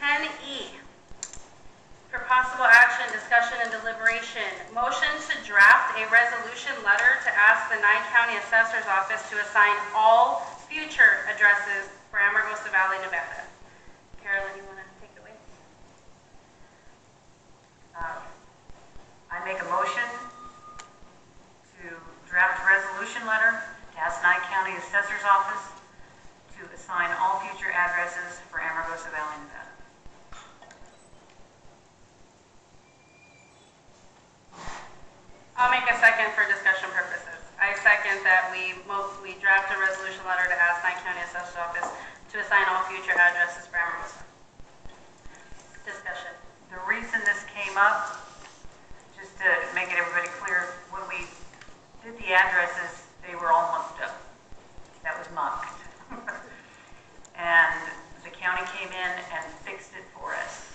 10E, for possible action, discussion, and deliberation, motion to draft a resolution letter to ask the Nye County Assessor's Office to assign all future addresses for Amargosa Valley, Nevada. Carolyn, you want to take it away? I make a motion to draft a resolution letter to ask Nye County Assessor's Office to assign all future addresses for Amargosa Valley, Nevada. I'll make a second for discussion purposes. I second that we draft a resolution letter to ask Nye County Assessor's Office to assign all future addresses for Amargosa. Discussion. The reason this came up, just to make it everybody clear, when we did the the addresses, they were all mucked up. That was mucked. And the county came in and fixed it for us.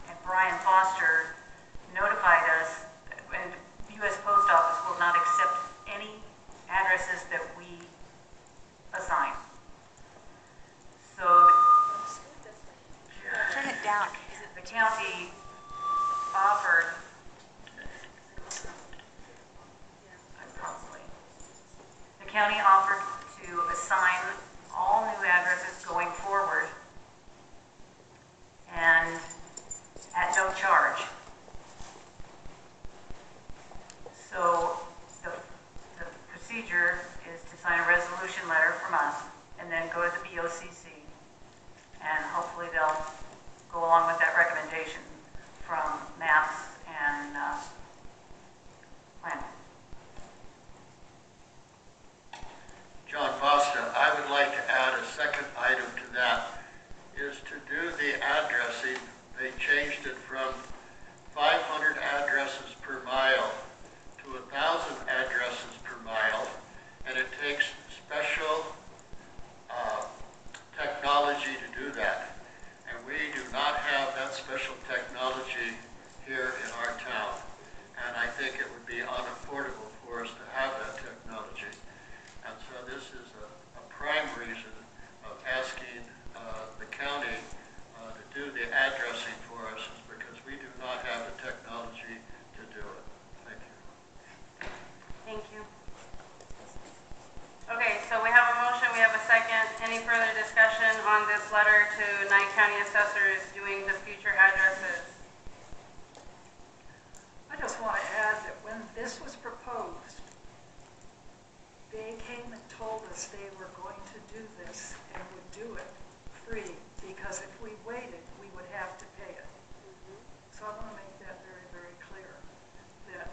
And Brian Foster notified us, and the U.S. Post Office will not accept any addresses that we assign. So Turn it down. the county offered, the county offered to assign all new addresses going forward and at no charge. So the procedure is to sign a resolution letter from us and then go to the BOCC, and hopefully they'll go along with that recommendation from maps and planning. John Costa, I would like to add a second item to that, is to do the addressing. They changed it from 500 addresses per mile to 1,000 addresses per mile, and it takes special technology to do that. And we do not have that special technology here in our town. And I think it would be unaffordable for us to have that technology. And so this is a prime reason of asking the county to do the addressing for us, is because we do not have the technology to do it. Thank you. Thank you. Okay, so we have a motion, we have a second. Any further discussion on this letter to 9 county assessors doing the future addresses? I just want to add that when this was proposed, they came and told us they were going to do this and would do it free, because if we waited, we would have to pay it. So I want to make that very, very clear, that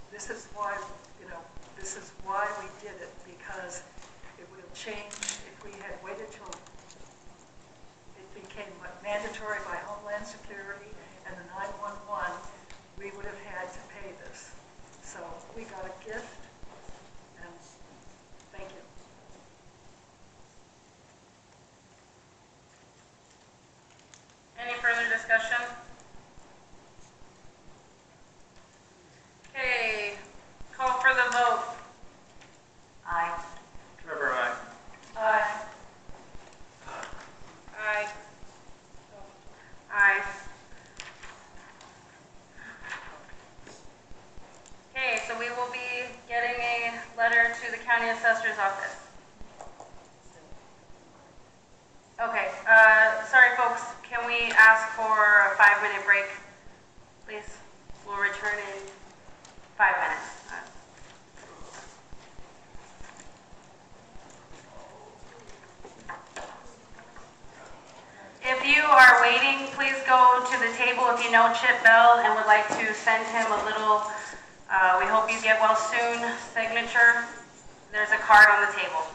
this is why, this is why we did it, because it would have changed if we had waited till it became mandatory by Homeland Security and the 911, we would have had to pay this. So we got a gift, and thank you. Any further discussion? Okay, call for the vote. Aye. Trevor, aye. Aye. Aye. Aye. Okay, so we will be getting a letter to the county assessor's office. Okay, sorry folks, can we ask for a 5-minute break, please? We'll return in 5 minutes. If you are waiting, please go to the table if you know Chip Bell and would like to send him a little, we hope you get well soon signature. There's a card on the table.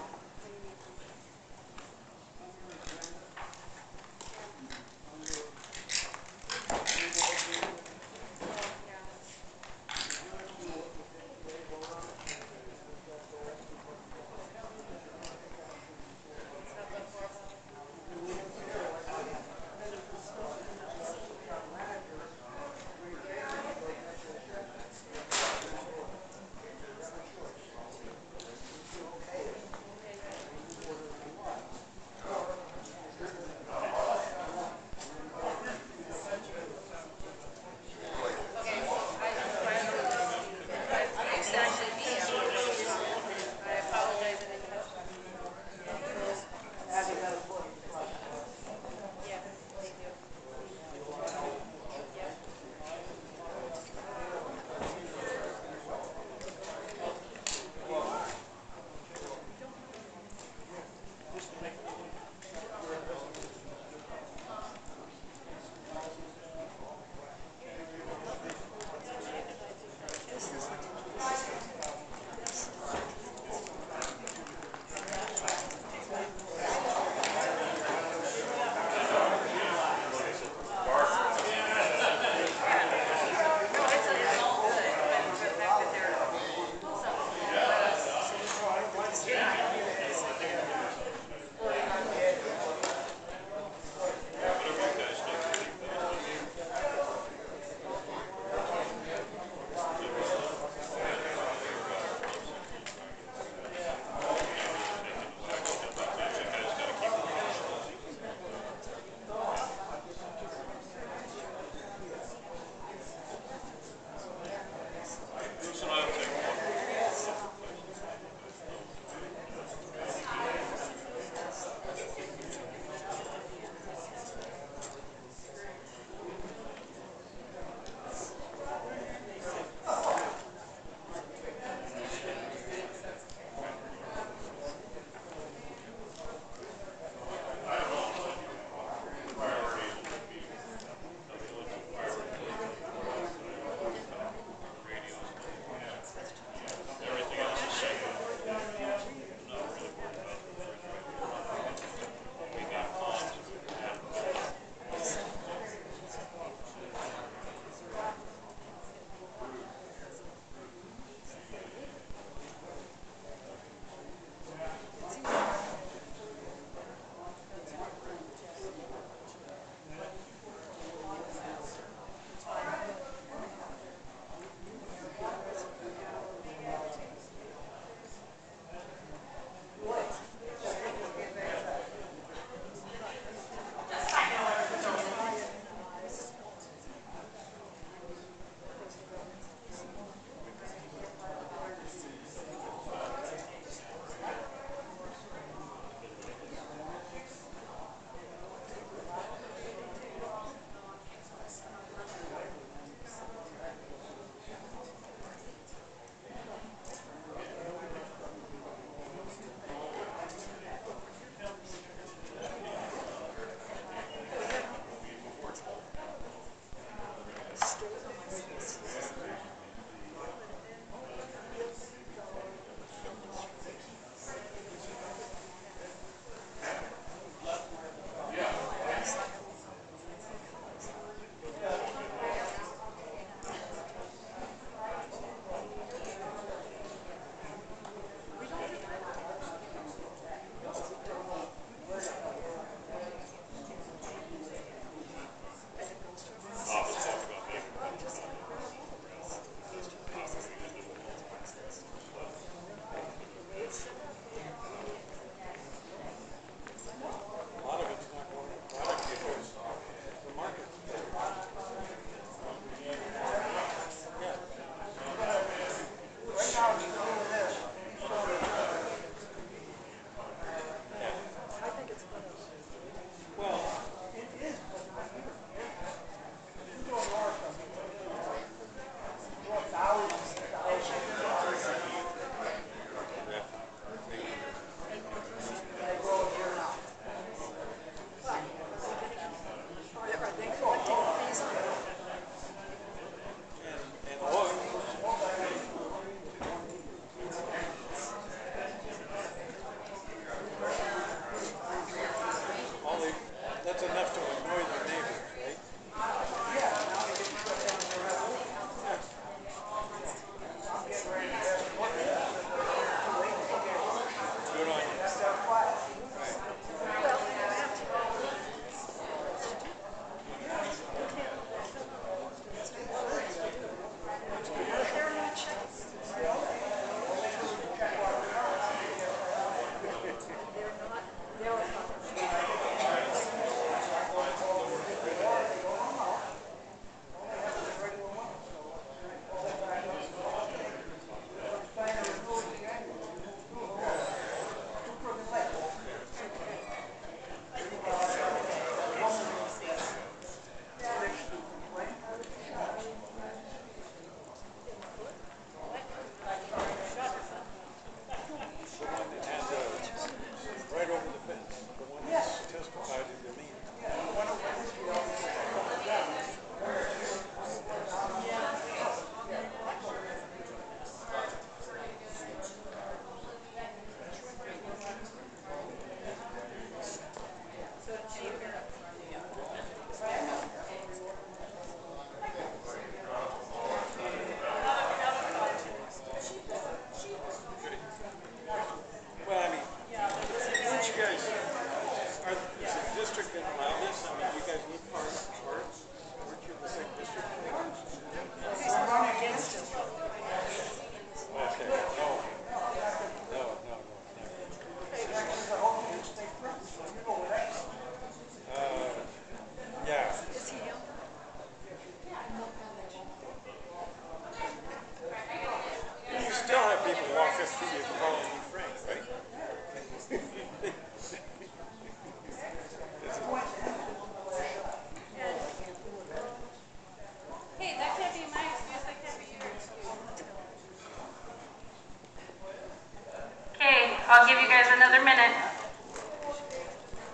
guys another minute.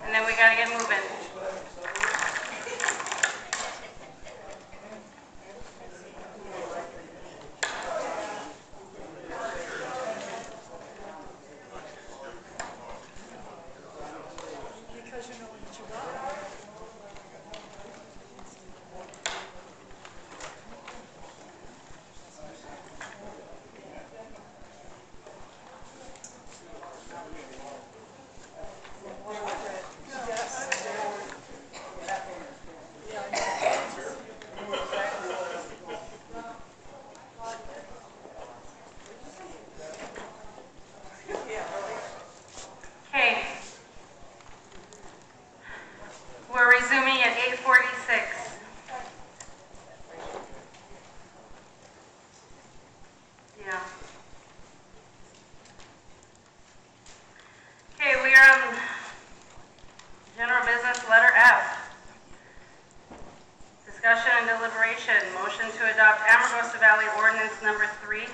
And then we gotta get moving. Because you know what you got. Okay. We're resuming at 8:46. Yeah. Okay, we are on general business, letter F. Discussion and deliberation, motion to adopt Amargosa Valley Ordinance Number 3,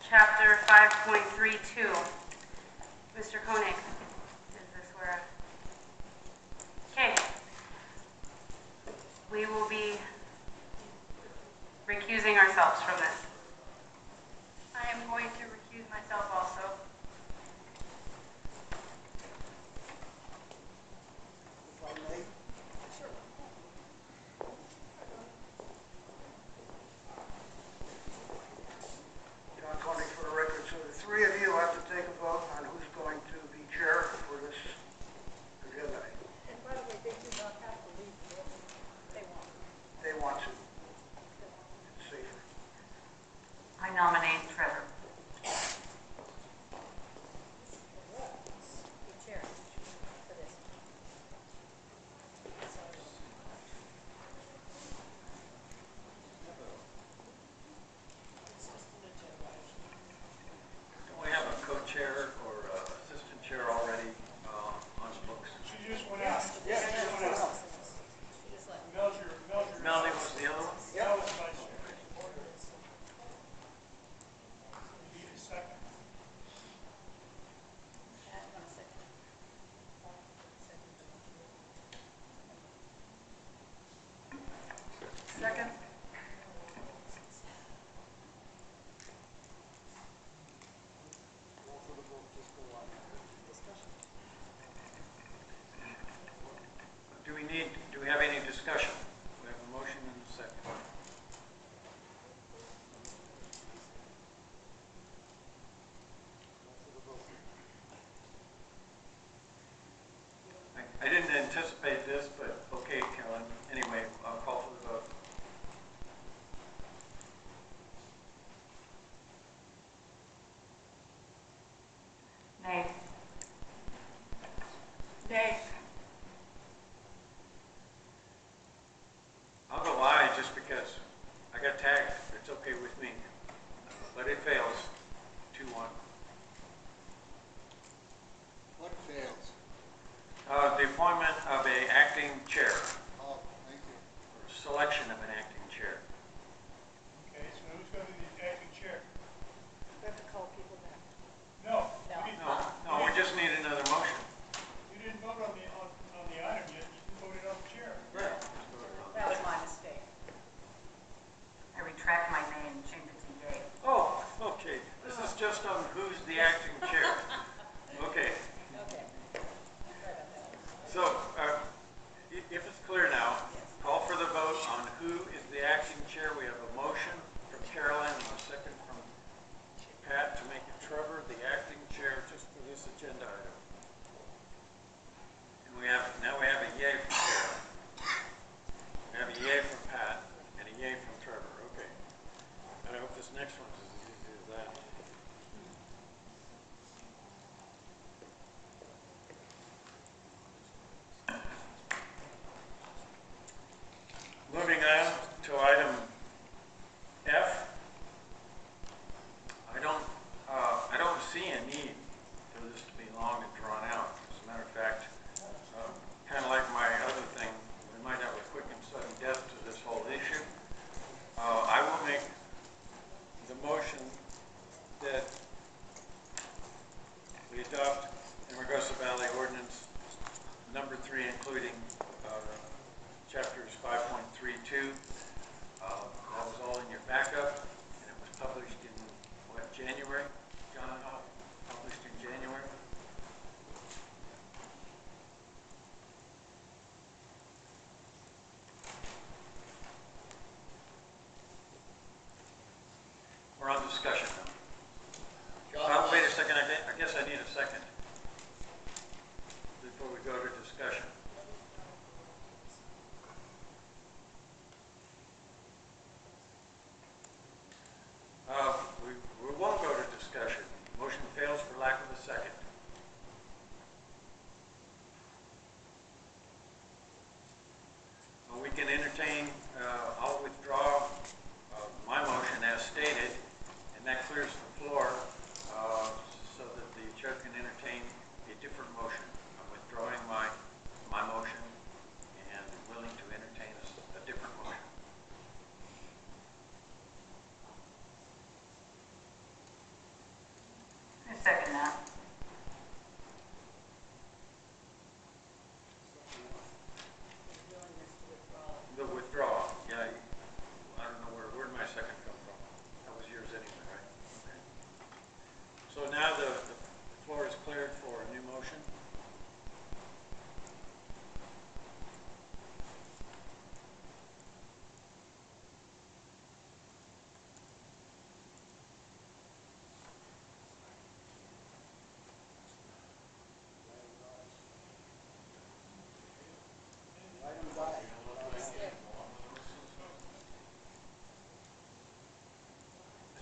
Chapter 5.32. Mr. Koenig, is this where? Okay. We will be recusing ourselves from this. I am going to recuse myself also. If I may. John Koenig for the record. So the three of you have to take a vote on who's going to be chair for this agenda item. And by the way, they do not have to leave the building. They want. They want to. It's safer. I nominate Trevor. The chair for this. Don't we have a co-chair or assistant chair already on the books? She just went out. Yeah, she just went out. Melanie was the other one? That was vice chair. You need a second. Second. Do we have any discussion? We have a motion and a second. I didn't anticipate this, but okay, Carolyn. Anyway, I'll call for the vote.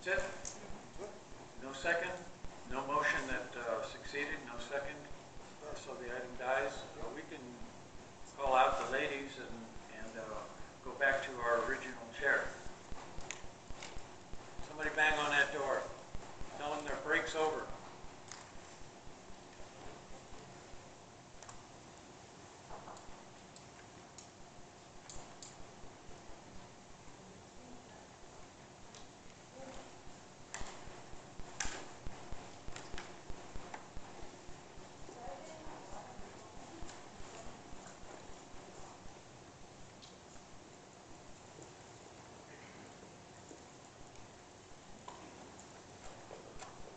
That's it? No second? No motion that succeeded, no second? So the item dies. We can call out the ladies and go back to our original chair. Somebody bang on that door. Tell them their break's over.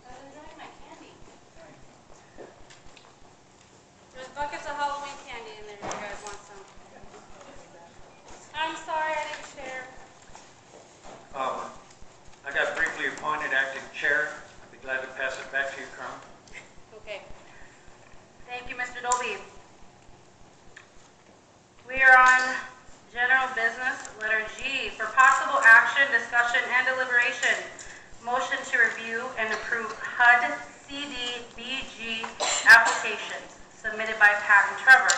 I was enjoying my candy. There's buckets of Halloween candy in there if you guys want some. I'm sorry I didn't share. I got briefly appointed acting chair. I'd be glad to pass it back to you, Carmen. Okay. Thank you, Mr. Dolby. We are on general business, letter G, for possible action, discussion, and deliberation. Motion to review and approve HUD CDBG applications submitted by Pat and Trevor.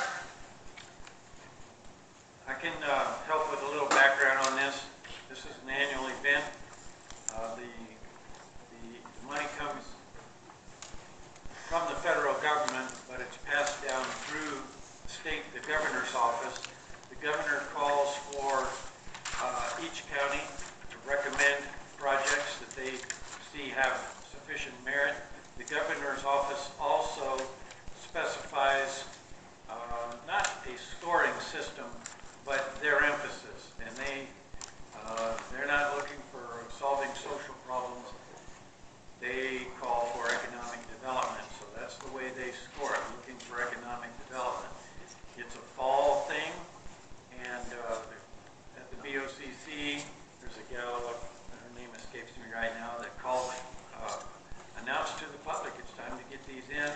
I can help with a little background on this. This is an annual event. The money comes from the federal government, but it's passed down through the governor's office. The governor calls for each county to recommend projects that they see have sufficient merit. The governor's office also specifies not a scoring system, but their emphasis. And they're not looking for solving social problems. They call for economic development. So that's the way they score it, looking for economic development. It's a fall thing, and at the BOCC, there's a gal, her name escapes me right now, that announced to the public it's time to get these in.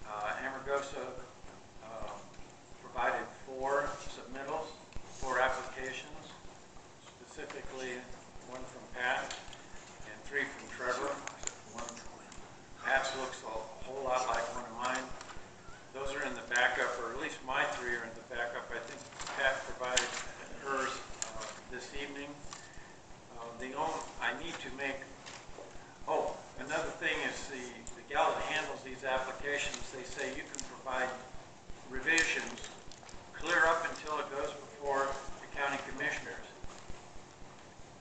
Amargosa provided 4 submittals, 4 applications, specifically one from Pat and 3 from Trevor. Pat's looks a whole lot like one of mine. Those are in the backup, or at least my 3 are in the backup. I think Pat provided hers this evening. I need to make, another thing is the gal that handles these applications, they say you can provide revisions clear up until it goes before the county commissioners.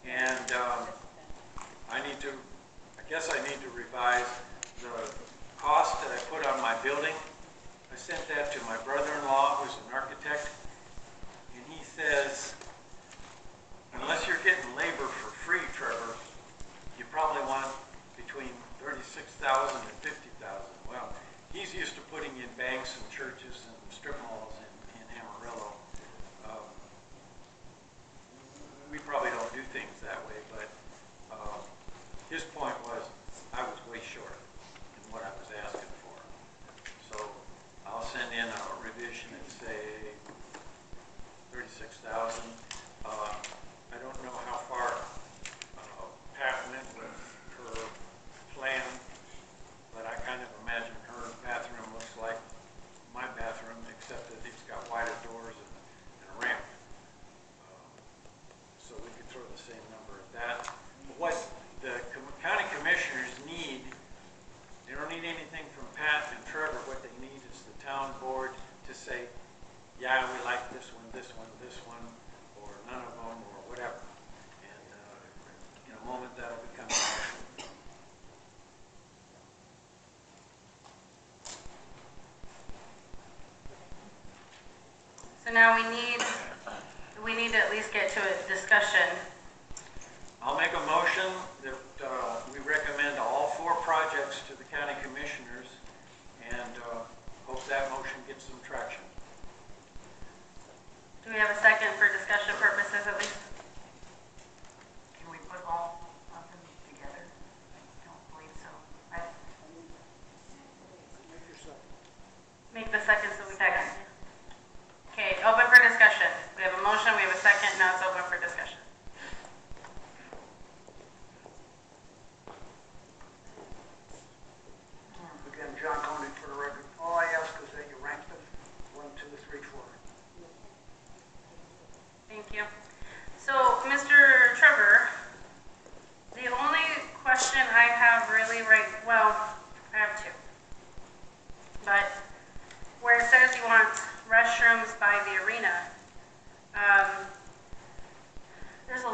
And I guess I need to revise the cost that I put on my building. I sent that to my brother-in-law, who's an architect, and he says, unless you're getting labor for free, Trevor, you probably want between $36,000 and $50,000. Well, he's used to putting in banks and churches and strip malls in Amarillo. We probably don't do things that way, but his point was I was way short in what I was asking for. So I'll send in a revision and say 36,000. I don't know how far Pat went with her plan, but I kind of imagine her bathroom looks like my bathroom, except that it's got wider doors and a ramp. So we could throw the same number at that. What the county commissioners need, they don't need anything from Pat and Trevor. What they need is the town board to say, yeah, we like this one, or none of them, or whatever. And in a moment, that'll become an action. So now we need to at least get to a discussion. I'll make a motion that we recommend all 4 projects to the county commissioners, and hope that motion gets some traction. Do we have a second for discussion purposes at least? Can we put all of them together? I don't believe so. Make the second so we can. Okay, open for discussion. We have a motion, we have a second, now it's open for discussion.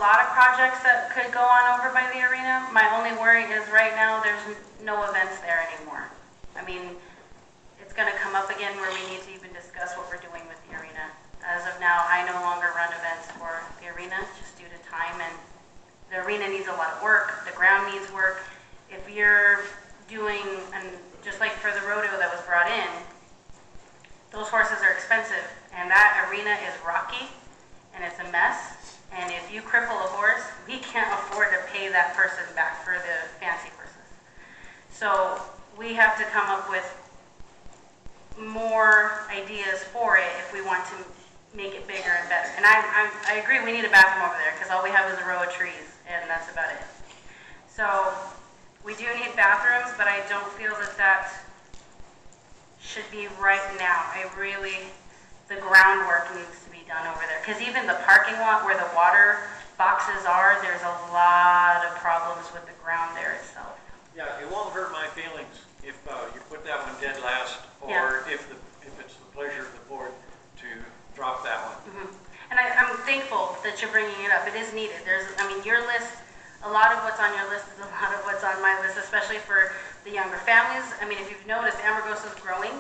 lot of projects that could go on over by the arena. My only worry is right now, there's no events there anymore. I mean, it's gonna come up again where we need to even discuss what we're doing with the arena. As of now, I no longer run events for the arena, just due to time, and the arena needs a lot of work, the ground needs work. If you're doing, and just like for the rodeo that was brought in, those horses are expensive, and that arena is rocky, and it's a mess. And if you cripple a horse, we can't afford to pay that person back for the fancy horses. So we have to come up with more ideas for it if we want to make it bigger and better. And I agree, we need a bathroom over there, because all we have is a row of trees, and that's about it. So we do need bathrooms, but I don't feel that that should be right now. The groundwork needs to be done over there. Because even the parking lot where the water boxes are, there's a lot of problems with the ground there itself. Yeah, it won't hurt my feelings if you put that one dead last, or Yeah. if it's the pleasure of the board to drop that one. And I'm thankful that you're bringing it up. It is needed. Your list, a lot of what's on your list is a lot of what's on my list, especially for the younger families. I mean, if you've noticed, Amargosa is growing.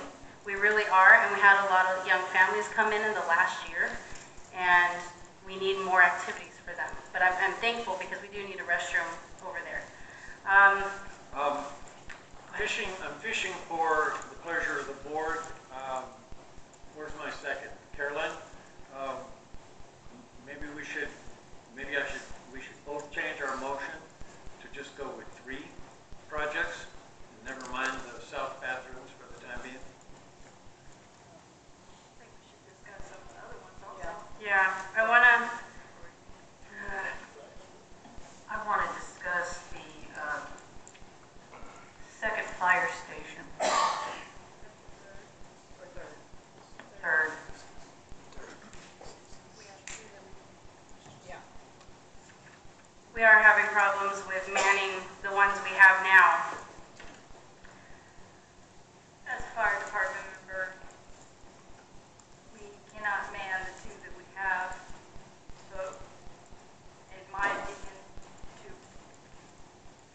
We really are, and we had a lot of young families come in the last year, and we need more activities for them. But I'm thankful because we do need a restroom over there. I'm fishing for the pleasure of the board. Where's my second? Carolyn? We should both change our motion to just go with 3 projects, and never mind the south bathrooms for the time being. Yeah, I want to discuss the second fire station. Third. We are having problems with manning the ones we have now. As a fire department member, we cannot man the 2 that we have. So, in my opinion, to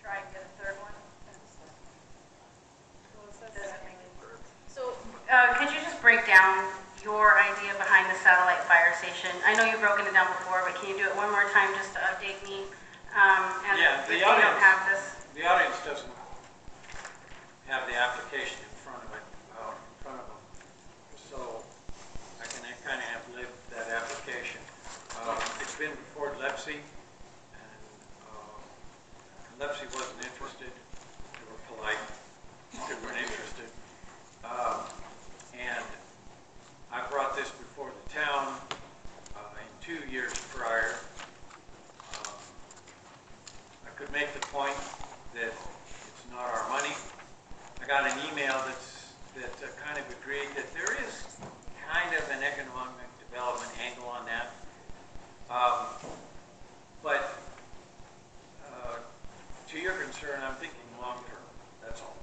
try and get a third one. So, could you just break down your idea behind the satellite fire station? I know you've broken it down before, but can you do it one more time just to update me? And Yeah, if we don't have this. the audience doesn't have the application in front of them. So I can kind of have lived that application. It's been before Lepsy, and Lepsy wasn't interested. They were polite. They weren't interested. And I brought this before the town in 2 years prior. I could make the point that it's not our money. I got an email that kind of agreed that there is kind of an economic development angle on that. But to your concern, I'm thinking long term, that's all.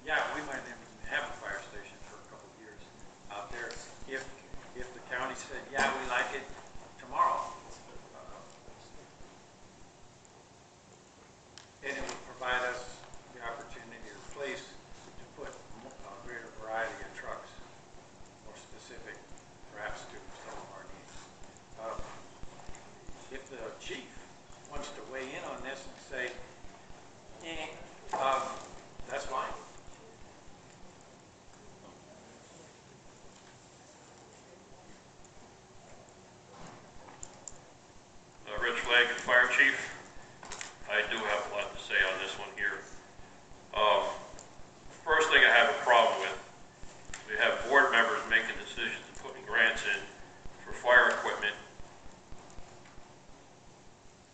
Yeah, we might even have a fire station for a couple of years out there if the county said, yeah, we like it tomorrow. And it would provide us the opportunity or place to put a greater variety of trucks, more specific, perhaps to some of our needs. If the chief wants to weigh in on this and say, that's fine. Rich Legg, Fire Chief. I do have a lot to say on this one here. First thing I have a problem with, we have board members making decisions and putting grants in for fire equipment,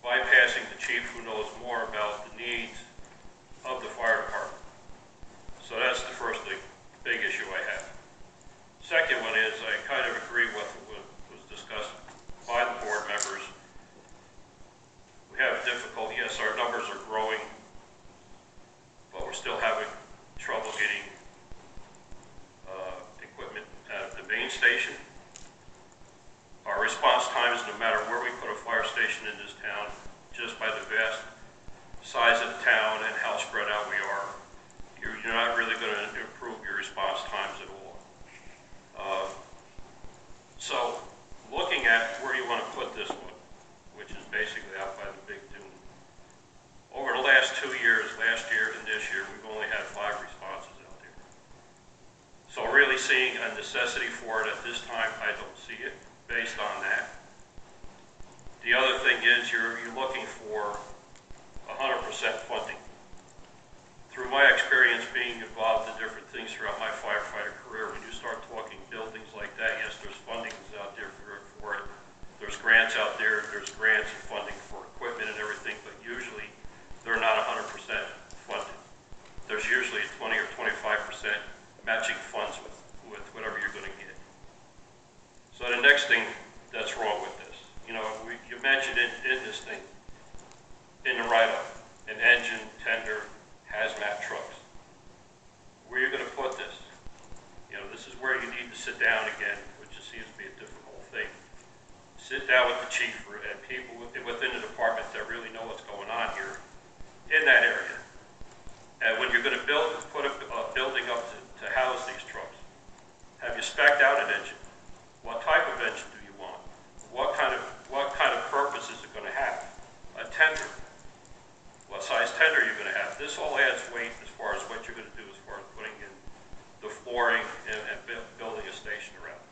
bypassing the chief who knows more about the needs of the fire department. So that's the first big issue I have. Second one is I kind of agree with what was discussed by the board members. We have difficulty, yes, our numbers are growing, but we're still having trouble getting equipment out of the main station. Our response times, no matter where we put a fire station in this town just by the vast size of the town and how spread out we are. You're not really going to improve your response times at all. So looking at where you want to put this one, which is basically out by the big dune. Over the last 2 years, last year and this year, we've only had 5 responses out there. So really seeing a necessity for it at this time, I don't see it based on that. The other thing is you're looking for 100% funding. Through my experience being involved in different things throughout my firefighter career, when you start talking buildings like that, yes, there's funding out there for it. There's grants out there, there's grants and funding for equipment and everything, but usually they're not 100% funded. There's usually 20 or 25% matching funds with whatever you're going to get. So the next thing that's wrong with this, you mentioned in this thing, in the write-up, an engine, tender, hazmat trucks. Where are you going to put this? This is where you need to sit down again, which just seems to be a difficult thing. Sit down with the chief and people within the department that really know what's going on here in that area. And when you're going to put a building up to house these trucks, have you spec'd out an engine? What type of engine do you want? What kind of purpose is it going to have? A tender. What size tender are you going to have? This all adds weight as far as what you're going to do as far as putting in the flooring and building a station around it.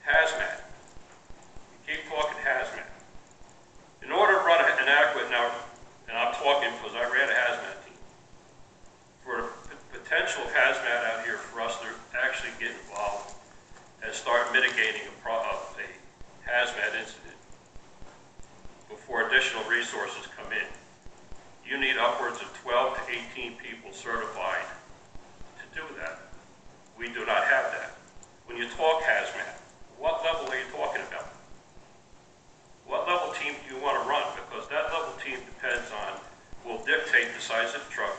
Hazmat. You keep talking hazmat. In order to run an adequate, now, and I'm talking because I ran a hazmat team, for the potential of hazmat out here for us to actually get involved and start mitigating a hazmat incident before additional resources come in, you need upwards of 12 to 18 people certified to do that. We do not have that. When you talk hazmat, what level are you talking about? What level team do you want to run? Because that level team depends on, will dictate the size of the truck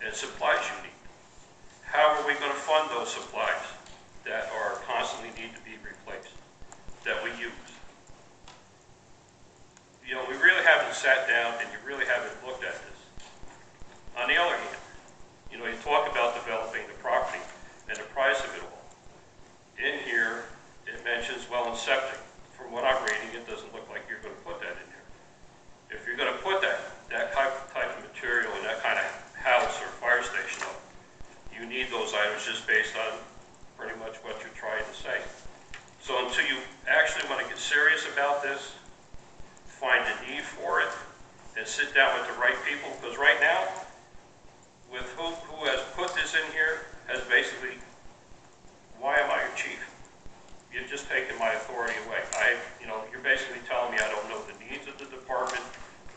and supplies you need. How are we going to fund those supplies that are constantly need to be replaced, that we use? We really haven't sat down and you really haven't looked at this. On the other hand, you talk about developing the property and the price of it all. In here, it mentions well and septic. From what I'm reading, it doesn't look like you're going to put that in there. If you're going to put that type of material in that kind of house or fire station up, you need those items just based on pretty much what you're trying to say. So until you actually want to get serious about this, find a need for it, and sit down with the right people, because right now, with who has put this in here, has basically, why am I your chief? You've just taken my authority away. You're basically telling me I don't know the needs of the department,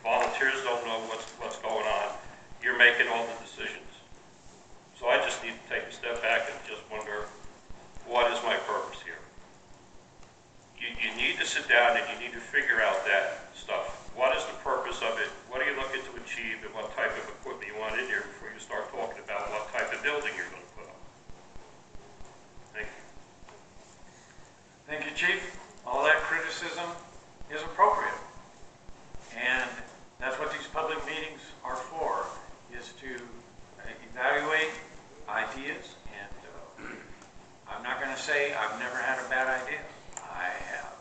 volunteers don't know what's going on, you're making all the decisions. So I just need to take a step back and just wonder, what is my purpose here? You need to sit down and you need to figure out that stuff. What is the purpose of it? What are you looking to achieve and what type of equipment you want in here before you start talking about what type of building you're going to put up? Thank you. Thank you, Chief. All that criticism is appropriate. And that's what these public meetings are for, is to evaluate ideas. And I'm not going to say I've never had a bad idea. I have.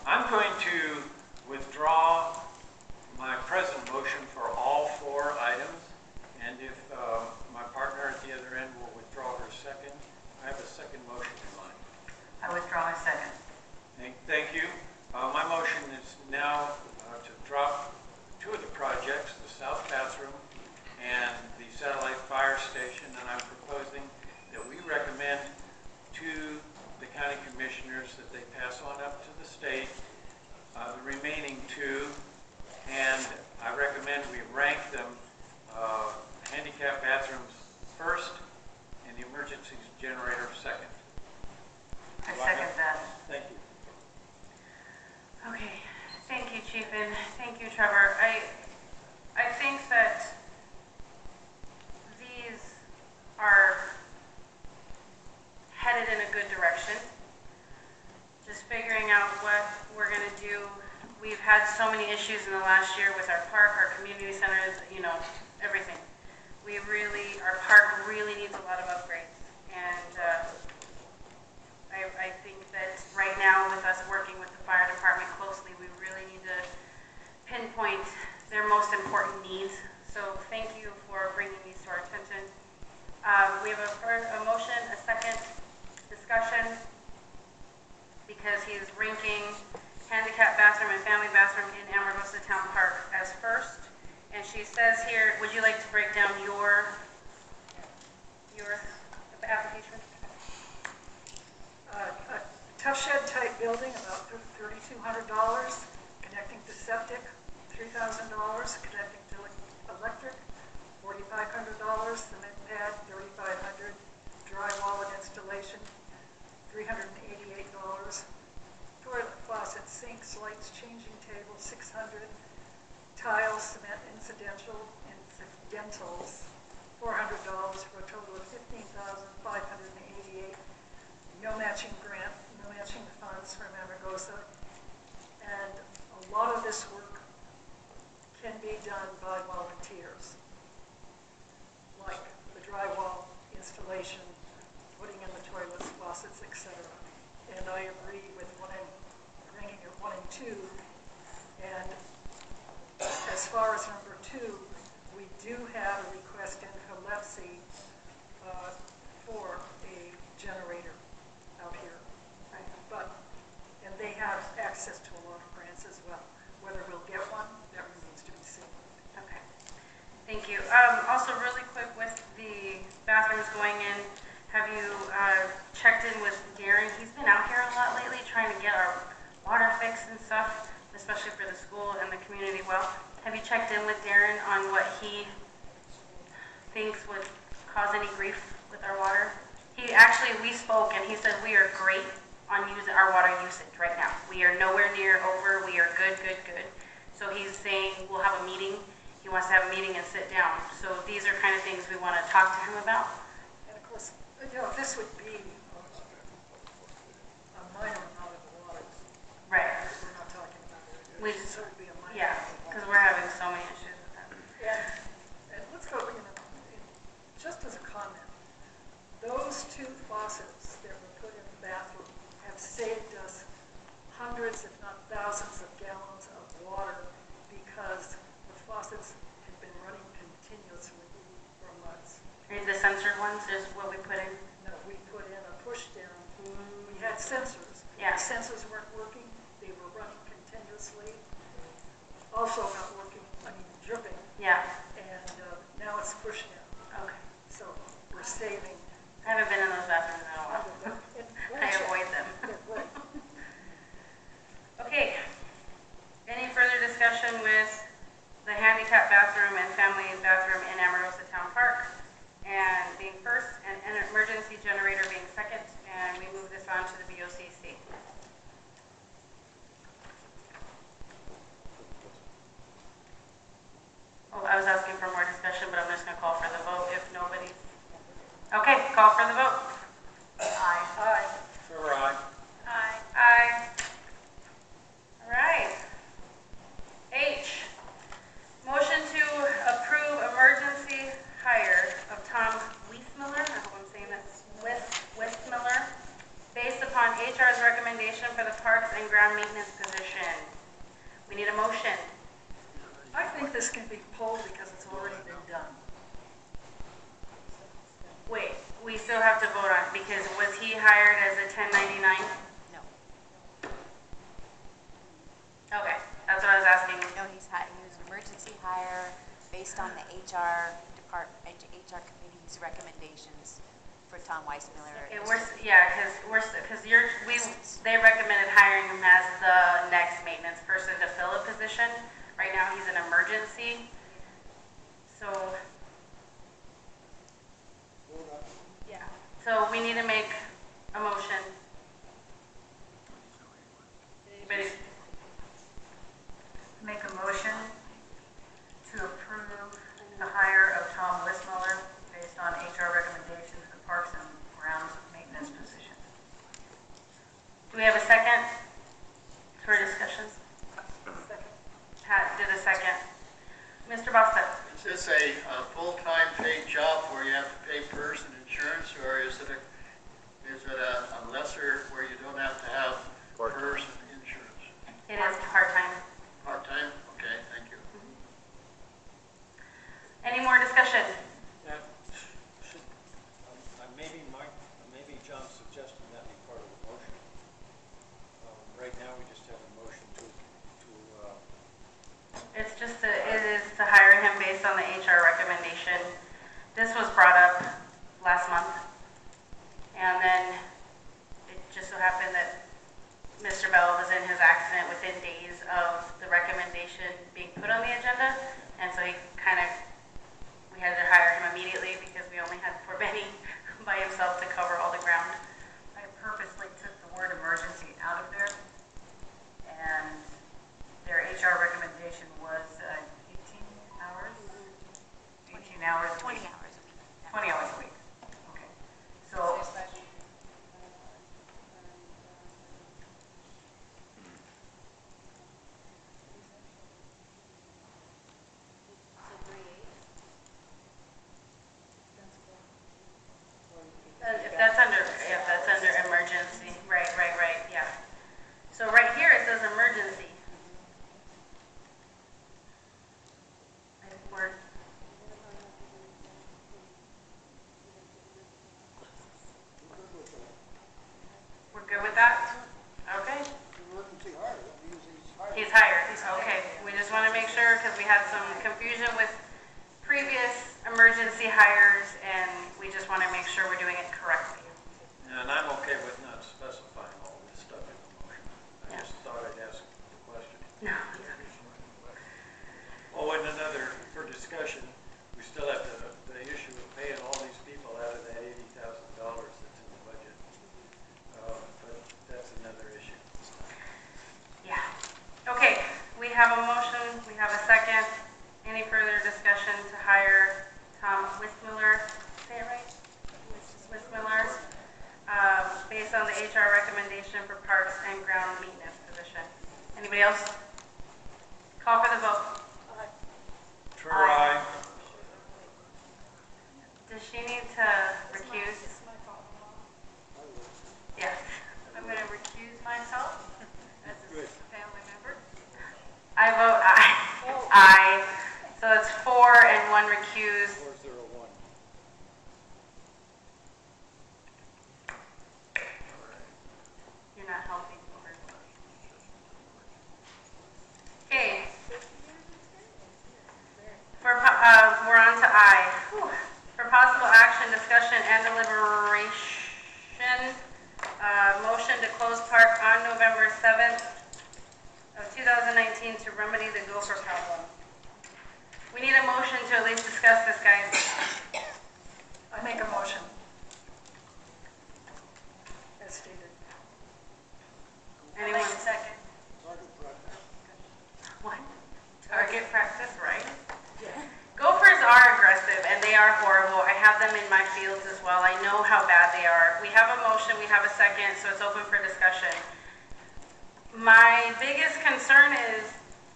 I'm going to withdraw my present motion for all 4 items. And if my partner at the other end will withdraw her second, I have a second motion in mind. I withdraw my second. Thank you. My motion is now to drop 2 of the projects, the south bathroom and the satellite fire station, and I'm proposing that we recommend to the county commissioners that they pass on up to the state the remaining 2, and I recommend we rank them handicap bathrooms first and the emergency generator second. I second that. Thank you. Okay, thank you, Chief, and thank you, Trevor. I think that these are headed in a good direction. Just figuring out what we're going to do we've had so many issues in the last year with our park, our community centers, everything. Our park really needs a lot of upgrades. And I think that right now, with us working with the fire department closely, we really need to pinpoint their most important needs. So thank you for bringing these to our attention. We have a motion, a second discussion, because he is ranking handicap bathroom and family bathroom in Amargosa Town Park as first. And she says here, would you like to break down your application? A tough shed type building, about $3,200, connecting to septic, $3,000, connecting to electric, $4,500, cement pad, $3,500, drywall and installation, $388, toilet faucet, sinks, lights, changing table, $600, tiles, cement, incidentals, $400, for a total of $15,588. No matching grant, no matching funds from Amargosa. And a lot of this work can be done by volunteers, like the drywall installation, putting in the toilets, faucets, etc. And I agree with ranking it 1 and 2. And as far as number 2, we do have a request in Calepsy for a generator out here. Right. And they have access to a lot of grants as well. Whether we'll get one, that remains to be seen. Okay. Thank you. Also, really quick, with the bathrooms going in, have you checked in with Darren? He's been out here a lot lately trying to get our water fixed and stuff, especially for the school and the community well. Have you checked in with Darren on what he thinks would cause any grief with our water? We spoke, and he said we are great on using our water usage right now. We are nowhere near over. We are good. So he's saying we'll have a meeting. He wants to have a meeting and sit down. So these are kind of things we want to talk to him about. And of course, this would be a minor amount of water. Right. We're not talking about it. So it would be a minor. Yeah, because we're having so many issues with that. And let's go, just as a comment, those 2 faucets that were put in the bathroom have saved us hundreds, if not thousands, of gallons of water because the faucets had been running continuously for months. Are the censored ones is what we put in? No, we put in a push down. We had sensors. Yeah. The sensors weren't working. They were running continuously. Also not working, dripping. Yeah. And now it's push down. Okay. So we're saving. I haven't been in those bathrooms in a while. I avoid them. Okay. Any further discussion with the handicap bathroom and family bathroom in Amargosa Town Park? And being first, and an emergency generator being second, and we move this on to the BOCC. Oh, I was asking for more discussion, but I'm just going to call for the vote if nobody's... Okay, call for the vote. Aye. Aye. Sure, aye. Aye. Aye. All right. H, motion to approve emergency hire of Tom Wiesmiller, I hope I'm saying that, Wiesmiller, based upon HR's recommendation for the Parks and Ground Maintenance position. We need a motion. I think this can be pulled because it's already been done. Wait, we still have to vote on it because was he hired as a 1099? No. Okay, that's what I was asking. No, he was an emergency hire based on the HR committee's recommendations for Tom Weissmiller. Okay, they recommended hiring him as the next maintenance person to fill a position. Right now, he's an emergency. So, yeah. So we need to make a motion. Anybody? Make a motion to approve the hire of Tom Wissmuller based on HR recommendations for the Parks and Grounds Maintenance position. Do we have a second for discussion? did a second. Mr. Basta? Is this a full-time paid job where you have to pay PERS and insurance, or is it a lesser where you don't have to have PERS and insurance? It is part-time. Part-time? Okay, thank you. Any more discussion? Now, maybe John's suggesting that be part of the motion. Right now, we just have a motion to It is to hire him based on the HR recommendation. This was brought up last month. And then it just so happened that Mr. Bell was in his accident within days of the recommendation being put on the agenda. And so we had to hire him immediately because we only had poor Benny by himself to cover all the ground. I purposely took the word emergency out of there, and their HR recommendation was 18 hours? 18 hours a week. 20 hours a week. 20 hours a week. Okay. So, If that's under emergency, right, yeah. So right here it says emergency. And we're good with that? Okay. Emergency hire, that means he's hired. He's hired, okay. We just want to make sure because we had some confusion with previous emergency hires and we just want to make sure we're doing it correctly. And I'm okay with not specifying all this stuff in the motion. I just thought I'd ask the question. No. Oh, and another, for discussion, we still have the issue of paying all these people out of that $80,000 that's in the budget. But that's another issue. Yeah. Okay, we have a motion, we have a second. Any further discussion to hire Tom Wistmiller? Say it right? Wistmiller, based on the HR recommendation for parks and ground maintenance position. Anybody else? Call for the vote. Try. Does she need to recuse? Yes. I'm going to recuse myself as a family member. I vote aye. Aye. So it's 4 and 1 recused. 401. You're not helping. Okay. We're on to I. For possible action, discussion, and deliberation, motion to close park on November 7th of 2019 to remedy the gopher problem. We need a motion to at least discuss this, guys. I make a motion. As stated. Anyone? Second. What? Target practice, right? Yeah. Gophers are aggressive and they are horrible. I have them in my fields as well. I know how bad they are. We have a motion, we have a second, so it's open for discussion. My biggest concern is,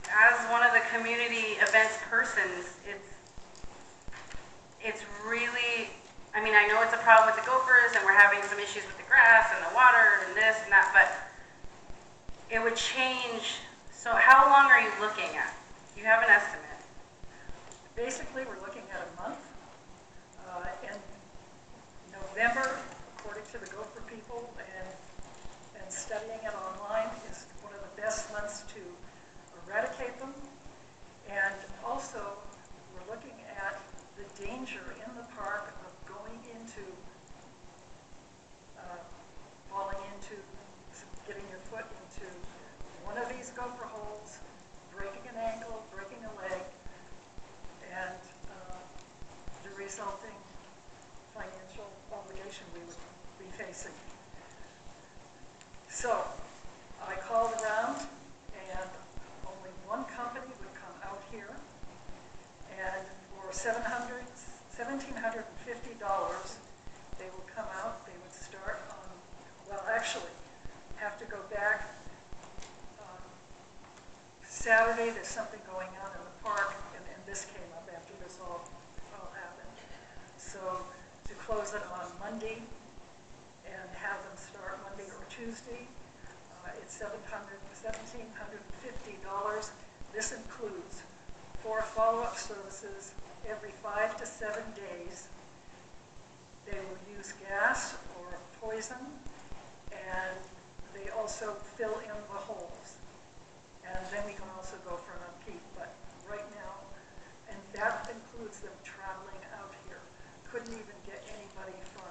as one of the community events persons, it's really, I mean, I know it's a problem with the gophers and we're having some issues with the grass and the water and this and that, but it would change. So how long are you looking at? You have an estimate? Basically, we're looking at a month. In November, according to the gopher people and studying it online, is one of the best months to eradicate them. And also, we're looking at the danger in the park of going into, falling into, getting your foot into one of these gopher holes, breaking an ankle, breaking a leg, and the resulting financial obligation we would be facing. So I called around and only one company would come out here, and for $1,750 they will come out. They would start on, well, actually have to go back Saturday, there's something going on in the park, and this came up after this all happened. So to close it on Monday and have them start Monday or Tuesday, it's $1,750. This includes 4 follow-up services every 5 to 7 days. They will use gas or poison, and they also fill in the holes. And then we can also go for an upkeep, but right now, and that includes them traveling out here. Couldn't even get anybody from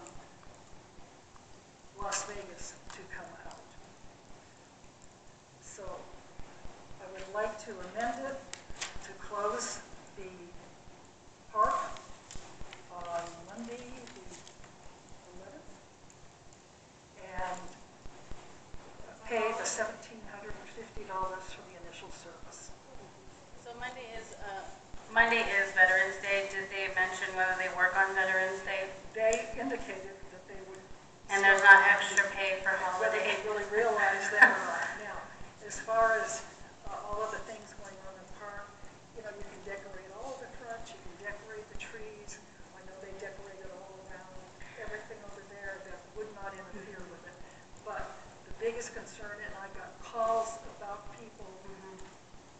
Las Vegas to come out. So I would like to amend it to close the park on Monday, the 11th, and pay the $1,750 for the initial service. So Monday is Veterans Day. Did they mention whether they work on Veterans Day? They indicated that they would. And there's not extra pay for Whether holiday? they really realize that or not. Now, as far as all of the things going on in the park, you know, you can decorate all of the front, you can decorate the trees. I know they decorated all around, everything over there that would not interfere with it. But the biggest concern, and I got calls about people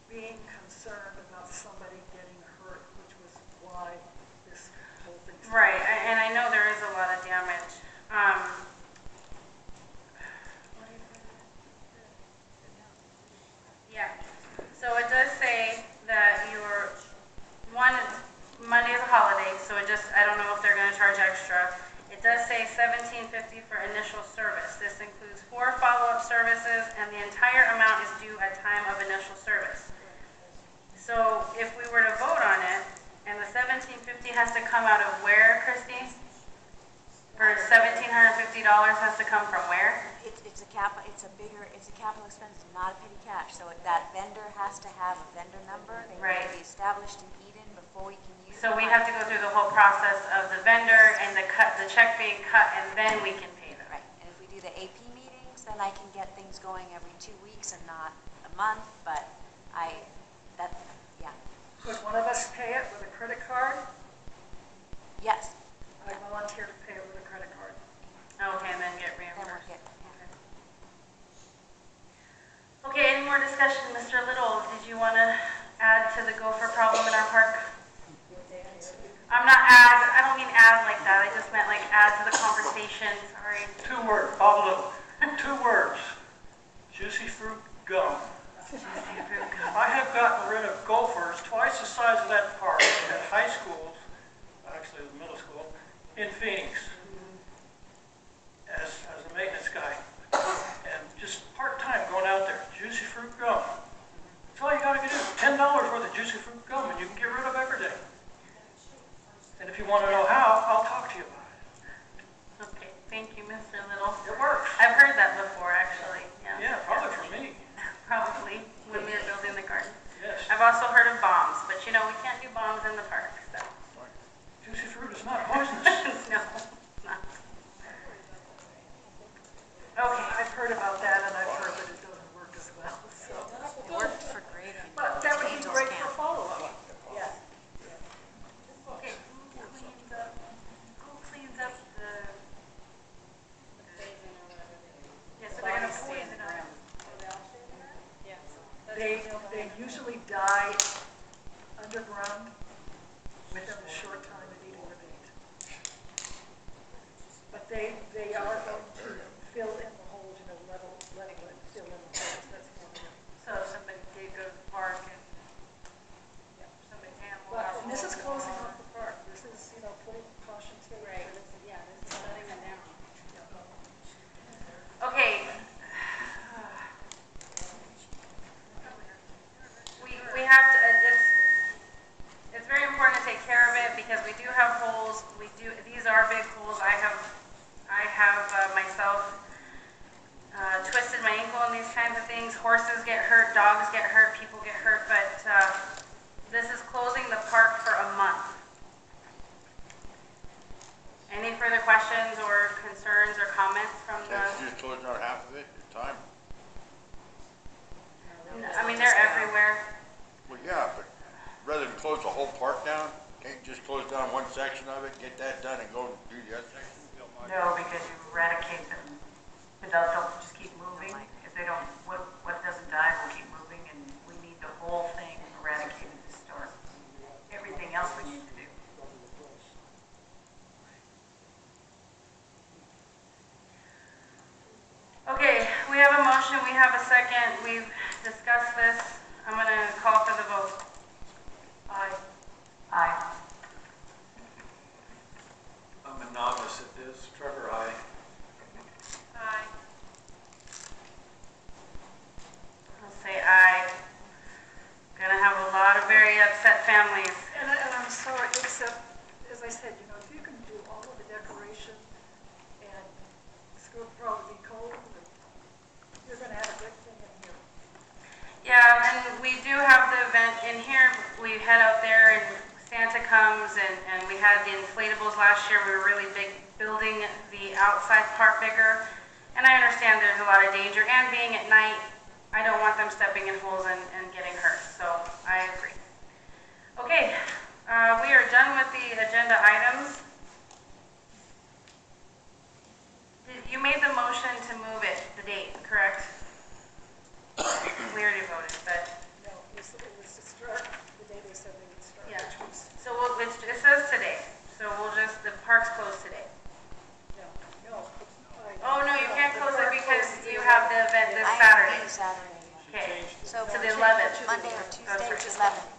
being concerned about somebody getting hurt, which was why this whole thing started. Right, and I know there is a lot of damage. Yeah, so it does say that Monday is a holiday, so I don't know if they're gonna charge extra. It does say $1,750 for initial service. This includes 4 follow-up services, and the entire amount is due at time of initial service. So if we were to vote on it, and the $1,750 has to come out of where, Christy? For $1,750 has to come from where? It's a capital expense, not a petty cash. So that vendor has to have a vendor number. They need to be established in Eden before we can use it. So we have to go through the whole process of the vendor and the check being cut, and then we can pay them. Right, and if we do the AP meetings, then I can get things going every 2 weeks and not a month, but yeah. Could one of us pay it with a credit card? Yes. I volunteer to pay it with a credit card. Okay, and then get Then we'll reimbursed. get, Okay, any more discussion? Mr. Little, did you want to add to the gopher problem in our park? I don't mean add like that. I just meant like add to the conversation. Sorry. 2 words, Bob Little. 2 words. Juicy fruit gum. I have gotten rid of gophers twice the size of that park at high schools, actually it was middle school, in Phoenix, as a maintenance guy. And just part-time going out there, juicy fruit gum. That's all you gotta do, $10 worth of juicy fruit gum, and you can get rid of everything. And if you wanna know how, I'll talk to you about it. Okay, thank you, Mr. Little. It works. I've heard that before, actually. Yeah, probably for me. Probably, when we were building the garden. Yes. I've also heard of bombs, but you know, we can't do bombs in the park, so. Juicy fruit is not poisonous. No, it's not. Okay. I've heard about that, and I've heard that it doesn't work as well, so. it worked for grading. But that would be great for follow-up. Yes. Okay, who cleans up the? Yes, so they're gonna poison us. They usually die underground within a short time of eating the bait. But they are going to fill in the holes, you know, level it, fill in the holes, that's part of it. So if somebody did go to the park and somebody's animal. But, and this is closing off the park, this is, you know, putting caution tape. Right, this is shutting it down. Okay. We have to, it's very important to take care of it because we do have holes. These are big holes. I have myself twisted my ankle and these kinds of things. Horses get hurt, dogs get hurt, people get hurt, but this is closing the park for a month. Any further questions or concerns or comments from the? You just closed out half of it, your time. I mean, they're everywhere. close the whole park down? Can't you just close down one section of it, get that done and go do the other section? No, because you eradicate them, but they'll just keep moving. If they don't, what doesn't die will keep moving, and we need the whole thing eradicated to start. Everything else we need to do. Okay, we have a motion, we have a second, we've discussed this. I'm gonna call for the vote. Aye. Aye. I'm a novice at this. Trevor, aye. Aye. I'll say aye. Gonna have a lot of very upset families. And I'm sorry, except, as I said, you know, if you can do all of the decoration and it's going to probably be cold, but you're going to have a good thing in here. Yeah, and we do have the event in here. We head out there and Santa comes and we had the inflatables last year. We were really big building the outside part bigger. And I understand there's a lot of danger and being at night, I don't want them stepping in holes and getting hurt. So I agree. Okay, we are done with the agenda items. You made the motion to move it, the date, correct? We already voted, but. No, it was to start the day they said they would start, Yeah. which was, So it says today, so the park's closed today. no. Oh, no, you can't the close it park because closes you the have the event this Saturday. Saturday. Okay, So to the change 11th. it Monday or Tuesday, That's which is right. 11.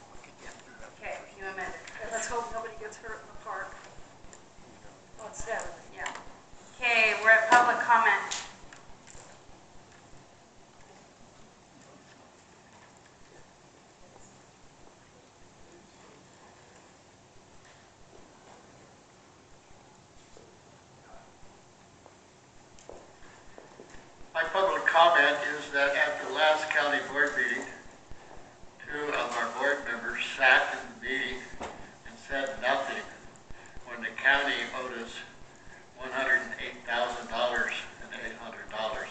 Okay, you amended. And let's hope nobody gets hurt in the park on Saturday. Yeah. Okay, we're at public comment. My public comment is that at the last county board meeting, 2 of our board members sat in the meeting and said nothing when the county owed us $108,800.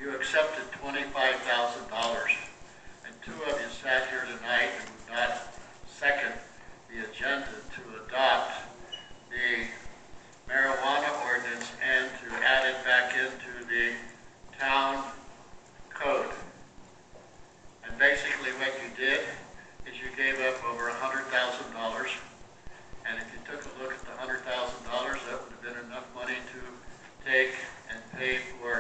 You accepted $25,000, and 2 of you sat here tonight and would not second the agenda to adopt the marijuana ordinance and to add it back into the town code. And basically what you did is you gave up over $100,000. And if you took a look at the $100,000, that would have been enough money to take and pay for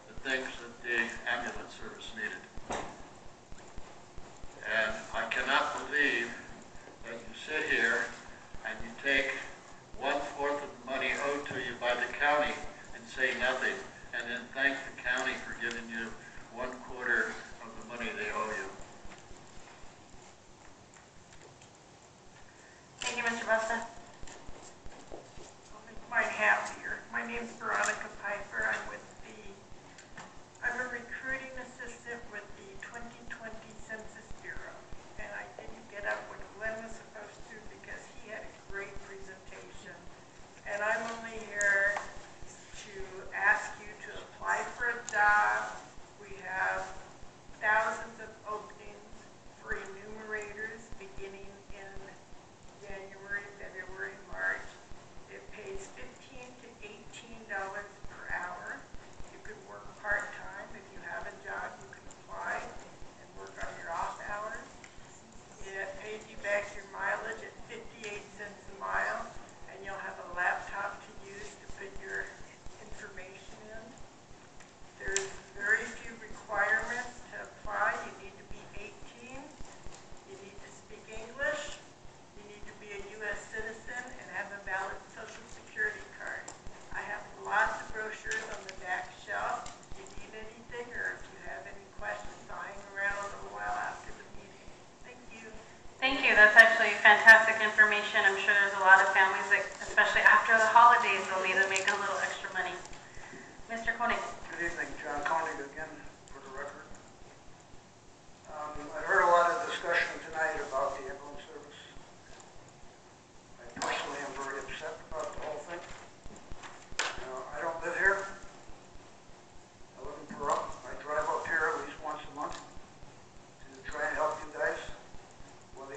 the things that the ambulance service needed. And I cannot believe that you sit here and you take 1/4 of the money owed to you by the county and say nothing, and then thank the county for giving you 1/4 of the money they owe you. Thank you, Mr. Busta. I'll make mine happier. My name's Veronica Piper. I'm a recruiting assistant with the 2020 Census Bureau. And I didn't get up when Glenn was supposed to because he had a great presentation. And I'm only here to ask you to apply for a job. We have thousands of openings for enumerators beginning in January, February, March. It pays $15 to $18 per hour. You could work part-time. If you have a job, you can apply and work on your off hours. It pays you back your mileage at 58 cents a mile, and you'll have a laptop to use to put your information in. There's very few requirements to apply. You need to be 18. You need to speak English. You need to be a U.S. citizen and have a valid social security card. I have lots of brochures on the back shelf. If you need anything or if you have any questions, I'll hang around a little while after the meeting. Thank you. Thank you. That's actually fantastic information. I'm sure there's a lot of families that, especially after the holidays, they'll need to make a little extra money. Mr. Koenig. Good evening, John Koenig again, for the record. I heard a lot of discussion tonight about the ambulance service. I personally am very upset about the whole thing. I don't live here. I live in Pahrump. I drive up here at least once a month to try and help you guys. Well, the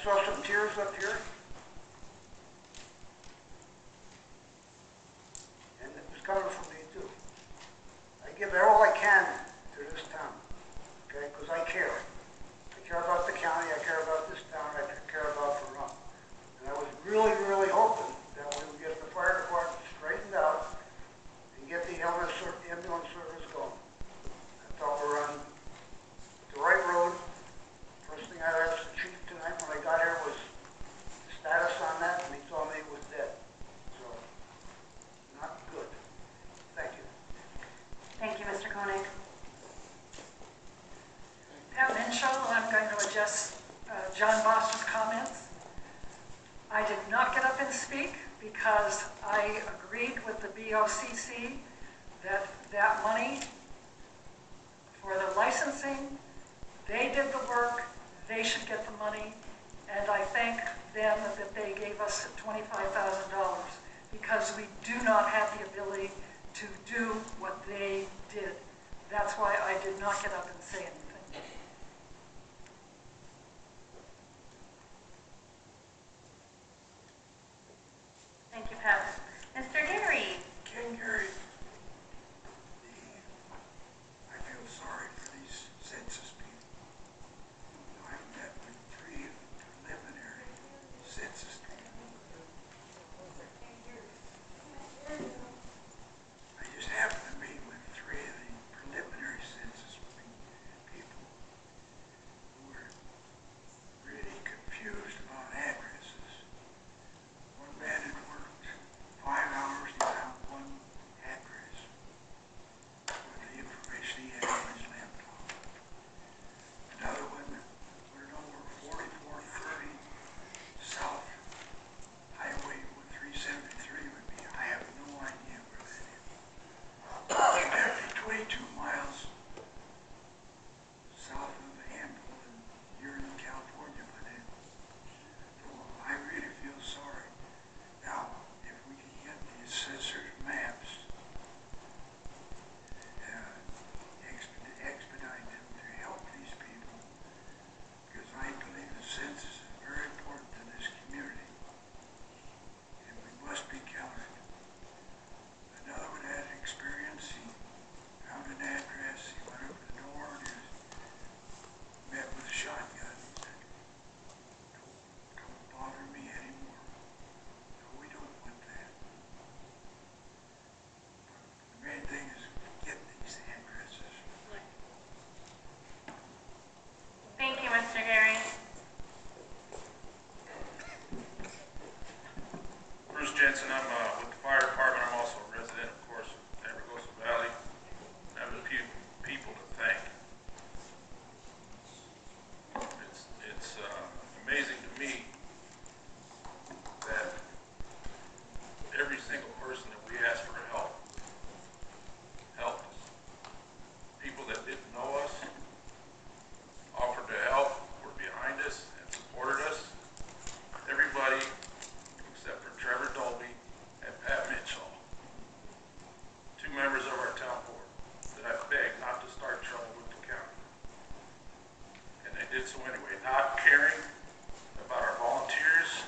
saw some tears up here. And it was coming from me too. I give all I can to this town, okay, because I care. I care about the county, I care about this town, I care about Vermont. And I was really, really hoping that we would get the fire department straightened out and get the ambulance service going. I thought we were on the right road. First thing I asked the chief tonight when I got here was the status on that, and he told me it was dead. So, not good. Thank you. Thank you, Mr. Koenig. Pat Minshall, I'm going to adjust John Boster's comments. I did not get up and speak because I agreed with the BOCC that that money for the licensing, they did the work, they should get the money, and I thank them that they gave us $25,000 because we do not have the ability to do what they did. That's why I did not get up and say anything. Thank you, Pat. Mr. Gary. Ken Gary, I feel sorry for these census people. I've met with 3 preliminary census people. I just happened to meet with 3 of the preliminary census people who were really confused about addresses. One man had worked 5 hours, he found one address with the information he had on his laptop. Another one would have known where 4430 South Highway 373 would be. I have no idea where that is. It's actually 22 miles south of Hamilton and you're in California by then. So I really feel sorry. Now, if we can get the assessor's maps, expedite them to help these people, because I believe the census is very important to this community, and we must be counted. Another one had experience. He found an address. He went up the door and he met with a shotgun. He said, don't bother me anymore. No, we don't want that. The main thing is get these addresses. Thank you, Mr. Gary. Bruce Jensen, I'm with the fire department. I'm also a resident, of course, of Amargosa Valley. I have a few people to thank. It's amazing to me that every single person that we asked for help helped us. People that didn't know us offered to help, were behind us, and supported us. Everybody except for Trevor Dolby and Pat Mitchell, 2 members of our town board that I begged not to start trouble with the county. And they did so anyway, not caring about our volunteers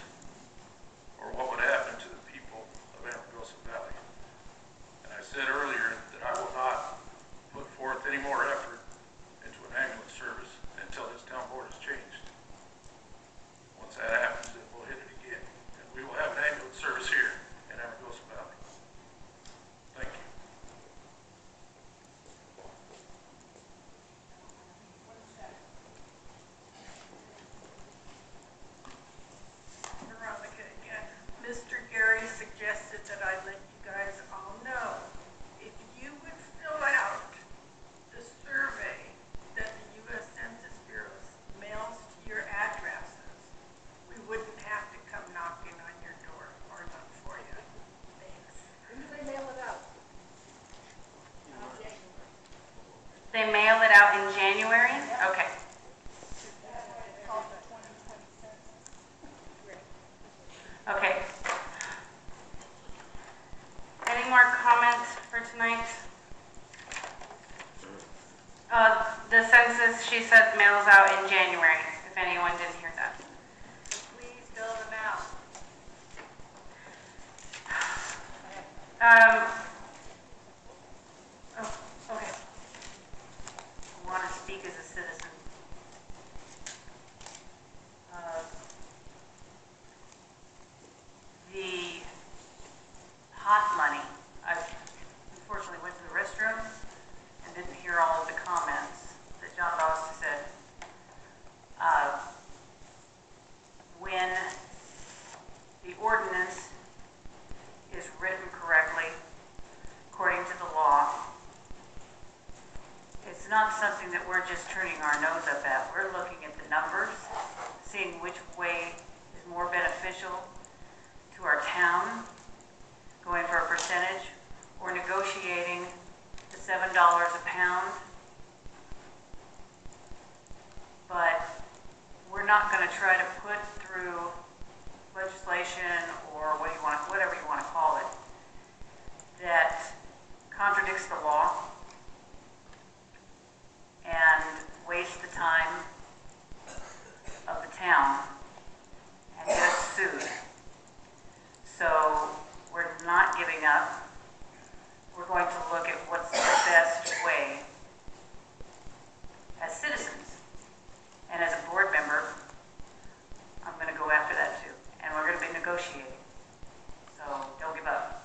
or what would happen to the people of Amargosa Valley. And I said earlier that I will not put forth any more effort into an ambulance service until this town board is changed. Once that happens, then we'll hit it again. And we will have an ambulance service here in Amargosa Valley. Thank you. Veronica again. Mr. Gary suggested that I let you guys all know, if you would fill out the survey that the U.S. Census Bureau mails to your addresses, we wouldn't have to come knocking on your door or look for you. Thanks. When do they mail it out? They mail it out in January? Okay. Okay. Any more comments for tonight? The census, she said, mails out in January, if anyone didn't hear that. just turning our nose up at. We're looking at the numbers, seeing which way is more beneficial to our town, going for a percentage, or negotiating the $7 a pound. But we're not going to try to put through legislation or whatever you want to call it, that contradicts the law and waste the time of the town and get us sued. So we're not giving up. We're going to look at what's the best way as citizens. And as a board member, I'm going to go after that too. And we're going to be negotiating. So don't give up.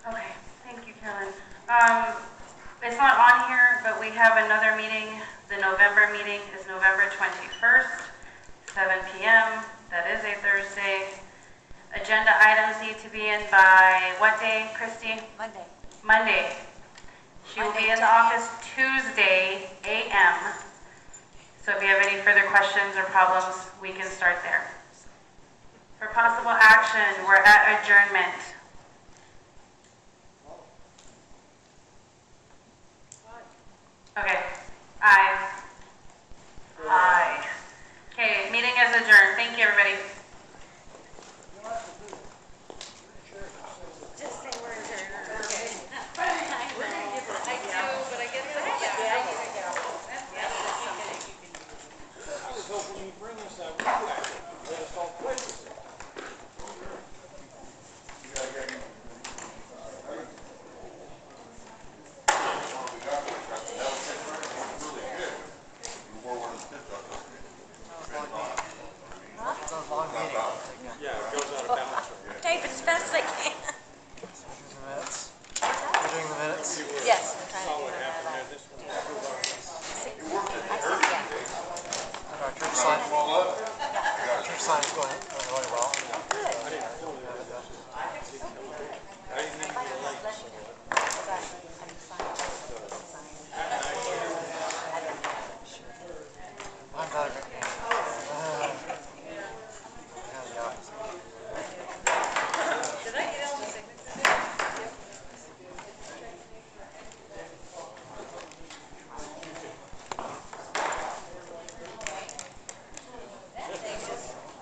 Okay, thank you, Carolyn. It's not on here, but we have another meeting. The November meeting is November 21st, 7 p.m. That is a Thursday. Agenda items need to be in by what day, Christy? Monday. Monday. She will be in the office Tuesday, a.m. So if you have any further questions or problems, we can start there. For possible action, we're at adjournment. Okay. Aye.